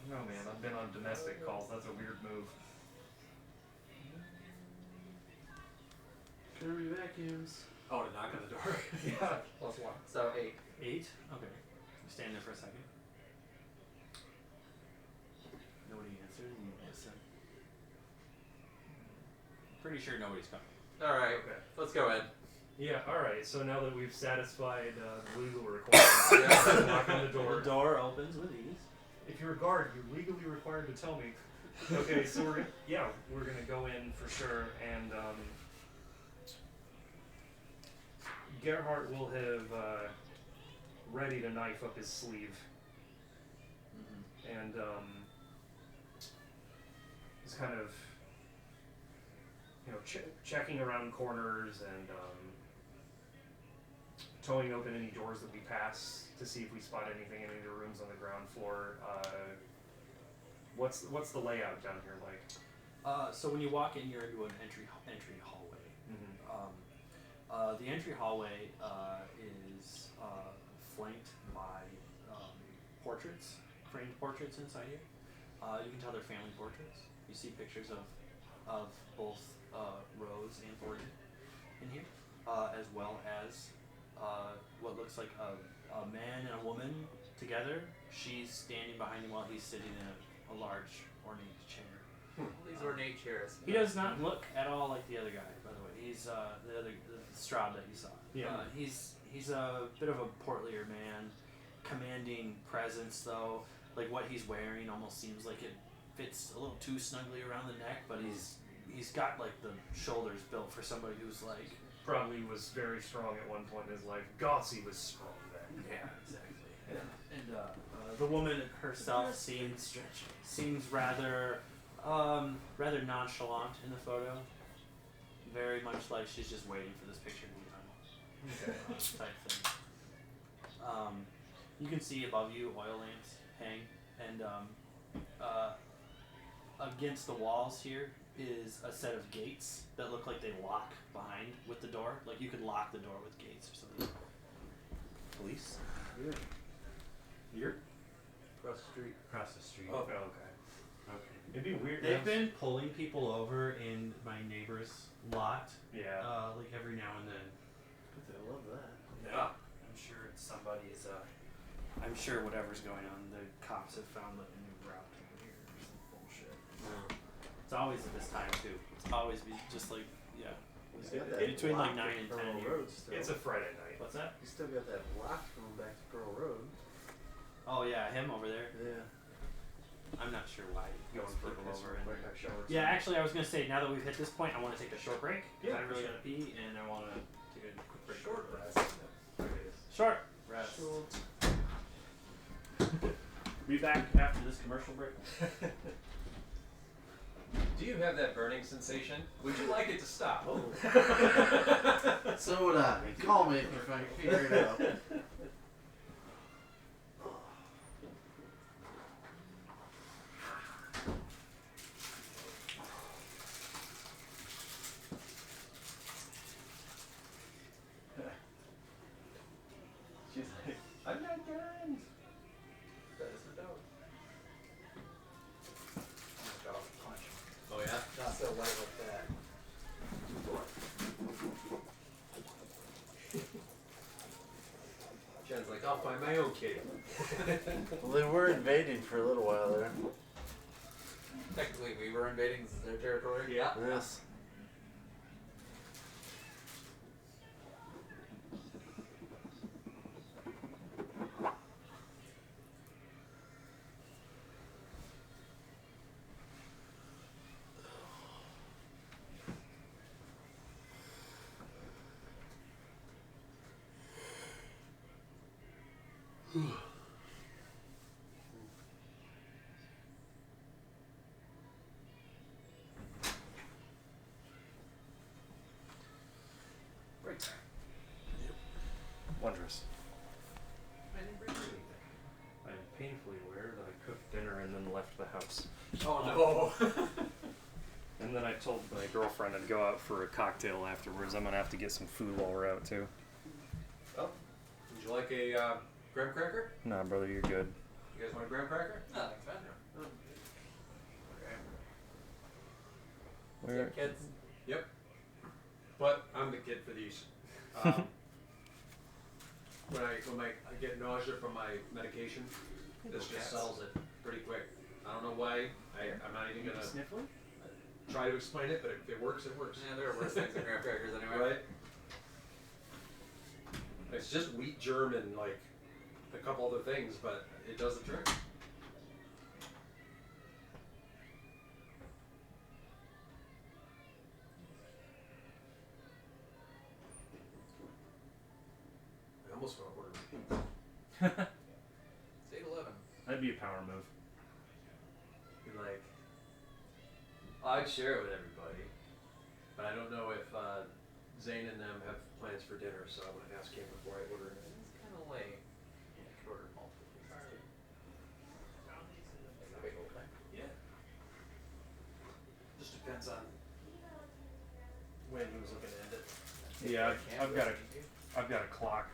No man, I've been on domestic calls. That's a weird move. Kirby vacuums. Oh, to knock on the door. Yeah. +1. So 8. 8? Okay. You stand there for a second. Nobody answered, and you listen. Pretty sure nobody's coming. Alright, Okay. let's go in. Yeah. All right. So now that we've satisfied the legal requirements, let's knock on the door. The door opens with ease. If you're a guard, you're legally required to tell me. Okay, so we're gonna go in for sure, and Gerhardt will have ready to knife up his sleeve, and he's kind of checking around corners and towing open any doors that we pass to see if we spot anything in any of the rooms on the ground floor. What's the layout down here like? So when you walk in, you're into an entry hallway. The entry hallway is flanked by portraits, framed portraits inside here. You can tell they're family portraits. You see pictures of both Rose and Thornton in here, as well as what looks like a man and a woman together. She's standing behind him while he's sitting in a large ornate chair. These ornate chairs. He does not look at all like the other guy, by the way. He's the Strahd that you saw. Yeah. He's a bit of a portlier man, commanding presence though. Like what he's wearing almost seems like it fits a little too snugly around the neck, but he's got like the shoulders built for somebody who's like Probably was very strong at one point in his life. Gossi was strong then. yeah, exactly. And the woman herself seems rather nonchalant in the photo. Very much like she's just waiting for this picture to be done. Okay. Type thing. You can see above you oil lamps hang, and against the walls here is a set of gates that look like they lock behind with the door. Like you could lock the door with gates or something. Police? You're Across the street. Across the street. okay. Okay. It'd be weird. They've been pulling people over in my neighbor's lot, Yeah. like every now and then. I love that. Yeah. I'm sure it's somebody's. I'm sure whatever's going on, the cops have found like a new route over here or some bullshit. It's always at this time too. It's always just like He's got that between like block 9 and at 10 Pearl years. Road still. It's a Friday night. What's that? He's still got that block going back to Pearl Road. Oh yeah, him over there. Yeah. I'm not sure why he Going goes for a people piss over. real And, quick, I showered yeah, some. actually, I was gonna say now that we've hit this point, I want to take a short break because Yeah, I really for gotta pee and I want to take a quick break. Short rest. Short rest. Be back after this commercial break. Do you have that burning sensation? Would you like it to stop? Oh. So would I. Call me if you can figure it out. She's like, I'm not done. That is the dog. Oh, dog punch. Oh yeah? Not so light like that. Jen's like, I'll find my own kitty. Well, they were invading for a little while there. Technically, we were invading. This is their territory. Yeah. Yes. Break time. Wondrous. I didn't bring anything. I am painfully aware that I cooked dinner and then left the house. Oh no. And then I told my girlfriend I'd go out for a cocktail afterwards. I'm gonna have to get some food while we're out too. Well, would you like a graham cracker? Nah, brother, you're good. You guys want a graham cracker? No, thanks, man. Okay. Where? Kids. Yep. But I'm the kid for these. When I get nausea from my medication, this just settles it pretty quick. I don't know why. I'm not even gonna Sniffling? try to explain it, but if it works, it works. Yeah, there are worse things than graham crackers anyway. Right? It's just wheat germ and like a couple other things, but it does the trick. I almost want to order pizza. It's 8-11. That'd be a power move. Be like, I'd share it with everybody, but I don't know if Zane and them have plans for dinner, so I'm going to ask him before I order it. It's kind of late. Yeah, I could order multiple pieces too. Like a big old thing. Yeah. Just depends on when he was looking to end it. Yeah, Can't I've got really need to. I've got a clock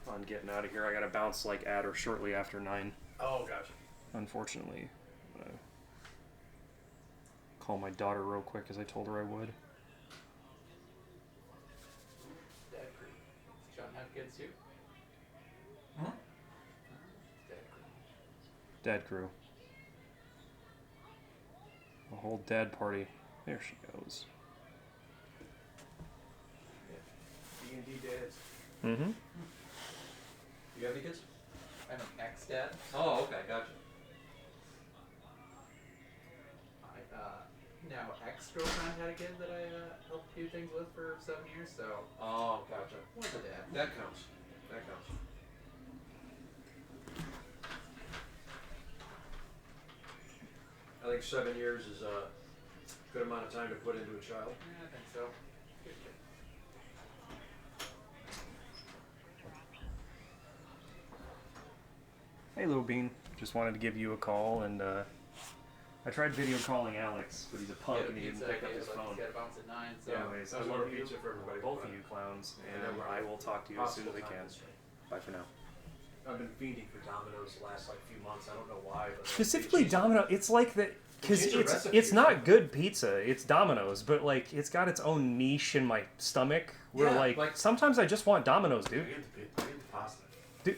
on getting out of here. I gotta bounce like at or shortly after 9. Oh, gotcha. Unfortunately, call my daughter real quick as I told her I would. Dad crew. Does John have kids too? Huh? Dad crew. Dad crew. A whole dad party. There she goes. D&D dads. Mm-hmm. You have any kids? I'm an ex-dad. Oh, okay, gotcha. Now ex-girlfriend had a kid that I helped do things with for 7 years, so Oh, gotcha. was a dad. That counts. That counts. I think 7 years is a good amount of time to put into a child. Yeah, I think so. Good kid. Hey, little bean. Just wanted to give you a call, and I tried video calling Alex, but he's a punk and he didn't pick up his phone. He's got to bounce at 9, so. Anyways, I was I love ordering you, pizza for everybody. both of you clowns, and I will talk to you as soon as I can. Bye for now. I've been fiending for Domino's the last like few months. I don't know why, but Specifically Domino, it's like that because changed the it's recipe or not something. good pizza. It's Domino's, but like it's got its own niche in my stomach. Where Yeah, like like- sometimes I just want Domino's, I dude. get the pasta. Dude,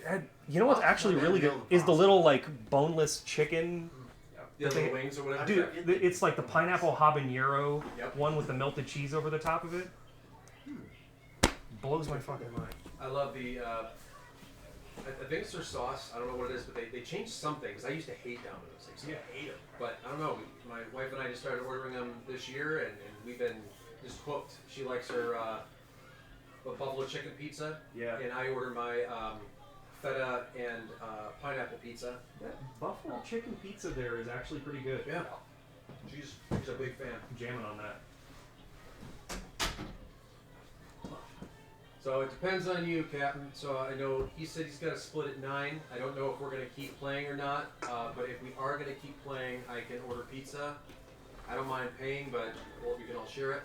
you know what's Pasta, actually man, really the good old is the pasta. little like boneless chicken The But little they- wings or whatever. Dude, it's like the pineapple habanero Yep. one with the melted cheese over the top of it. Blows my fucking mind. I love the. I think it's their sauce. I don't know what it is, but they changed something because I used to hate Domino's. I used to hate them. But I don't know. My wife and I just started ordering them this year, and we've been just hooked. She likes her buffalo chicken pizza, Yeah. and I order my feta and pineapple pizza. That buffalo chicken pizza there is actually pretty good. Yeah, she's a big fan. I'm jamming on that. So it depends on you, Captain. So I know he said he's got to split at 9. I don't know if we're gonna keep playing or not. But if we are gonna keep playing, I can order pizza. I don't mind paying, but we can all share it.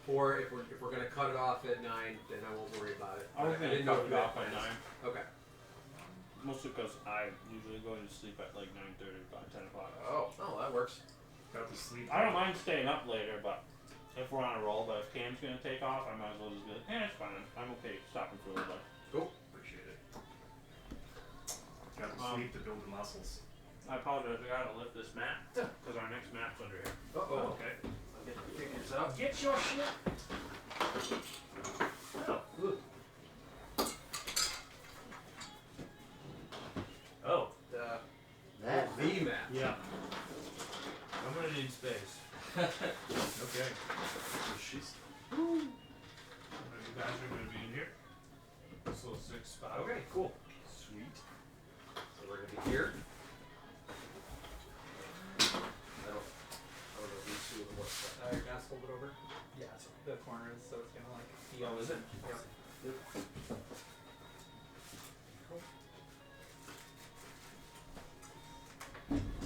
Or if we're gonna cut it off at 9, then I won't worry about it. I was But gonna didn't know cut if it you had off by plans. 9. Okay. Mostly because I usually go to sleep at like 9:30, about 10 o'clock. Oh, that works. Got to sleep. I don't mind staying up later, but if we're on a roll, but if Cam's gonna take off, I might as well just be like, it's fine. I'm okay stopping for a little bit. Cool. Appreciate it. Got to sleep to build the muscles. I apologize, I gotta lift this mat, because our next map's under here. Oh, okay. I'll get the figures out. Get your shit. Oh. Ooh. Oh. That. V map. Yeah. I'm gonna need space. Okay. She's. You guys are gonna be in here. This little 6 spot. Okay. Cool. Sweet. So we're gonna be here. I don't know these two of what's that. Your gas folded over? Yeah, it's the corners, so it's gonna like be Oh, is it?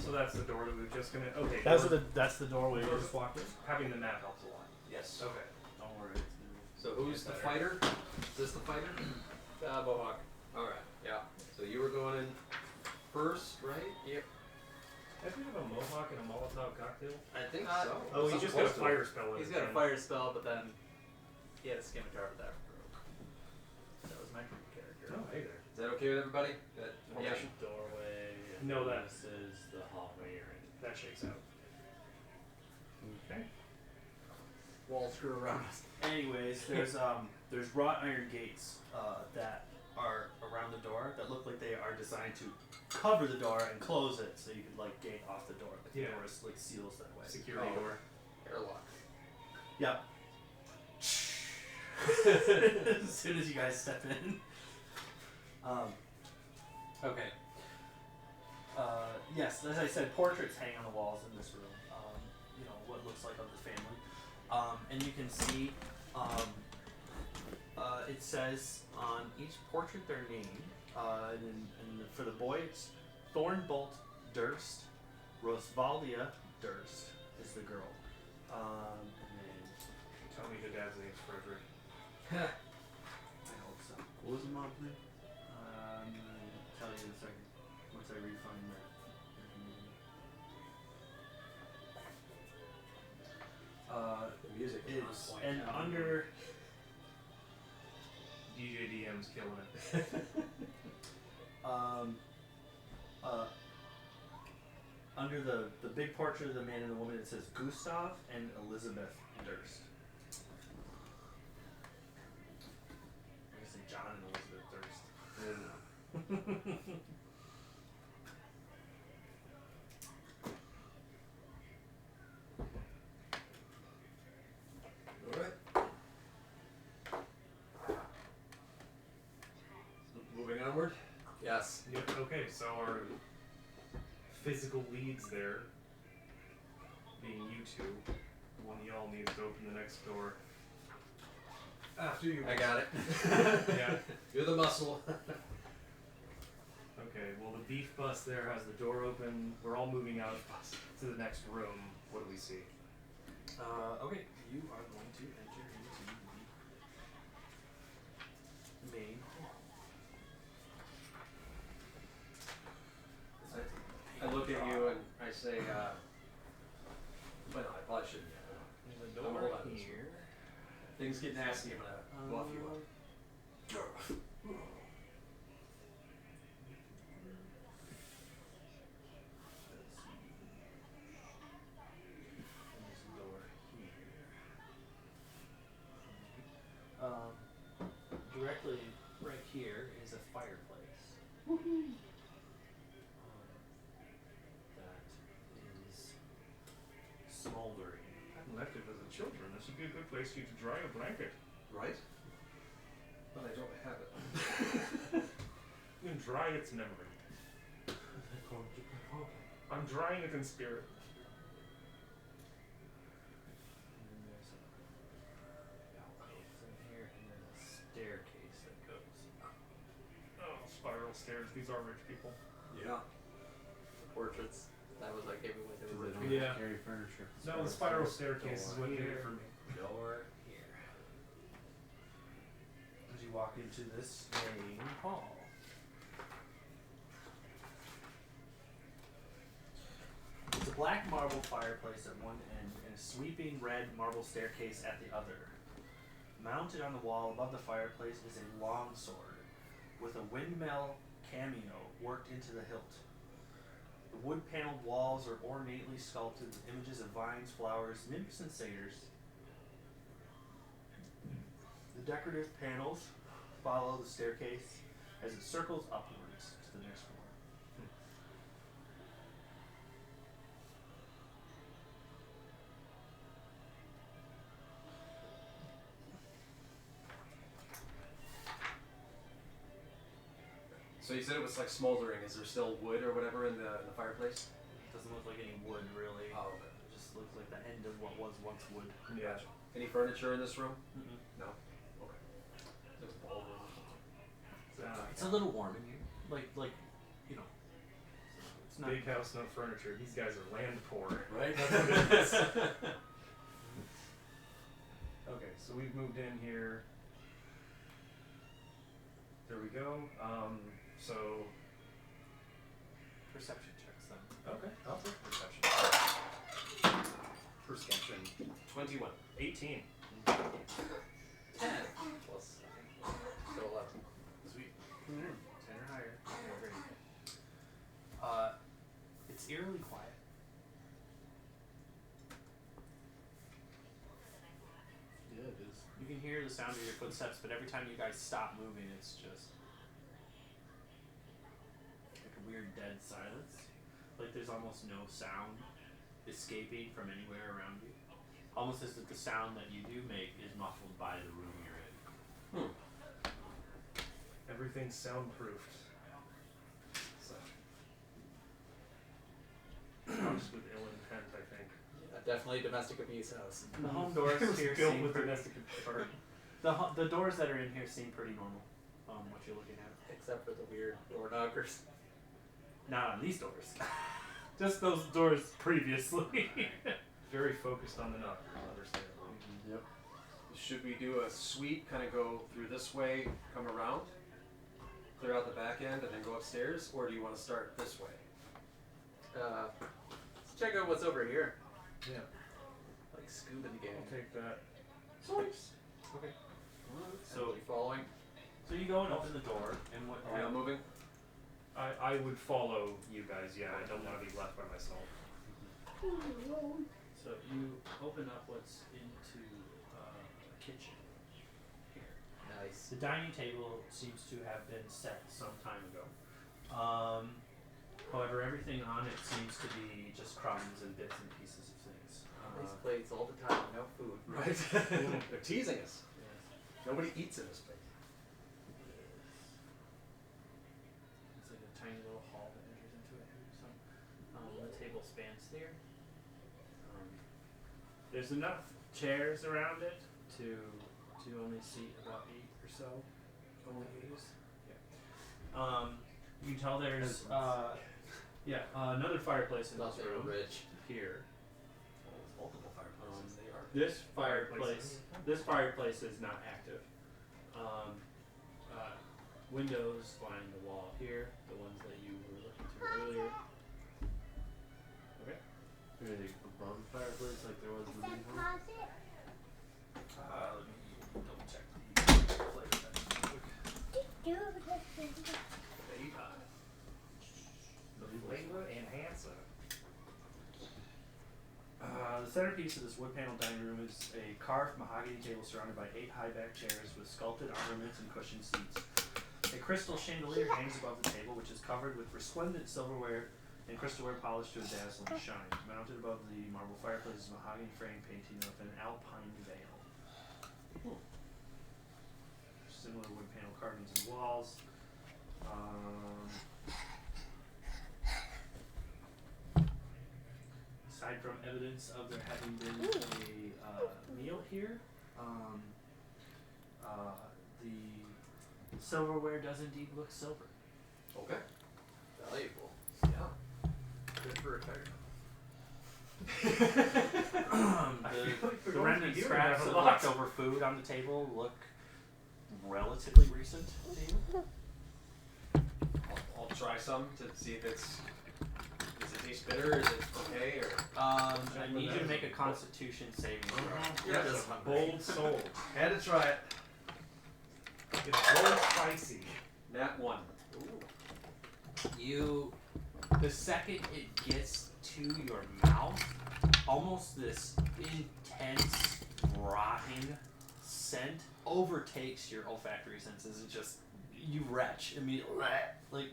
So that's the door that we're just gonna. Okay. That's the doorway we just walked in. Having the map helps a lot. Yes. Okay. Don't worry. So who's the fighter? Is this the fighter? Bohawk. Alright, yeah. So you were going in first, right? Yep. Have you have a mohawk and a Molotov cocktail? I think so. Oh, he Something just got a close to fire spell. He's got a fire spell, but then he had a scimitar, but that broke. That was my character. Oh, hey there. Is that okay with everybody? That formation? Doorway. And No, that- This is the hallway you're in. That shakes out. Okay. Walls grew around us. Anyways, there's wrought iron gates that are around the door that look like they are designed to cover the door and close it, so you could like gate off the door. Like the Yeah. door is like seals that way. Security Oh. door. Airlock. Yep. As soon as you guys step in. Okay. Yes, as I said, portraits hang on the walls in this room. You know, what looks like of the family. And you can see it says on each portrait their name. And for the boy, it's Thornbolt Durst. Rosvaldia Durst is the girl. And then Tell me your dad's name's Frederick. I hope so. What was the mom's name? I'm gonna tell you in a second once I refine that. The music is on It's point. and under DJ DM's killing it. under the big portrait of the man and the woman, it says Gustav and Elizabeth Durst. I guess say John and Elizabeth Durst. Alright. Moving onward. Yes. Yep. Okay. So our physical leads there, being you two, the one y'all need to open the next door. After you. I got it. Yeah. You're the muscle. Okay. Well, the beef bus there has the door open. We're all moving out to the next room. What do we see? Okay, you are going to enter into the main hall. I look at you and I say, but no, I probably shouldn't yet. There's a I'm door all about this. here. Things get nasty, I'm gonna buff you up. collective as a children. This would be a good place for you to dry a blanket. Right? But I don't have it. You can dry its memory. I'm drying it in spirit. And then there's alcoves in here, and then a staircase that goes up. Oh, spiral stairs. These are rich people. Yeah. Portraits. That was like everyone Because was they rich. don't Yeah. carry furniture. No, the spiral staircase is what did it for me. Door here. As you walk into this main hall. It's a black marble fireplace at one end and a sweeping red marble staircase at the other. Mounted on the wall above the fireplace is a long sword with a windmill cameo worked into the hilt. The wood-paneled walls are ornately sculpted with images of vines, flowers, nymphs, and satyrs. The decorative panels follow the staircase as it circles upwards to the next floor. So you said it was like smoldering. Is there still wood or whatever in the fireplace? Doesn't look like any wood, really. Oh, okay. It just looks like the end of what was once wood. Yeah. Any furniture in this room? Mm-mm. No. Okay. There's a ballroom. It's a little warm in here. Like, you know. It's not. Big house, no furniture. These guys are land poor. Right? That's what it is. Okay, so we've moved in here. There we go. So Perception checks then. okay, I'll take perception. Perception. 21. 18. 10 plus, so 11. Sweet. 10 or higher. Okay, great. It's eerily quiet. Yeah, it is. You can hear the sound of your footsteps, but every time you guys stop moving, it's just like a weird dead silence. Like there's almost no sound escaping from anywhere around you. Almost as if the sound that you do make is muffled by the room you're in. Everything's soundproofed. So. House with ill intent, I think. Yeah, definitely domestic abuse house. The home doors It was here built seem with pretty, domestic or the doors that are in here seem pretty normal. What you're looking at. Except for the weird door knockers. Not on these doors. Just those doors previously. very focused on the knockers, understandably. Yep. Should we do a sweep, kind of go through this way, come around, clear out the back end, and then go upstairs? Or do you want to start this way? Let's check out what's over here. Yeah. Like scuba gang. I'll take that. Okay. So you following? So you go and open the door, and what? Are we all moving? I would follow you guys, yeah. I don't want to be left by myself. So you open up what's into a kitchen here. Nice. The dining table seems to have been set some time ago. However, everything on it seems to be just crumbs and bits and pieces of things. These plates all the time, no food. Right? They're teasing us. Yes. Nobody eats in this place. It's like a tiny little hall that enters into it. So, the table spans there. There's enough chairs around it to only seat about 8 or so. Only 8. Yeah. You can tell there's another fireplace in Thought this they were room rich. here. Well, there's multiple fireplaces. They are. This fireplace is not active. Windows line the wall here, the ones that you were looking to earlier. Okay. Maybe above the fireplace like there was in the main home. Closet? Let me double check the plate. Layla and Hansa. The centerpiece of this wood paneled dining room is a carved mahogany table surrounded by 8 high back chairs with sculpted ornaments and cushioned seats. A crystal chandelier hangs above the table, which is covered with resplendent silverware and crystalware polished to a dazzling shine. Mounted above the marble fireplace is a mahogany frame painting of an alpine vale. Similar wood panel carvings and walls. Aside from evidence of there having been a meal here, the silverware does indeed look silver. Okay. Valuable. Yeah. Good for retirement. The remnant doing scraps that a of lot. leftover food on the table look relatively recent to you. I'll try some to see if it's. Does it taste bitter? Is it okay? Or I need you to make a Constitution saving throw. Yeah, Just just hungry. Bold soul. Had to try it. It's bold spicy. Nat 1. You, the second it gets to your mouth, almost this intense, rotting scent overtakes your olfactory senses. It just, you retch immediately. Like,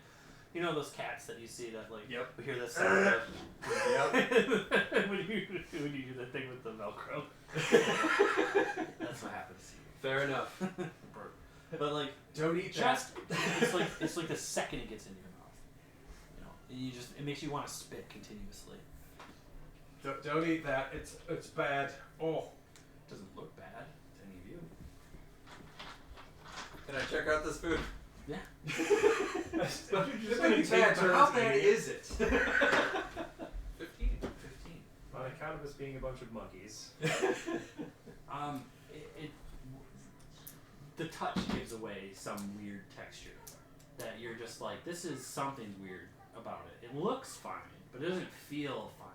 you know those cats that you see that, like, Yep. we hear the sound of, Yep. when you do the thing with the Velcro. That's what happens to you. Fair enough. But, like, Don't eat just, it's like the second it gets into your mouth. You know, and you just, it makes you want to spit continuously. that. Don't eat that. It's bad. Oh. It doesn't look bad to any of you. Can I check out this food? Yeah. It's gonna be bad, but how bad is it? 15. 15. On account of us being a bunch of monkeys. The touch gives away some weird texture that you're just like, this is something weird about it. It looks fine, but it doesn't feel fine.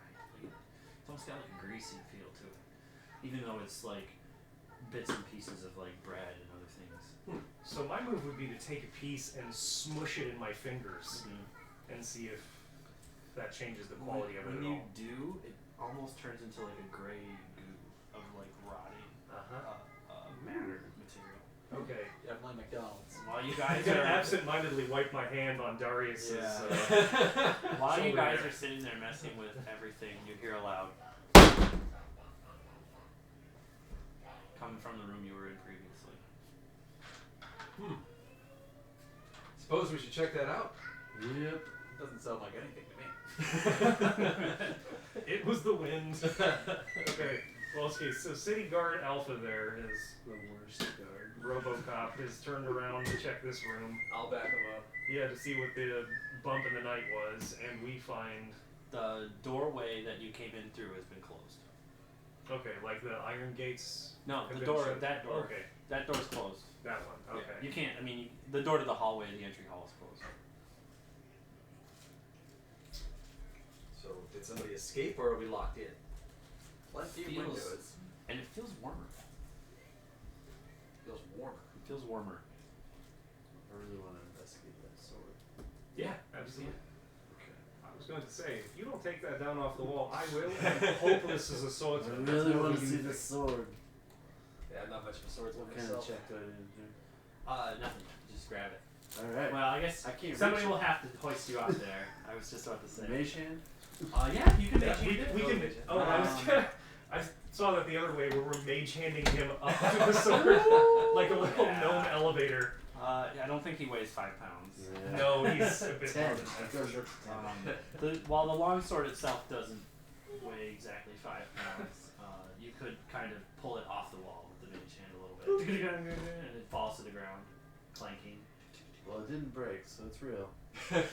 Like, it's almost got like a greasy feel to it, even though it's like bits and pieces of like bread and other things. So my move would be to take a piece and smush it in my fingers and see if that changes the quality of it When at you all. do, it almost turns into like a gray goo of like rotting matter material. Okay. Definitely McDonald's. While you I'm guys gonna are absent-mindedly wipe my hand on Darius's. while you shoulder guys there. are sitting there messing with everything, you hear a loud coming from the room you were in previously. Suppose we should check that out. Yep. Doesn't sound like anything to me. It was the wind. Okay. Well, okay, so City Guard Alpha there is the worst guard. RoboCop has turned around to check this room. I'll back him up. Yeah, to see what the bump in the night was, and we find... The doorway that you came in through has been closed. Okay, like the iron gates? No, have the been door, shut? that door. Okay, That door's closed. that one. Okay. Yeah, you can't, I mean, the door to the hallway, the entry hall is closed. So, did somebody escape or are we locked in? Plenty of Feels- windows. And it feels warmer. Feels warmer. It feels warmer. I really want to investigate that sword. Yeah, absolutely. I was going to say, if you don't take that down off the wall, I will. I'm hopeless as a I swordsman. really That's want what to we see do. the sword. Yeah, I'm not much of a swordsman What kind of myself. check do I need to do? Nothing. Just grab it. Alright. Well, I guess I can't somebody reach will have to hoist you out there. I was just about to say. Mage hand? Yeah, you can Yeah, make we can. Mage hand. Oh, I saw that the other way where we're mage handing him up to the sword like a little Yeah. gnome elevator. I don't think he weighs 5 pounds. Yeah. No, he's a bit 10. more than It that. goes up to 10. While the longsword itself doesn't weigh exactly 5 pounds, you could kind of pull it off the wall with the mage hand a little bit, and it falls to the ground, clanking. Well, it didn't break, so it's real. Alright.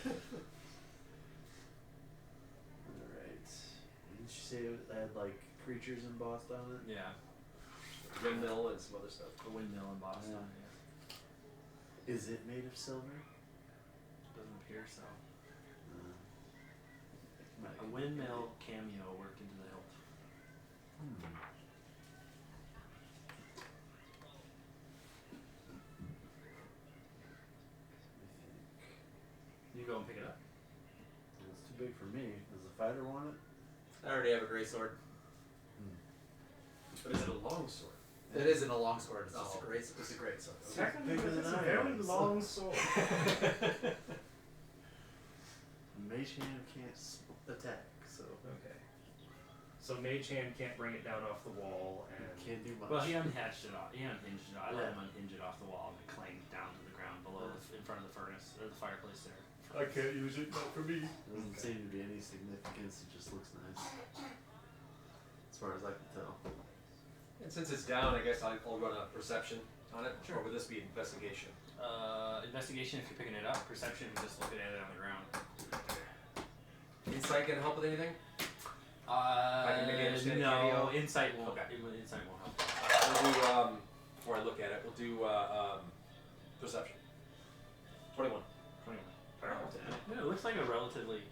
Didn't you say it had like creatures embossed on it? Yeah, Windmill and some other stuff. the windmill in Boston. Yeah. Yeah. Is it made of silver? Doesn't appear so. Might A be- windmill cameo worked into the hilt. You go and pick it up. It's too big for me. Does the fighter want it? I already have a great sword. But is it a long sword? It isn't a long sword. It's just Oh. a great sword. It's a great sword. Technically, bigger it's than a I very am, so- long sword. Mage Hand can't attack, so Okay. So Mage Hand can't bring it down off the wall, and can't do much. Well, he unhinged it off. He unhinged it. I let Yeah. him unhinge it off the wall, and it clanged down to the ground below, in front of the furnace, or the fireplace there. I can't use it, not for me. Doesn't seem to be any significance. It just looks nice, as far as I can tell. And since it's down, I guess I'll run a perception on it. Sure. Or would this be investigation? Investigation if you're picking it up. Perception if you're just looking at it on the ground. Insight gonna help with anything? can maybe understand no, cameo? insight won't. Okay. Insight won't help. We'll do, before I look at it, we'll do perception. 21. 21. Yeah, it looks like a relatively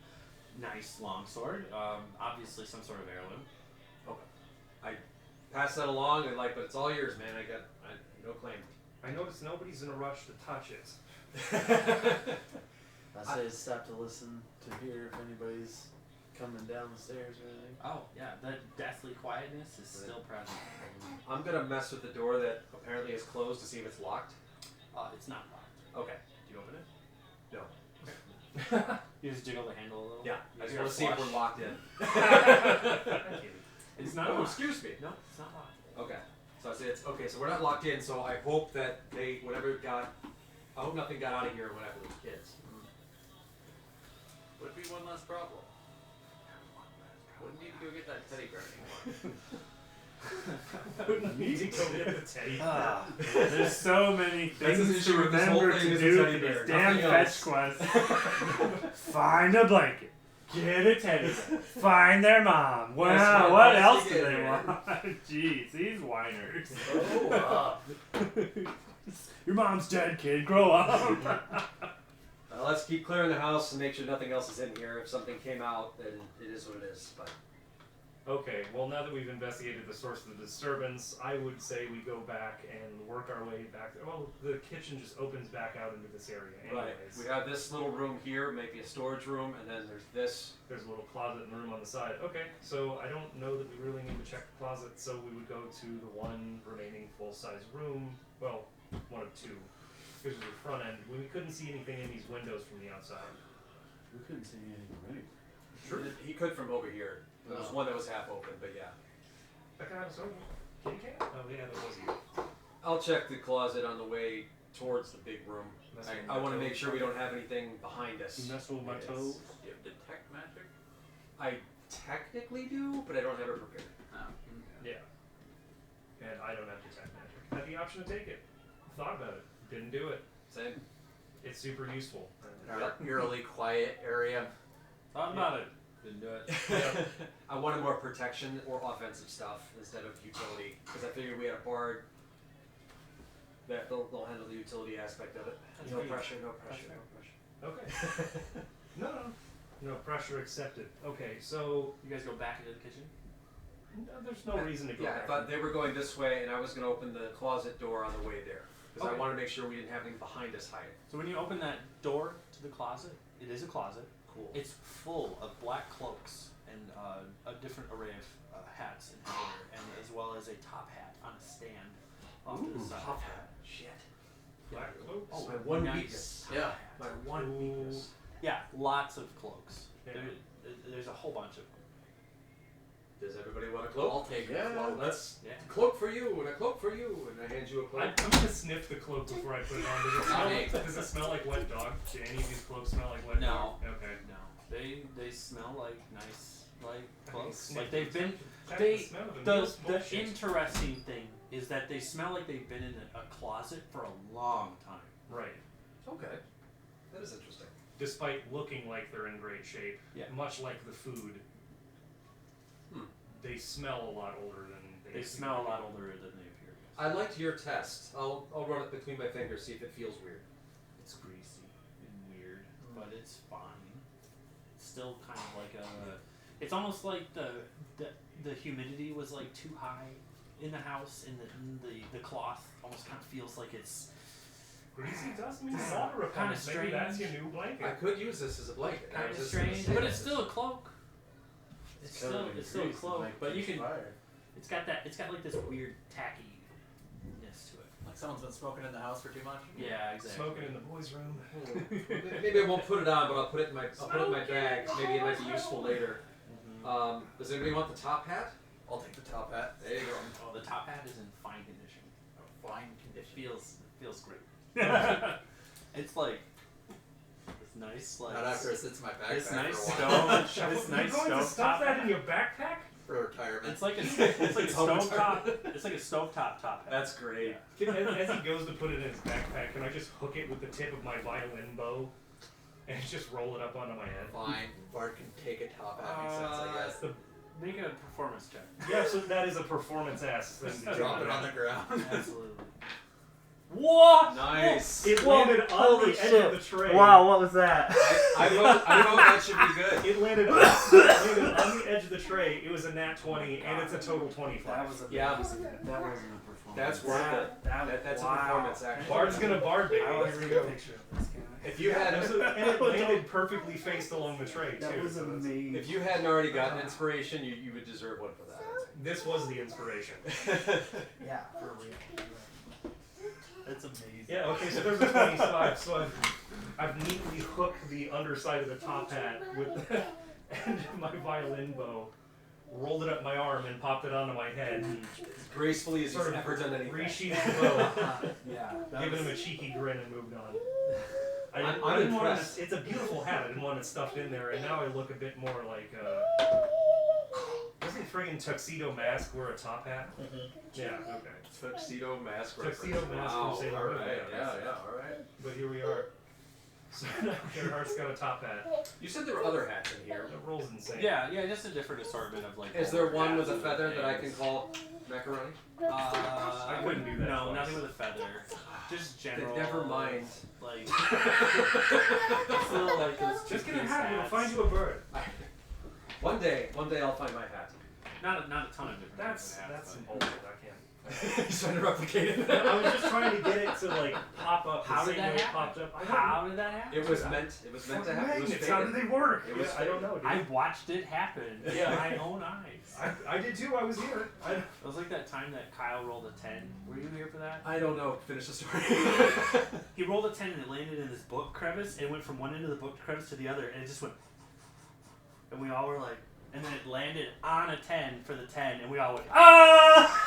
nice longsword. Obviously some sort of heirloom. Pass that along, and but it's all yours, man. I no claim. I notice nobody's in a rush to touch it. I say stop to listen to hear if anybody's coming down the stairs or anything. Oh, yeah, that deathly quietness is still present. I'm gonna mess with the door that apparently is closed to see if it's locked. It's not locked. Okay. Do you open it? No. You just jiggle the handle a little? Yeah. You I just hear want a to see if flush? we're locked in. It's not Oh, locked. excuse me. No, it's not locked. Okay. So I say it's okay. So we're not locked in. So I hope that I hope nothing got out of here when I was kids. Would be one less problem. Wouldn't need to go get that teddy bear anymore. Need to go get the teddy. There's so many That's an things issue to with this whole remember thing to is do the for teddy bear, these damn nothing fetch else. quests. Find a blanket. Get a teddy bear. Find their mom. Yes, Wow, my what best else to do get they here. want? Jeez, these whiners. Oh, Your mom's dead, kid. Grow up. Let's keep clearing the house and make sure nothing else is in here. If something came out, then it is what it is. But Okay, well now that we've investigated the source of the disturbance, I would say we go back and work our way back. Well, the kitchen just opens back out into this area anyways. we have this little room here, maybe a storage room, and then there's this. There's a little closet and room on the side. Okay, so I don't know that we really need to check the closet, so we would go to the one remaining full-size room. Well, one of two. Because of the front end, we couldn't see anything in these windows from the outside. We couldn't see anything anywhere. Sure. He could from over here. There was Oh. one that was half open, but yeah. That kind of sort of kitty cat? Oh yeah, that was you. I'll check the closet on the way towards the big room. Mess I with want to my make toes. sure we don't have anything behind us. You mess with my Yes. toes. do you have detect magic? I technically do, but I don't have it prepared. Oh. Yeah. And I don't have detect magic. Had the option to take it. Thought about it. Didn't do it. Same. It's super useful. In our eerily quiet area. Thought about it. Didn't do it. I wanted more protection or offensive stuff instead of utility, because I figured we had a bard that they'll handle the utility aspect of it. That's No fair. pressure, no pressure, no pressure. Okay. No pressure accepted. Okay, so You guys go back into the kitchen? there's no reason to go Yeah, back. I thought they were going this way, and I was going to open the closet door on the way there, because Okay. I wanted to make sure we didn't have anything behind us hiding. So when you open that door to the closet, it is a closet. Cool. It's full of black cloaks and a different array of hats and headwear, and as well as a top hat on a stand off to the side. Top hat. Shit. Black cloaks? Oh, My one nice weakness. top Yeah. hat. My one weakness. Yeah, lots of cloaks. Yeah. There's a whole bunch of them. Does everybody want a I'll cloak? take Yeah. a cloak. Let's Yeah. cloak for you and a cloak for you, and I hand you a cloak. I'm gonna sniff the cloak before I put it on. Hey. Does it smell like wet dog? Do any of these cloaks smell like wet No. dog? Okay. No, they smell like nice cloaks. Sniff Like they've been. Tap They the smell of them. The Those bullshit. interesting thing is that they smell like they've been in a closet for a long time. Right. Okay. That is interesting. Despite looking like they're in great shape, Yeah. much like the food, they smell a lot older than They smell a lot older than they appear. I liked your test. I'll run it between my fingers, see if it feels weird. It's greasy and weird, but it's fine. It's still kind of like a. It's almost like the humidity was like too high in the house, and the cloth almost kind of feels like it's. Greasy does mean water repellent. Kinda Maybe that's your strange. new blanket. I could use this as a blanket. I Kind was of just gonna strange, say but that. it's still a cloak. It's still a cloak, but you can. Fire. It's got like this weird tackiness to it. Like someone's been smoking in the house for too much. Yeah, exactly. Smoking in the boys' room. Maybe I won't put it on, but I'll put it in my bag. Maybe it might be useful later. Does anybody want the top hat? I'll take the top hat. There you go. Oh, the top hat is in fine condition. Fine It condition. feels great. It's like this nice like Not after it sits in my backpack this nice for a while. stove. This You're nice going to stove stuff top that hat. in your backpack? For retirement. It's like a stovetop. It's like a stovetop top hat. That's great. As he goes to put it in his backpack, can I just hook it with the tip of my violin bow and just roll it up onto my head? Fine. Bart can take a top hat. Makes sense, I guess. Make a performance check. Yeah, so that is a performance ass thing to do. Drop it on the ground. Absolutely. What? Nice. It landed on Holy the edge shit. of the tray. Wow, what was that? I vote that should be good. It landed on the edge of the tray. It was a nat 20, and it's a total 25. That was a Yeah. that wasn't a performance. That's worth it. That's a performance, actually. Bard's gonna bard baby. I want Here to we take a go. picture of this, can I? If you had And it landed perfectly faced along the tray, That too. was so that's- amazing. if you hadn't already gotten inspiration, you would deserve one for that. This was the inspiration. Yeah, for real. That's amazing. Yeah, okay, so there's a 25, so I've neatly hooked the underside of the top hat with the end of my violin bow, rolled it up my arm, and popped it onto my head. As gracefully as Sort he's of ever done anything. Resheathed the bow, Yeah. giving him a cheeky grin, and moved on. I I'm didn't want impressed. it's a beautiful hat. I didn't want it stuffed in there, and now I look a bit more like. Doesn't friggin' Tuxedo Mask wear a top hat? Yeah, okay. Tuxedo mask Tuxedo reference. mask Wow, from Sailor all Moon, right, yeah. yeah, alright. But here we are. So now Gerhardt's got a top hat. You said there were other hats in here. That rolls insane. Yeah, just a different assortment of like. Is there one with hats a and feather that I can things. call macaroni? I wouldn't do that No, twice. nothing with a feather. Just general. Never mind. Like. It's a little like those Just get a chickpeas hat, we'll hats. find you a bird. One day I'll find my hat. Not a ton of different. That's types of hats, some but- bullshit, I can't. He's trying to replicate it. I was just trying to get it to like pop up How the did same way that it popped happen? up. I don't know. How did that happen? It was meant to happen. It was Magnets, how do fated. they work? It was I don't know, dude. I watched it happen with Yeah. my own eyes. I did too, I was here. It was like that time that Kyle rolled a 10. Were you here for that? I don't know. Finish the story. He rolled a 10 and it landed in this book crevice, and it went from one end of the book crevice to the other, and it just went. And we all were like, and then it landed on a 10 for the 10, and we all went, ah!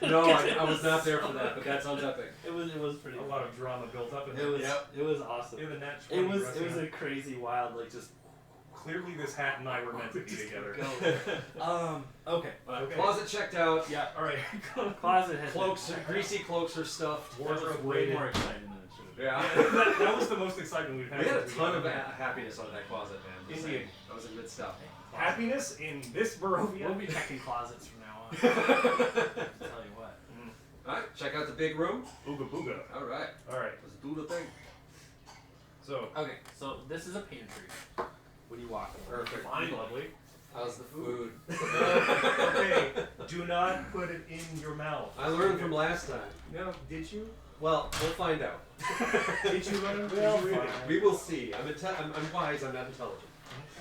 No, I was not there for that, but that sounds epic. It was pretty. A lot of drama built up in It was Yep. it was awesome. in the net It 20 was wrestling. a crazy wild like just Clearly this hat and I were meant to be together. Okay. Okay. Closet checked out. Yeah. Alright. Closet has Cloaks, greasy cloaks are stuffed. That was Wardrobe way rated. more exciting than it should have Yeah. that was the most excitement we've had. We had a since ton got of here. happiness out of that closet, man. Just Indeed. saying. That was a good stuff. Happiness in this Barovia. We'll be checking closets from now on. I'll tell you what. Alright, check out the big room. Ooga booga. Alright. Alright, Let's do the thing. so Okay, so this is a pantry. What do you walk in? Perfect. fine, lovely. How's the food? Okay, do not put it in your mouth. I learned from last time. No, did you? Well, we'll find out. Did you learn? Well, Did you read fine. it? We will see. I'm wise, I'm not intelligent.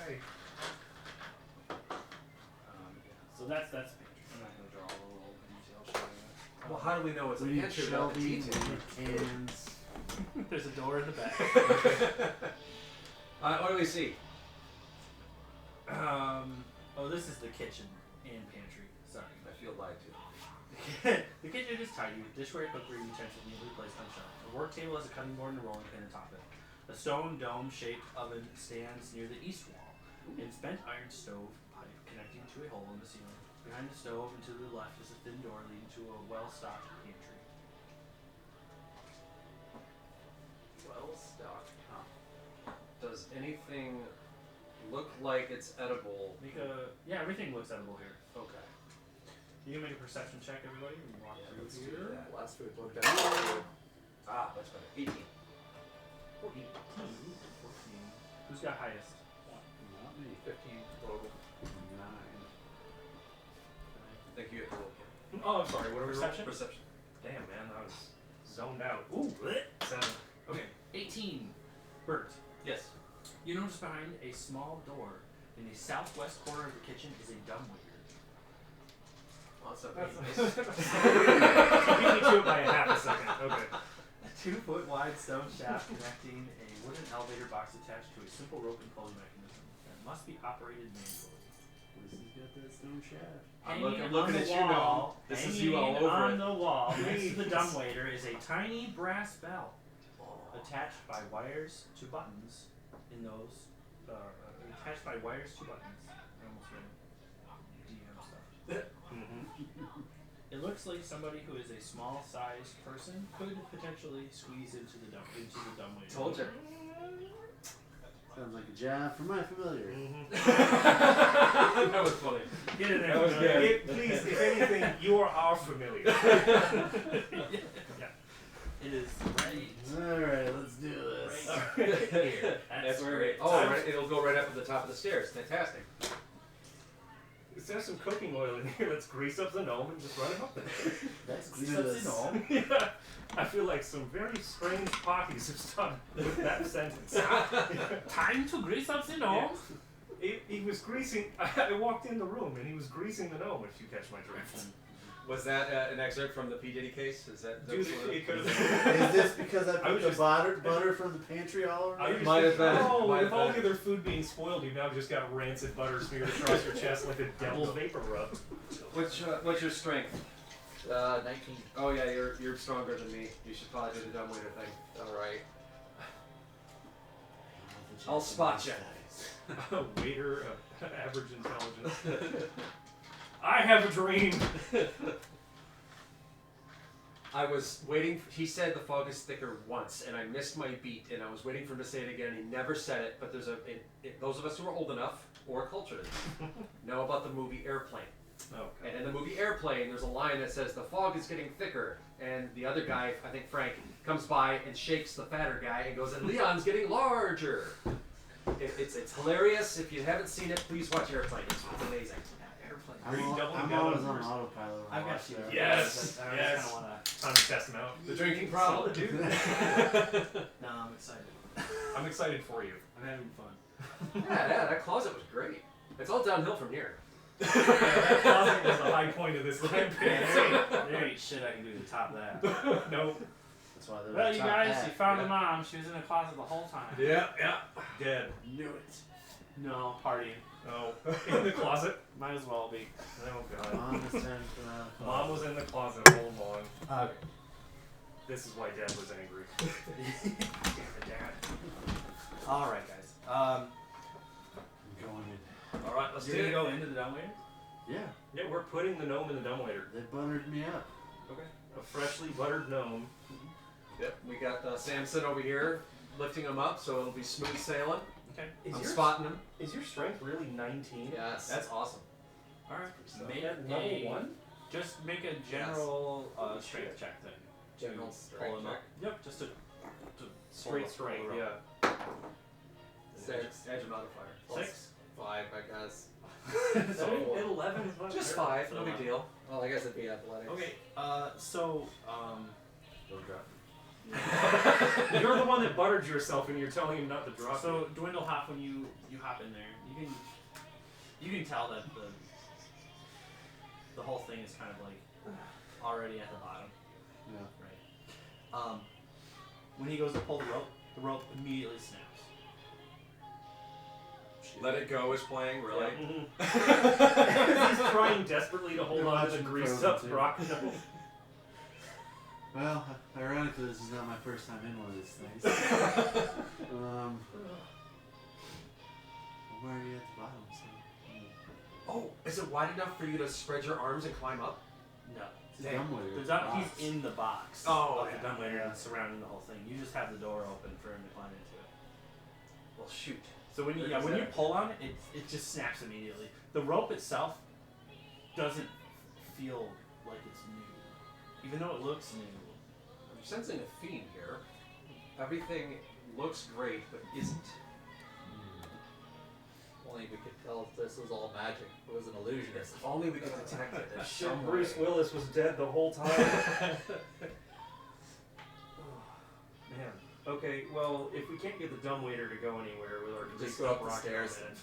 Okay. So that's the pantry. I'm not gonna draw all the little details. Showing it. Well, how do we know it's a We pantry shall without the be detail? cans. There's a door in the back. What do we see? Oh, this is the kitchen and pantry. Sorry. I feel lied to. The kitchen is tidy with dishware, cookery, utensils neatly placed on shelves. A work table has a cutting board and a rolling pin atop it. A stone dome-shaped oven stands near the east wall. Its bent iron stove pipe connecting to a hole in the ceiling. Behind the stove and to the left is a thin door leading to a well-stocked pantry. Well stocked. Does anything look like it's edible? Yeah, everything looks edible here. Okay. You can make a perception check, everybody. And walk Yeah, through let's do here. that. Last food looked at. Ah, that's better. 18. 14. Who's got highest? Not me. 15 total. 9. I think you have to look in. Oh, I'm sorry. What are we Perception? Perception. Damn, man, I was zoned out. Ooh, 7. Okay, 18. Bert. Yes. You notice behind a small door in the southwest corner of the kitchen is a dumbwaiter. Well, that's not That's very nice. He me to it by a half a second. Okay. A 2-foot wide stone shaft connecting a wooden elevator box attached to a simple rope and pulley mechanism that must be operated manually. This has got that stone shaft. I'm Hanging looking on at the you now. wall, This is you all hanging over on it. the wall next to the dumbwaiter is a tiny brass bell attached by wires to buttons in those attached by wires to buttons. I almost read DM stuff. It looks like somebody who is a small-sized person could potentially squeeze into the dumbwaiter. Told you. Sounds like a job for my familiar. That was funny. Get in there. That was good. Please, if anything, you are our familiar. Yeah. It is right. Alright, let's do this. Right here. That's where great. it's Oh, time. right, it'll go right up to the top of the stairs. Fantastic. There's some cooking oil in here. Let's grease up the gnome and just run him up there. Let's Grease do up the this. gnome. Yeah. I feel like some very strange parties have started with that sentence. Time to grease up the gnome. He was greasing. I walked in the room and he was greasing the gnome. If you catch my drift. Was that an excerpt from the P. Diddy case? Is that? Dude, that's what it could have Is this because I I put was the just- butter from the pantry all over? I was me? Might have been. Oh, Might with have all been. the other food being spoiled, you've now just got rancid butter smeared across your chest like a devil's vapor rub. What's your strength? 19. Oh yeah, you're stronger than me. You should probably do the dumbwaiter thing. Alright. I'll spot you. Waiter of average intelligence. I have a dream. I was waiting. He said the fog is thicker once, and I missed my beat, and I was waiting for him to say it again. He never said it, but there's those of us who are old enough or cultured know about the movie Airplane. Okay. And in the movie Airplane, there's a line that says the fog is getting thicker, and the other guy, I think Frank, comes by and shakes the fatter guy and goes, and Leon's getting larger. It's hilarious. If you haven't seen it, please watch Airplane. It's amazing. Airplane. Are you doubling I'm down always on on yours? autopilot. when I I've got watch you. that. Yes, I yes. just kind of want Time to test them out. The drinking problem. Solid, dude. to. No, I'm excited. I'm excited for you. I'm having fun. Yeah, that closet was great. It's all downhill from here. That closet was the high point of this campaign. There ain't shit I can do to top that. No. That's why they're Well, the you top guys, hat. you found Yeah. the mom. She was in the closet the whole time. Yeah, dead. Knew it. No, partying. Oh, in the closet. Might as well be. Oh god. Mom is time to come out of the Mom closet. was in the closet all along. Okay. This is why Dad was angry. All right, guys. I'm going in. All right, let's You're do gonna it. go into the dumbwaiter? Yeah, Yeah, we're putting the gnome in the dumbwaiter. they buttered me up. Okay. A freshly buttered gnome. Yep, we got Samson over here lifting him up, so it'll be smooth sailing. Okay. I'm spotting him. Is your strength really 19? Yes. That's awesome. All right. So Make at level a 1? Just make a general strength check then. General To strength pull him check. up. Yep. Just to Straight pull strength, the rope. yeah. 6. Edge modifier. 6. 5, I guess. So, 11 is what? Just 5, no big deal. Well, I guess it'd be athletics. Okay. So Don't drop You're the one that buttered yourself and you're telling him not to drop So Dwindle Hop, when you hop in there, you can tell that the whole thing is kind of like already at the bottom. Yeah. Right. When he goes to pull the rope immediately snaps. Let It Go is playing, really. He's trying desperately to hold You're on to the watching greased Frozen up too. rock gnome. Well, ironically, this is not my first time in one of these things. We're already at the bottom, so. Oh, is it wide enough for you to spread your arms and climb up? No. It's a dumbwaiter. He's in the box Oh, of yeah. the dumbwaiter and surrounding the whole thing. You just have the door open for him to climb into it. Well, shoot. So when you when you pull on it, it just snaps immediately. The rope itself doesn't feel like it's new, even though it looks new. I'm sensing a theme here. Everything looks great, but isn't. Only we could tell if this was all magic. It was an illusionist. If only we could detect it. in Shit, some Bruce way. Willis was dead the whole time. Man. Okay, well, if we can't get the dumbwaiter to go anywhere with our Just greased go up up the rock stairs. gnome in it.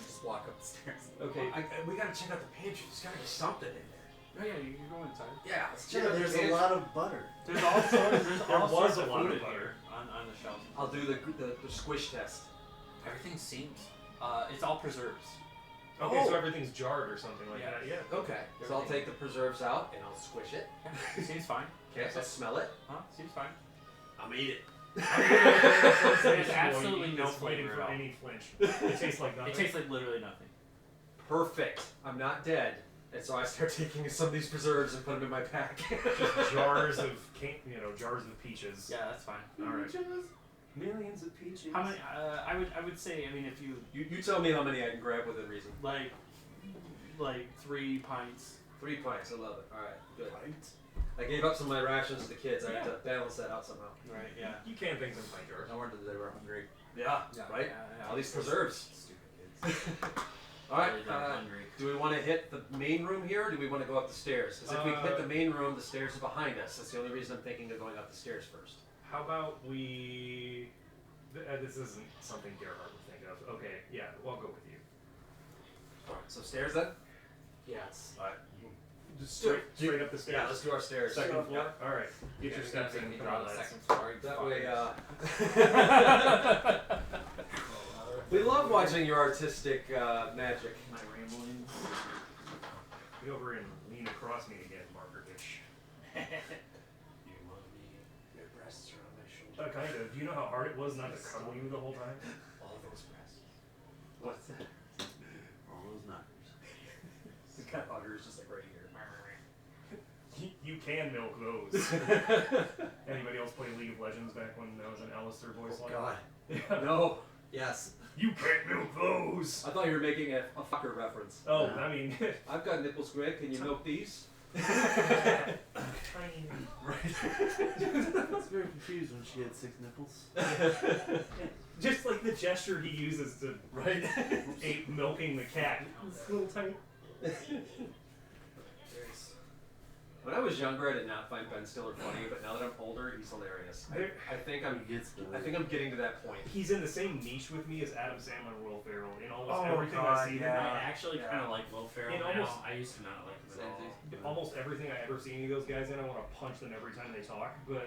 Just walk up the stairs. Okay, We gotta check out the pantry. There's gotta be something in there. Oh yeah, you can go inside. Yeah, let's Yeah, check out there's the a lot of butter. There's all sorts. There's There all was sorts a of lot food of in butter. here on the shelves. I'll do the squish test. Everything seems. It's all preserves. Okay, Oh. so everything's jarred or something like that. Yeah. Okay, so I'll take the preserves out and I'll squish it. Seems fine. Okay, so I'll smell it. Huh? Seems fine. I'm eat it. There's absolutely no Just waiting flavor for at all. any flinch. It tastes like nothing. It tastes like literally nothing. Perfect. I'm not dead. And so I start taking some of these preserves and put them in my pack. Just jars of jars of peaches. Yeah, that's fine. All right. Millions of peaches. How many? I would say. I mean, if you You tell me how many I can grab within reason. like 3 pints. 3 pints. I love it. All right, good. I gave up some of my rations to the kids. I have to balance that out somehow. Right. Yeah. You can things in pint jars. No wonder they were hungry. Yeah. Right. Yeah, All these preserves. Stupid kids. All right. Really darn hungry. Do we want to hit the main room here, or do we want to go up the stairs? Because if we hit the main room, the stairs are behind us. That's the only reason I'm thinking of going up the stairs first. How about we? This isn't something Gerhardt would think of. Okay, yeah, well, I'll go with you. All right. So stairs then. Yes. All right. Just straight up the stairs. Yeah. Let's do our stairs. Second floor. Yeah. All right. Get your steps in. You Come draw on, the lads. second floor. you That fuckers. way. We love watching your artistic magic. My ramblings. Get over and lean across me again, Margaretich. You want me? Your breasts are on my shoulder. Kind of. Do you know how hard it was not to cuddle you the whole time? All those breasts. What's that? All those knockers. The cat udder is just like right here. You can milk those. Anybody else play League of Legends back when that was an Alistair voice line? God. Yeah. No. Yes. You can't milk those. I thought you were making a fucker reference. Oh, I mean, I've got nipples, Greg. Can you milk these? tiny. Right. I was very confused when she had 6 nipples. Just like the gesture he uses to Right. ape milking the cat. This little tiny. When I was younger, I did not find Ben Stiller funny, but now that I'm older, he's hilarious. I think I'm getting to that point. He's in the same niche with me as Adam Sandler and Will Ferrell in almost Oh, everything God, I see him yeah. I actually kind of like Will Ferrell In now. almost- I used to not like him at all. in. Almost everything I ever see any of those guys in, I want to punch them every time they talk. But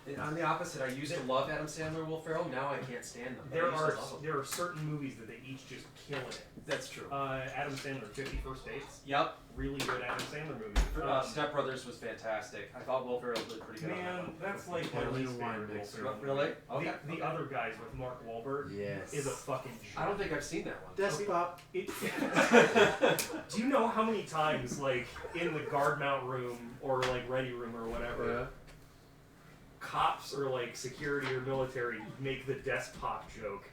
And on the opposite, I used to love Adam Sandler and Will Ferrell. Now I can't stand them. there I used to are love them. there are certain movies that they each just kill in. That's true. Adam Sandler, 50 First Dates, Yep. really good Adam Sandler movie. Step Brothers was fantastic. I thought Will Ferrell did pretty good on that Man, one. that's like my Kathleen least favorite Will Weinmixer. Ferrell Really? movie. Okay. The other guys with Mark Wahlberg Yes. is a fucking joke. I don't think I've seen that one. Desk pop. It, do you know how many times, like, in the guard mount room or, like, ready room or whatever, cops or, like, security or military make the desk pop joke?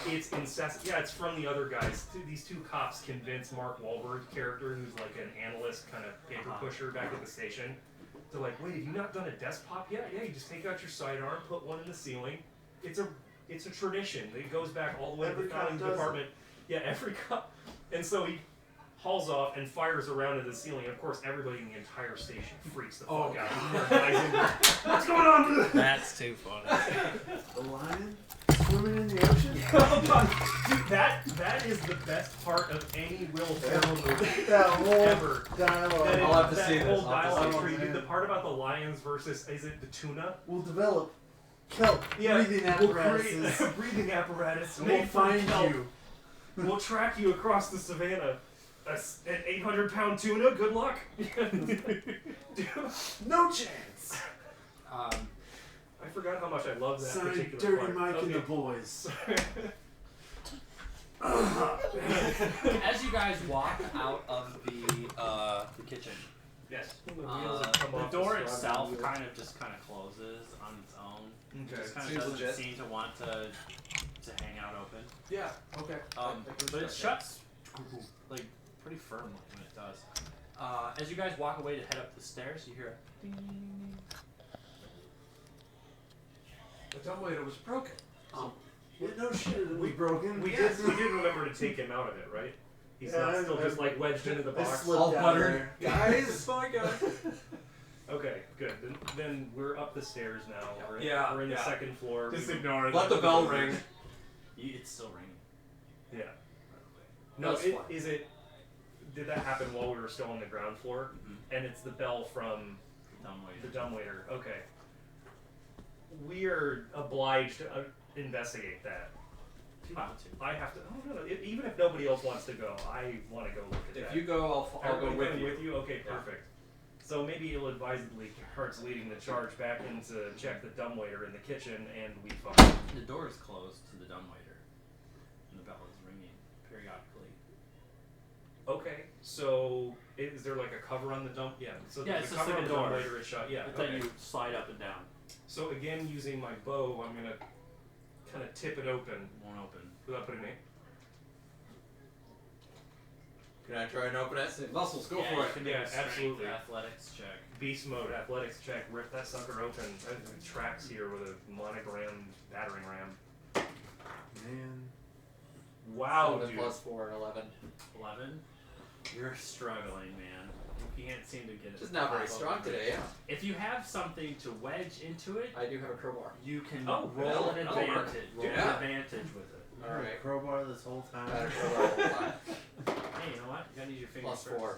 It's incessant. Yeah, it's from the other guys. These two cops convince Mark Wahlberg's character, who's like an analyst, kind of paper pusher back at the station, to like, wait, have you not done a desk pop yet? Yeah, you just take out your sidearm, put one in the ceiling. It's a tradition. It goes back all the way to Every the cop founding does it. department. Yeah, every cop. And so he hauls off and fires around in the ceiling. And of course, everybody in the entire station freaks the fuck out. There are guys in there, what's going on? That's too funny. The lion swimming in the ocean. Oh, God. Dude, that is the best part of any Will Ferrell movie That whole ever. dialogue. That, I'll have to that see this. whole I'll have to dialogue see tree, it. dude, the part about the lions versus, is it the tuna? We'll develop kelp breathing we'll create apparatuses. a breathing apparatus And we'll made from find kelp. you. We'll track you across the savannah. An 800-pound tuna, good luck. Dude, No chance. I forgot how much I love that Signed particular Dirty part. Mike and the Okay. boys. As you guys walk out of the kitchen, Yes. The wheels have come the off door the itself wheel. kind of closes on its own. Okay. Just kind Seems of doesn't legit. seem to want to hang out open. Yeah. Okay. But it shuts like pretty firmly when it does. As you guys walk away to head up the stairs, you hear a ding. The dumbwaiter was broken. Yeah, no shit, it was broken. We did remember to take him out of it, right? He's Yeah, not I- still just like wedged into the I box. slipped All down buttered. there. Guys, my God. Okay, good. Then we're up the stairs now. We're in, Yeah, we're in the yeah. second floor. Just We- ignore Let the bell ring. It's still ringing. Yeah. No, That's fine. is it? did that happen while we were still on the ground floor? Mhm. And it's the bell from Dumbwaiter. the dumbwaiter. Okay. We are obliged to investigate that. If you want to. I have to. Oh no! Even if nobody else wants to go, I want to go look at that. If you go, I'll go Everybody with you. Okay, Yeah. perfect. So maybe ill-advisedly, Hart's leading the charge back in to check the dumbwaiter in the kitchen, and we find. The door is closed to the dumbwaiter, and the bell is ringing periodically. Okay, so is there like a cover on the dump? Yeah. So Yeah, there's it's a just cover like on a the door. dumbwaiter is shut. Yeah. It's Okay. that you slide up and down. So again, using my bow, I'm gonna kind of tip it open It won't open. without putting me. Can I try and open it? Say, muscles, go Yeah, for you it. can make Yeah, a strength absolutely. athletics check. Beast mode, athletics check, rip that sucker open. It tracks here with a monogrammed battering ram. Man. Wow, 7 dude. plus 4, 11. 11. You're struggling, man. You can't seem to get it. Just not very to pop strong open. today, yeah. If you have something to wedge into it, I do have a crowbar. you can Oh, roll an that'll work. advantage. Roll Yeah. an advantage with it. You had a Alright. crowbar this whole time. I had a crowbar the whole time. Hey, you know what? You gotta use your fingers Plus first. 4.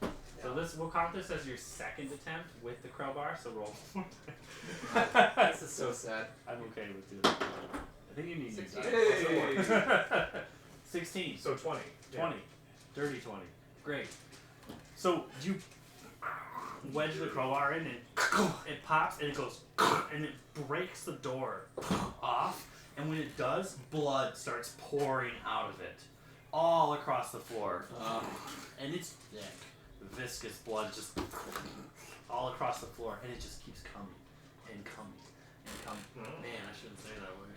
4. So this we'll count this as your second attempt with the crowbar. So roll. This is so sad. I'm okay with doing it. I think you need to use that. 16. Plus 4. 16. So 20. 20. Dirty 20. Great. So you wedge the crowbar in and it pops and it goes and it breaks the door off, and when it does, blood starts pouring out of it all across the floor. And it's thick, viscous blood just all across the floor, and it just keeps coming and coming and coming. Man, I shouldn't say that word.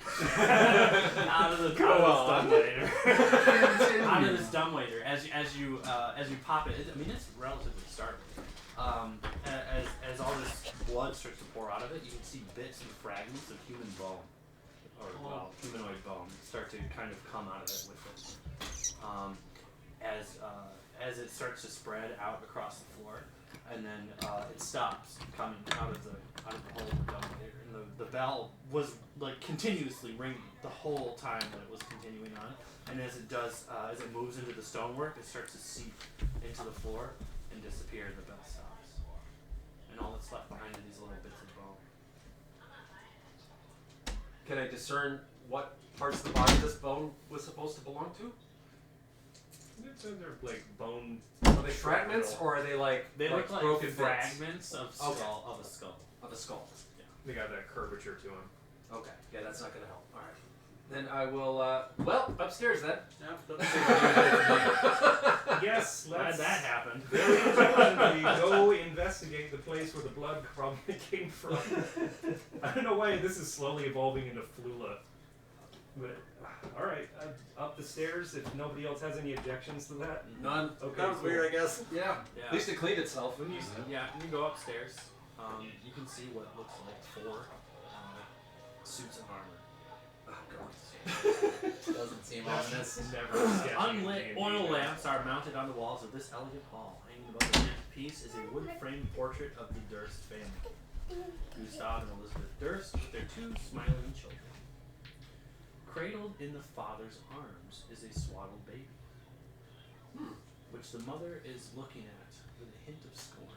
Out of the dumbwaiter. Out of this dumbwaiter, as you pop it, I mean it's relatively startling. As all this blood starts to pour out of it, you can see bits and fragments of human bone, or well, humanoid bone, start to kind of come out of it with it. As it starts to spread out across the floor, and then it stops coming out of the hole of the dumbwaiter, and the bell was like continuously ringing the whole time that it was continuing on. And as it does, as it moves into the stonework, it starts to seep into the floor and disappear, and the bell stops. And all that's left behind are these little bits of bone. Can I discern what parts of the body this bone was supposed to belong to? They're like bone. Are they fragments or are they like They look like broken bits fragments of skull, Okay. of a skull. of a skull? They got that curvature to them. Okay, yeah, that's not gonna help. All right, then I will. Well, upstairs then. Yes, Glad let's that happened. very intelligently go investigate the place where the blood probably came from. I don't know why this is slowly evolving into Flula. But, alright, up the stairs if nobody else has any objections to that. None. Okay, That was cool. weird, I guess. Yeah. Yeah. At least it cleaned itself. When you Yeah, you go upstairs. You can see what looks like 4 suits of armor. Doesn't seem ominous. never sketchy Unlit in oil D&D. lamps are mounted on the walls of this elegant hall. Hanging above the mantelpiece is a wood-framed portrait of the Durst family. Gustav and Elizabeth Durst with their 2 smiling children. Cradled in the father's arms is a swaddled baby, which the mother is looking at with a hint of scorn.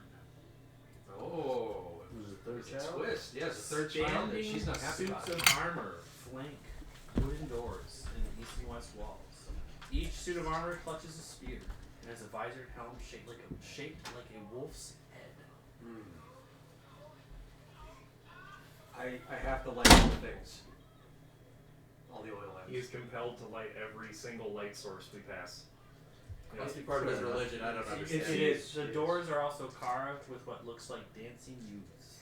Oh, Was it third it's a child? twist. Yes, the third child, and Standing she's not happy suits about it. of armor flank wooden doors in the east and west walls. Each suit of armor clutches a spear and has a visored helm shaped like a wolf's head. I have to light all the things. All the oil lamps. He is compelled to light every single light source we pass. Yeah. Must be part of his religion, I don't understand. It is. The doors are also carved with what looks like dancing youths.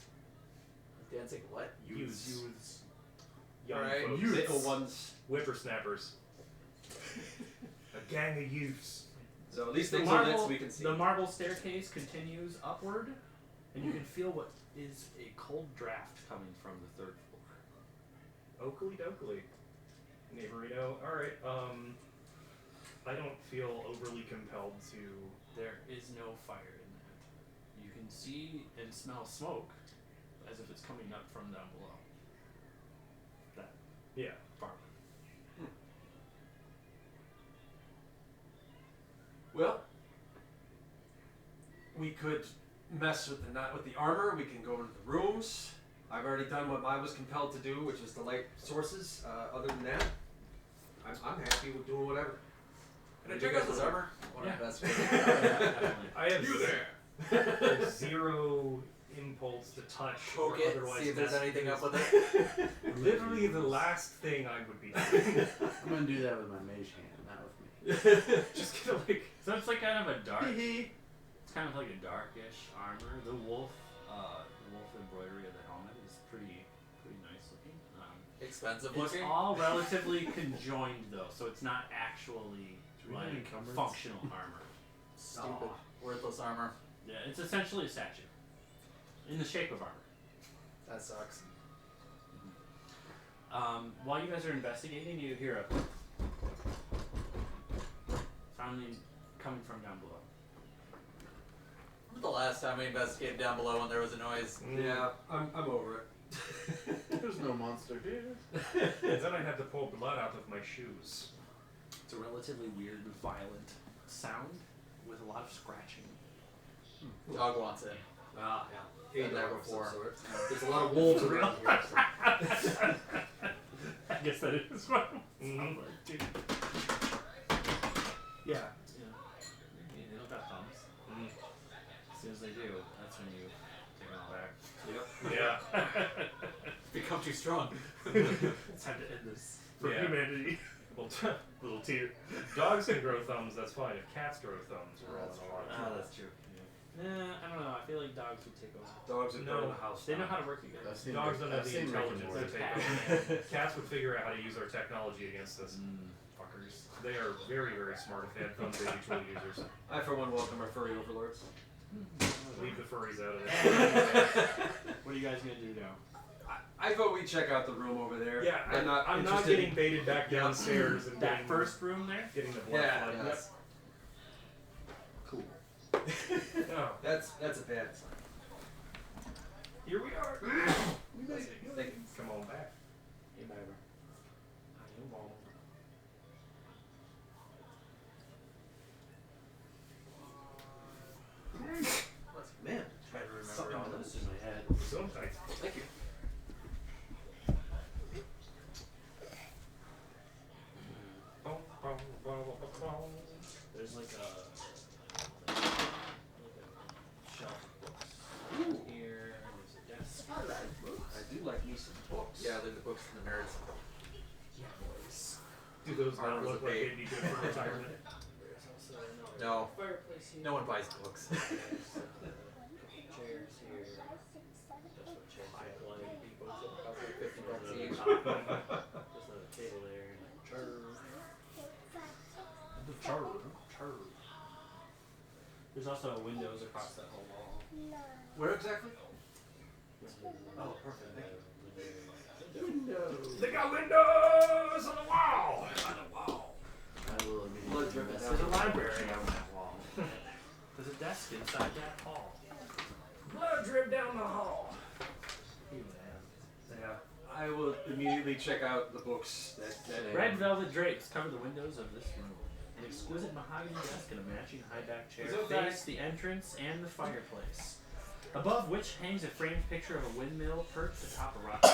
Dancing what? Youths. Youths. Young Alright. folks. Little ones. Whippersnappers. A gang of youths. So at least The things are lit marble, so we can see. the marble staircase continues upward, and you can feel what is a cold draft coming from the 3rd floor. Oakley dokley. Neighborino. Alright, I don't feel overly compelled to. There is no fire in that. You can see and smell smoke as if it's coming up from down below. That Yeah. farm. Well, we could mess with the armor. We can go into the rooms. I've already done what I was compelled to do, which is the light sources. Other than that, I'm happy with doing whatever. Can I check out this armor? Yeah. I have zero impulse to touch or Poke it, otherwise see if there's mess anything with up with it. Literally the last thing I would be doing. I'm gonna do that with my mage hand, not with me. Just gonna like. So it's like kind of a dark. It's kind of like a darkish armor. The wolf embroidery of the helmet is pretty nice looking. Expensive It's looking. all relatively conjoined though, so it's not actually we have any like encumbrance? functional armor. Stupid. Worthless armor. Yeah, it's essentially a statue in the shape of armor. That sucks. While you guys are investigating, you hear a sounding coming from down below. When was the last time we investigated down below when there was a noise? Yeah, I'm over it. There's no monster here. And then I had to pull blood out of my shoes. It's a relatively weird, violent sound with a lot of scratching. Dog wants it. Ah, yeah. Been there Dog of some before. sort. There's a lot of wolves around here. So. I guess that is what it Mhm. sounds like, too. Yeah. They don't got thumbs. Mm. As soon as they do, that's when you take them all back. Yeah. Become too strong. It's time to end this. For Yeah. humanity. Little tear. Dogs can grow thumbs, that's fine. If cats grow thumbs, we're all in a lot of trouble. That's true. Yeah, I don't know. I feel like dogs would take over. Dogs are No. burning the house They know down. how to work together. I've seen Dogs don't have I've the seen Rick and intelligence to Morty. take over. Cats would figure out how to use our technology against us. Fuckers. They are very, very smart if they had thumbs individual users. I, for one, welcome our furry overlords. Leave the furries out of it. What are you guys gonna do now? I vote we check out the room over there. Yeah, I'm not I'm not interested getting baited back downstairs and That getting, first room there? getting the blood Yeah, flood. yes. Cool. Oh, That's a bad sign. here we are. Thank you. Come on back. Hey, Barbara. I am bald. Man, Try to remember something all else this. in my head. So tight. Thank you. There's like a shelf of books here. There's a desk. I do like me some books. Yeah, leave the books to the nerds. Yeah, boys. Do those not Armor's look a like bait. they'd be good for retirement? There's also another No. fireplace here. No one buys books. There's a couple chairs here. Just what chairs High there. quality books that cost like $50 each. Just another table there and a chair. The chair. There's also windows across that whole wall. Where exactly? Oh, perfect. Thank you. They got windows on the wall! I will immediately Blood dripping mess down. There's a it. library on that wall. There's a desk inside that hall. Blood drip down the hall. Yeah. I will immediately check out the books that Red velvet drapes cover the windows of this room. An exquisite mahogany desk and a matching high-back chair Is it okay? face the entrance and the fireplace, above which hangs a framed picture of a windmill perched atop a rock.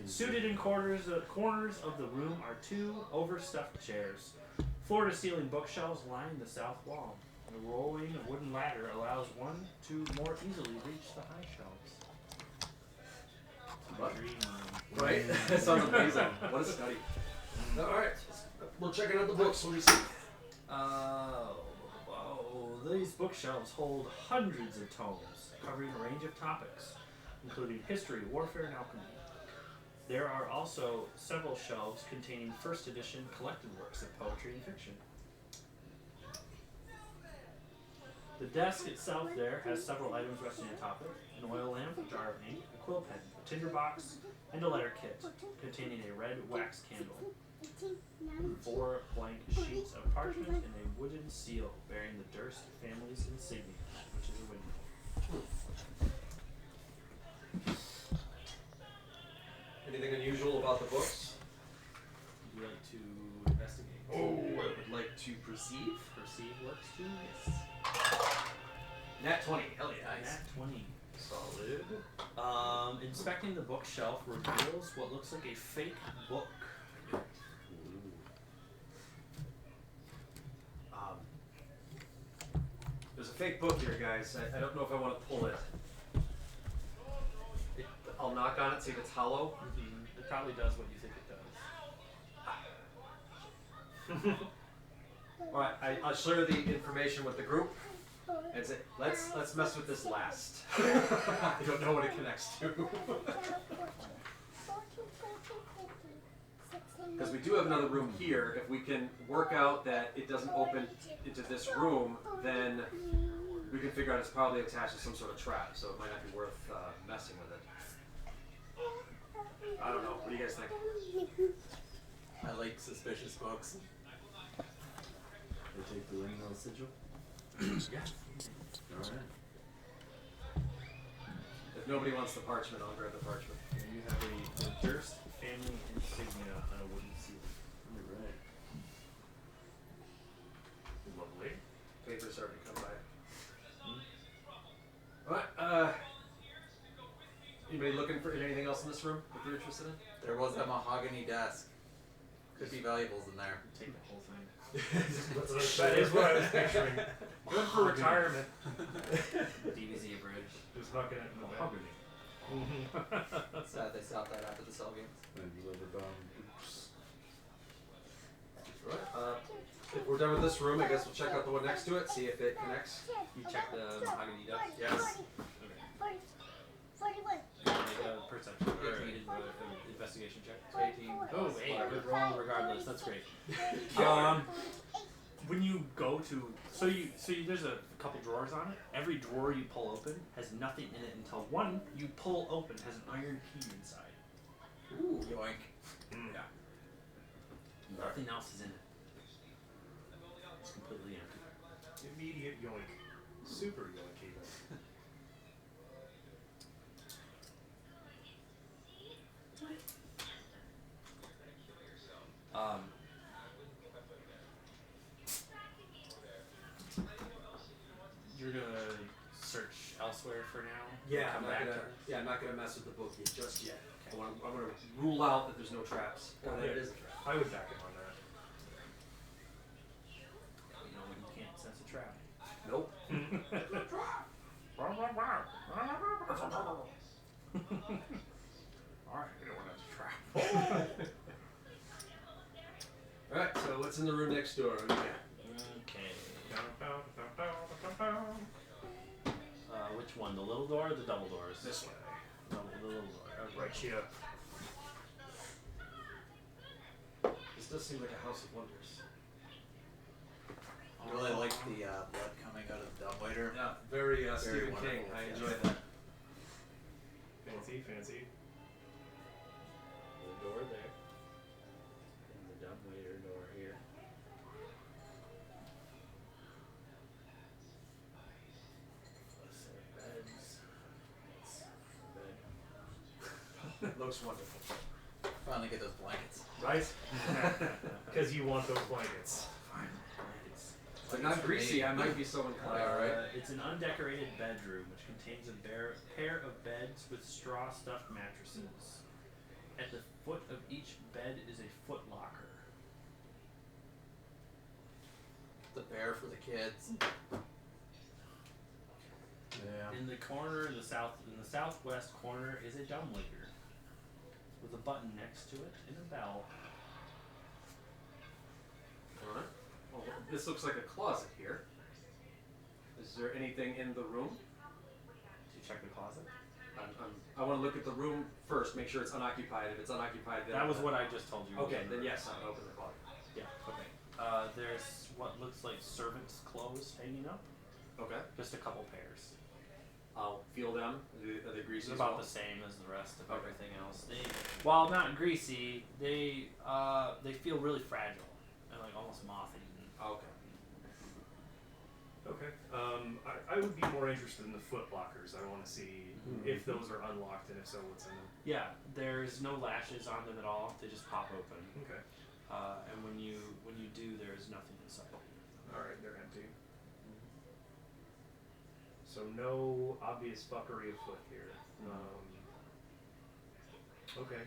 Suited in corners of the room are two overstuffed chairs. Floor-to-ceiling bookshelves line the south wall. A rolling wooden ladder allows one to more easily reach the high shelves. It's my What? dream room. Right? That sounds amazing. What a study. Alright. We're checking out the books. What do you see? These bookshelves hold hundreds of tomes covering a range of topics, including history, warfare, and alchemy. There are also several shelves containing first edition collected works of poetry and fiction. The desk itself there has several items resting atop it: an oil lamp, a jar of ink, a quill pen, a tinderbox, and a letter kit containing a red wax candle. 4 blank sheets of parchment and a wooden seal bearing the Durst family's insignia, which is a windmill. Anything unusual about the books? Would you like to investigate? Oh, I would like to perceive. perceive works too. Yes. Nat 20. Hell yeah. Nat 20. Solid. Inspecting the bookshelf reveals what looks like a fake book. There's a fake book here, guys. I don't know if I want to pull it. I'll knock on it, see if it's hollow. Mm-hmm. It probably does what you think it does. Alright, I'll share the information with the group and say, let's mess with this last. I don't know what it connects to. Because we do have another room here. If we can work out that it doesn't open into this room, then we can figure out it's probably attached to some sort of trap, so it might not be worth messing with it. I don't know. What do you guys think? I like suspicious books. They take the ring on sigil? Yeah. Alright. If nobody wants the parchment, I'll grab the parchment. And you have a Durst family insignia on a wooden seal. Alright. Lovely. Paper's already come by. Alright, anybody looking for anything else in this room that you're interested in? There was a mahogany desk. Could be valuables in there. Take the whole thing. That is what I was picturing. Good for retirement. DBZ bridge. Just hucking it in the Mahogany. Sad they stopped that after the cell games. And leather bound boots. Right. If we're done with this room, I guess we'll check out the one next to it, see if it connects. You check the mahogany desk? Yes. Okay. Make a perception or investigation check. 18. Oh, hey, Whatever. good roll regardless. That's great. When you go to there's a couple drawers on it. Every drawer you pull open has nothing in it until one you pull open has an iron key inside. Ooh. Yoink. Yeah. Nothing else is in it. It's completely empty. Immediate yoink. Super yoink even. You're gonna search elsewhere for now. Yeah, Come I'm not back gonna. to it? Yeah, I'm not gonna mess with the book just yet. I'm gonna rule out that there's no traps, or that it is a trap. I would back him on that. You know when you can't sense a trap. Nope. Alright, we don't want to trap. All right. So what's in the room next door? What do we got? Okay. Which one? The little door or the double doors? This way. The little door. Okay. Right here. This does seem like a house of wonders. I really like the blood coming out of the dumbwaiter. Yeah, very Stephen wonderful, King. I yes. enjoy that. Fancy. The door there. And the dumbwaiter door here. Beds. Bed. Looks wonderful. Finally get those blankets. Right? Because you want those blankets. If they're not greasy, I might be so inclined. Alright. It's an undecorated bedroom which contains a pair of beds with straw stuffed mattresses. At the foot of each bed is a foot locker. The bear for the kids. Yeah. In the corner, in the southwest corner, is a dumbwaiter with a button next to it and a bell. All right. Well, this looks like a closet here. Is there anything in the room? Did you check the closet? I want to look at the room first, make sure it's unoccupied. If it's unoccupied, then That was what I just told you. Okay, then yes, I'm gonna open the closet. Yeah. Okay. There's what looks like servants' clothes hanging up. Okay. Just a couple pairs. I'll feel them. Are they greasy? It's as about well? the same as the rest of Okay. everything else. They, while not greasy, they feel really fragile and like almost moth-eaten. Okay. Okay. I would be more interested in the foot lockers. I want to see if those are unlocked and if so, what's in them. Yeah, there's no latches on them at all. They just pop open. Okay. And when you do, there's nothing inside. Alright, they're empty. So no obvious fuckery afoot here. Okay.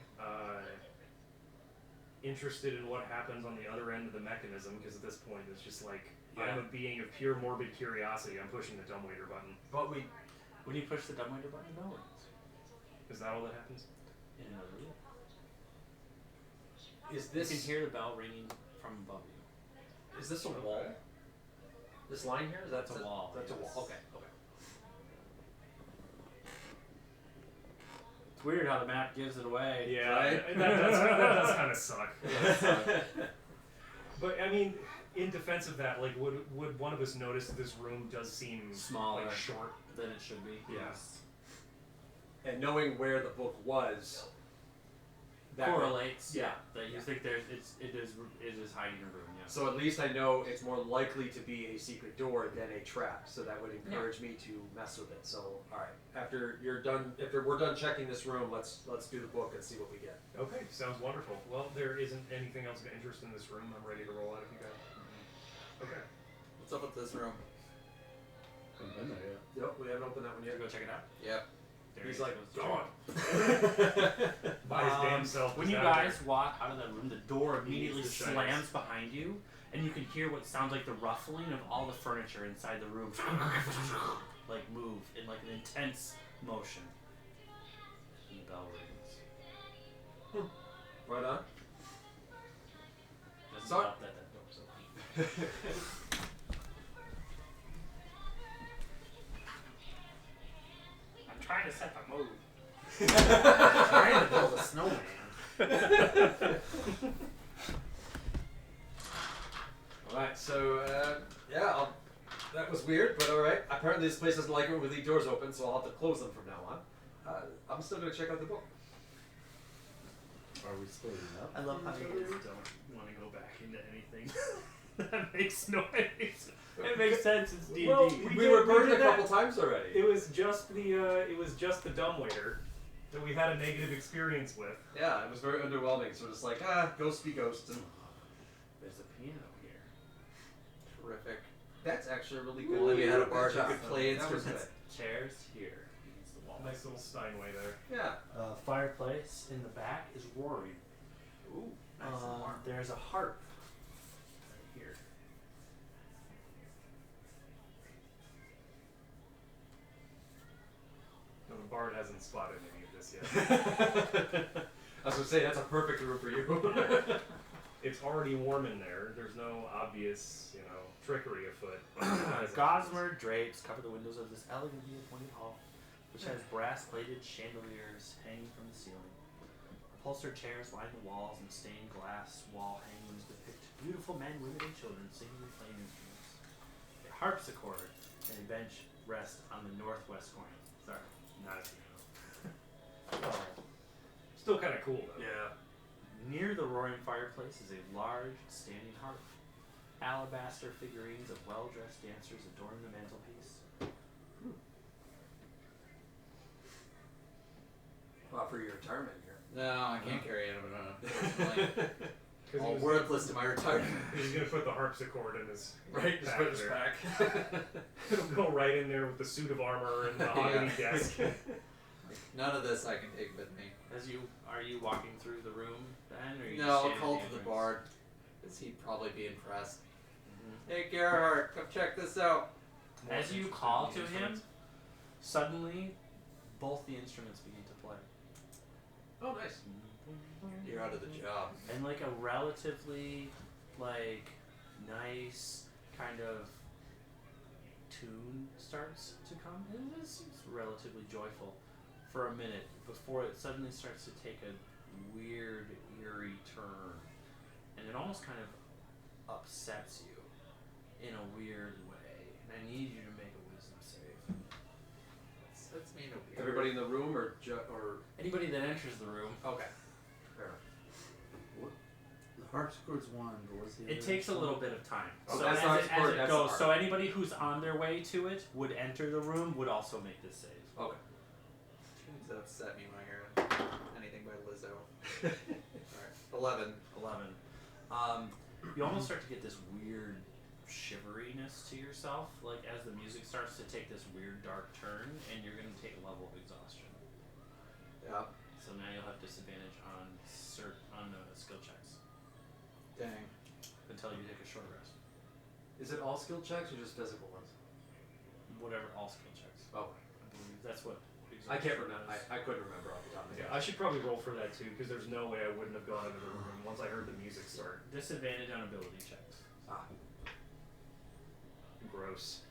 Interested in what happens on the other end of the mechanism, because at this point it's just like, I'm a being of pure morbid curiosity. I'm pushing the dumbwaiter button. But we. When you push the dumbwaiter button, no one. Is that all that happens? In another room. Is this? You can hear the bell ringing from above you. Is this a wall? This line here? Is that That's a wall, That's a yes. wall. Okay. Okay. It's weird how the map gives it away. Yeah, Right? that does kind of suck. But I mean, in defense of that, like, would one of us notice that this room does seem Smaller. like short? Than it should be. Yeah. Yes. And knowing where the book was, that Correlates. Yeah. That you think it is hiding a room. Yes. So at least I know it's more likely to be a secret door than a trap. So that would encourage me to mess with it. So all right, after we're done checking this room, let's do the book and see what we get. Okay, sounds wonderful. Well, there isn't anything else of interest in this room. I'm ready to roll out if you guys. Okay. What's up with this room? Haven't been there yet. Yep, we haven't opened that one Should yet. we go check it out? Yep. There He's he like, goes. gone. By his damn self. When is you out guys walk out of that room, the door immediately needs the shines. slams behind you, and you can hear what sounds like the ruffling of all the furniture inside the room, like move in like an intense motion. And the bell rings. Right on. Doesn't Sorry. help that door's open. I'm trying to set the mood. Trying to build a snowman. Alright, so, that was weird, but alright. Apparently this place doesn't like it when we leave doors open, so I'll have to close them from now on. I'm still going to check out the book. Are we splitting up? I love how you guys Don't want to go back into anything that makes noise. It makes sense. It's D&D. Well, We were burned a did that. couple times already. It was just the dumbwaiter that we had a negative experience with. Yeah, it was very underwhelming. So just like, ghosts be ghosts. And There's a piano here. Terrific. that's actually a really good. Well, then we had a good bar that job. could play That was instruments. Chairs here against the wall. Nice little Steinway there. good. Yeah. Fireplace in the back is roaring. Ooh, nice and warm. There's a harp right here. No, the bard hasn't spotted any of this yet. I was gonna say that's a perfect room for you. It's already warm in there. There's no obvious, trickery afoot. Gossamer drapes cover the windows of this elegantly appointed hall, which has brass-plated chandeliers hanging from the ceiling. Upholstered chairs line the walls, and stained glass wall hangings depict beautiful men, women, and children singing and playing instruments. A harpsichord and a bench rest on the northwest corner. Sorry, not a piano. Still kind of cool though. Yeah. Near the roaring fireplace is a large standing harp. Alabaster figurines of well-dressed dancers adorn the mantelpiece. For your retirement here. No, I can't carry it. Unfortunately. 'Cause All he was- worthless to my retirement. He's gonna put the harpsichord in his Right, just put this there. back. It'll go right in there with the suit of armor and the mahogany desk. None of this I can take with me. Are you walking through the room then, or are you No, just I'll standing call at to the entrance? bard, because he'd probably be impressed. Mhm. Hey Gerhardt, come check this out. As you call to him, suddenly both the instruments begin to play. Oh, nice. You're out of the job. And like a relatively nice kind of tune starts to come, and it seems relatively joyful for a minute before it suddenly starts to take a weird, eerie turn, and it almost kind of upsets you in a weird way. And I need you to make a wisdom save. That's me in a weird. Everybody in the room or Anybody that enters the room. okay. Fair enough. The harpsichord's one, but what's the It other takes a one? little bit of time. Oh, So that's as not it, the harp, as it that's goes, the so harp. anybody who's on their way to it would enter the room, would also make this save. Okay. Tunes upset me when I hear anything by Lizzo. Alright. 11. 11. You almost start to get this weird shiveriness to yourself, like as the music starts to take this weird dark turn, and you're gonna take a level of exhaustion. Yeah. So now you'll have disadvantage on skill checks Dang. until you take a short rest. Is it all skill checks or just physical ones? Whatever, all skill checks. Oh, I believe that's what. I can't exhaustion remember. does. I couldn't remember off the top of my Yeah, head. I should probably roll for that too, because there's no way I wouldn't have gone into the room once I heard the music start. Disadvantage on ability checks. Ah, Gross.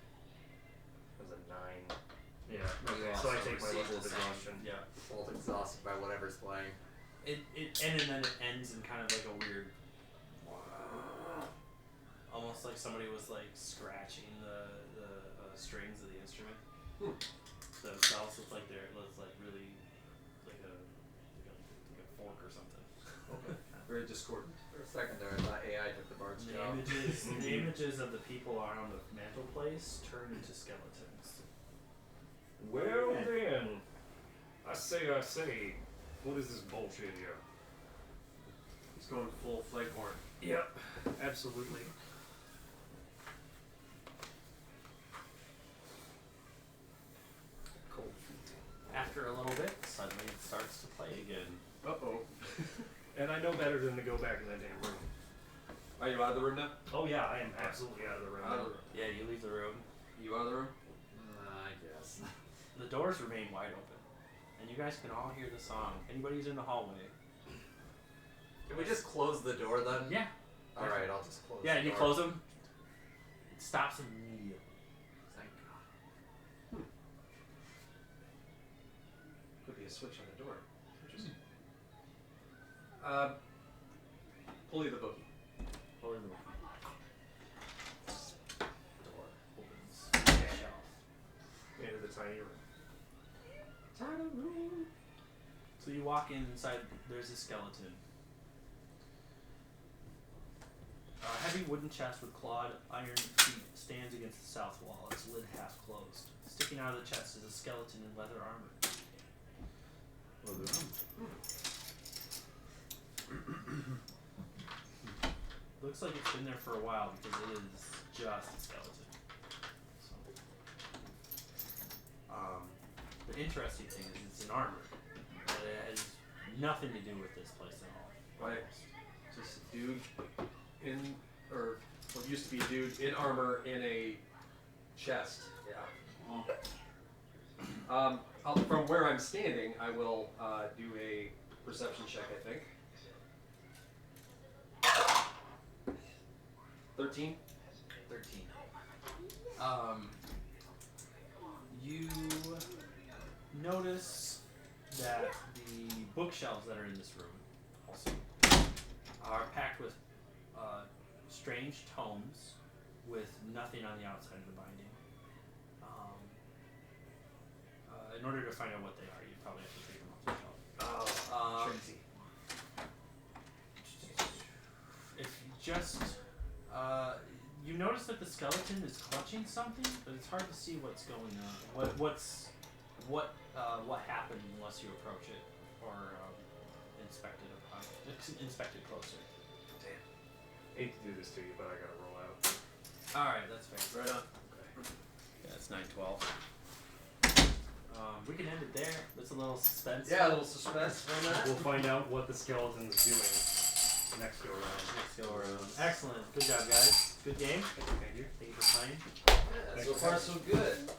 That was a 9. Yeah, You okay, so I also take my receive level of the same. exhaustion. Yeah. Both exhausted by whatever's playing. And then it ends in kind of like a weird, almost like somebody was like scratching the strings of the instrument themselves. It's like it's like really like a fork or something. okay. Very discordant. For a second there, I thought AI took the bard's The job. images of the people around the mantelpiece turn into skeletons. Well then, I say, what is this bullshit here? He's going full Fleghorn. Yep, absolutely. Cool. After a little bit, suddenly it starts to play again. Uh-oh. And I know better than to go back in that damn room. Are you out of the room now? Oh yeah, I am absolutely out of the room. Out of the room. Yeah, you leave the room. You out of the room? I guess. The doors remain wide open, and you guys can all hear the song. Anybody who's in the hallway. Can we just close the door then? Yeah. Alright, I'll just close Yeah, the and you door. close them. It stops immediately. Thank God. Could be a switch on the door. Interesting. Pulley the bookie. Pull in the door opens. Shelf. Into the tiny room. Tiny room. So you walk inside. There's a skeleton. A heavy wooden chest with clawed iron feet stands against the south wall, its lid half closed. Sticking out of the chest is a skeleton in leather armor. Looks like it's been there for a while because it is just a skeleton. So, the interesting thing is it's in armor, but it has nothing to do with this place at all. Right. Just a dude in, or what used to be a dude in armor in a chest. Yeah. From where I'm standing, I will do a perception check, I think. 13? 13. You notice that the bookshelves that are in this room also are packed with strange tomes with nothing on the outside of the binding. In order to find out what they are, you probably have to take them off the shelf. Oh, Trinity. If you just you notice that the skeleton is clutching something, but it's hard to see what's going on. What happened unless you approach it or inspect it closer. Hate to do this to you, but I gotta roll out. All right, that's fair. right on. Yeah, it's 9/12. We can end it there. There's a little suspense. Yeah, a little suspense on that. We'll find out what the skeleton's doing next go around. Let's go around. Excellent. Good job, guys. Good game. Thank you. Thank you for playing. Yeah, so far so good.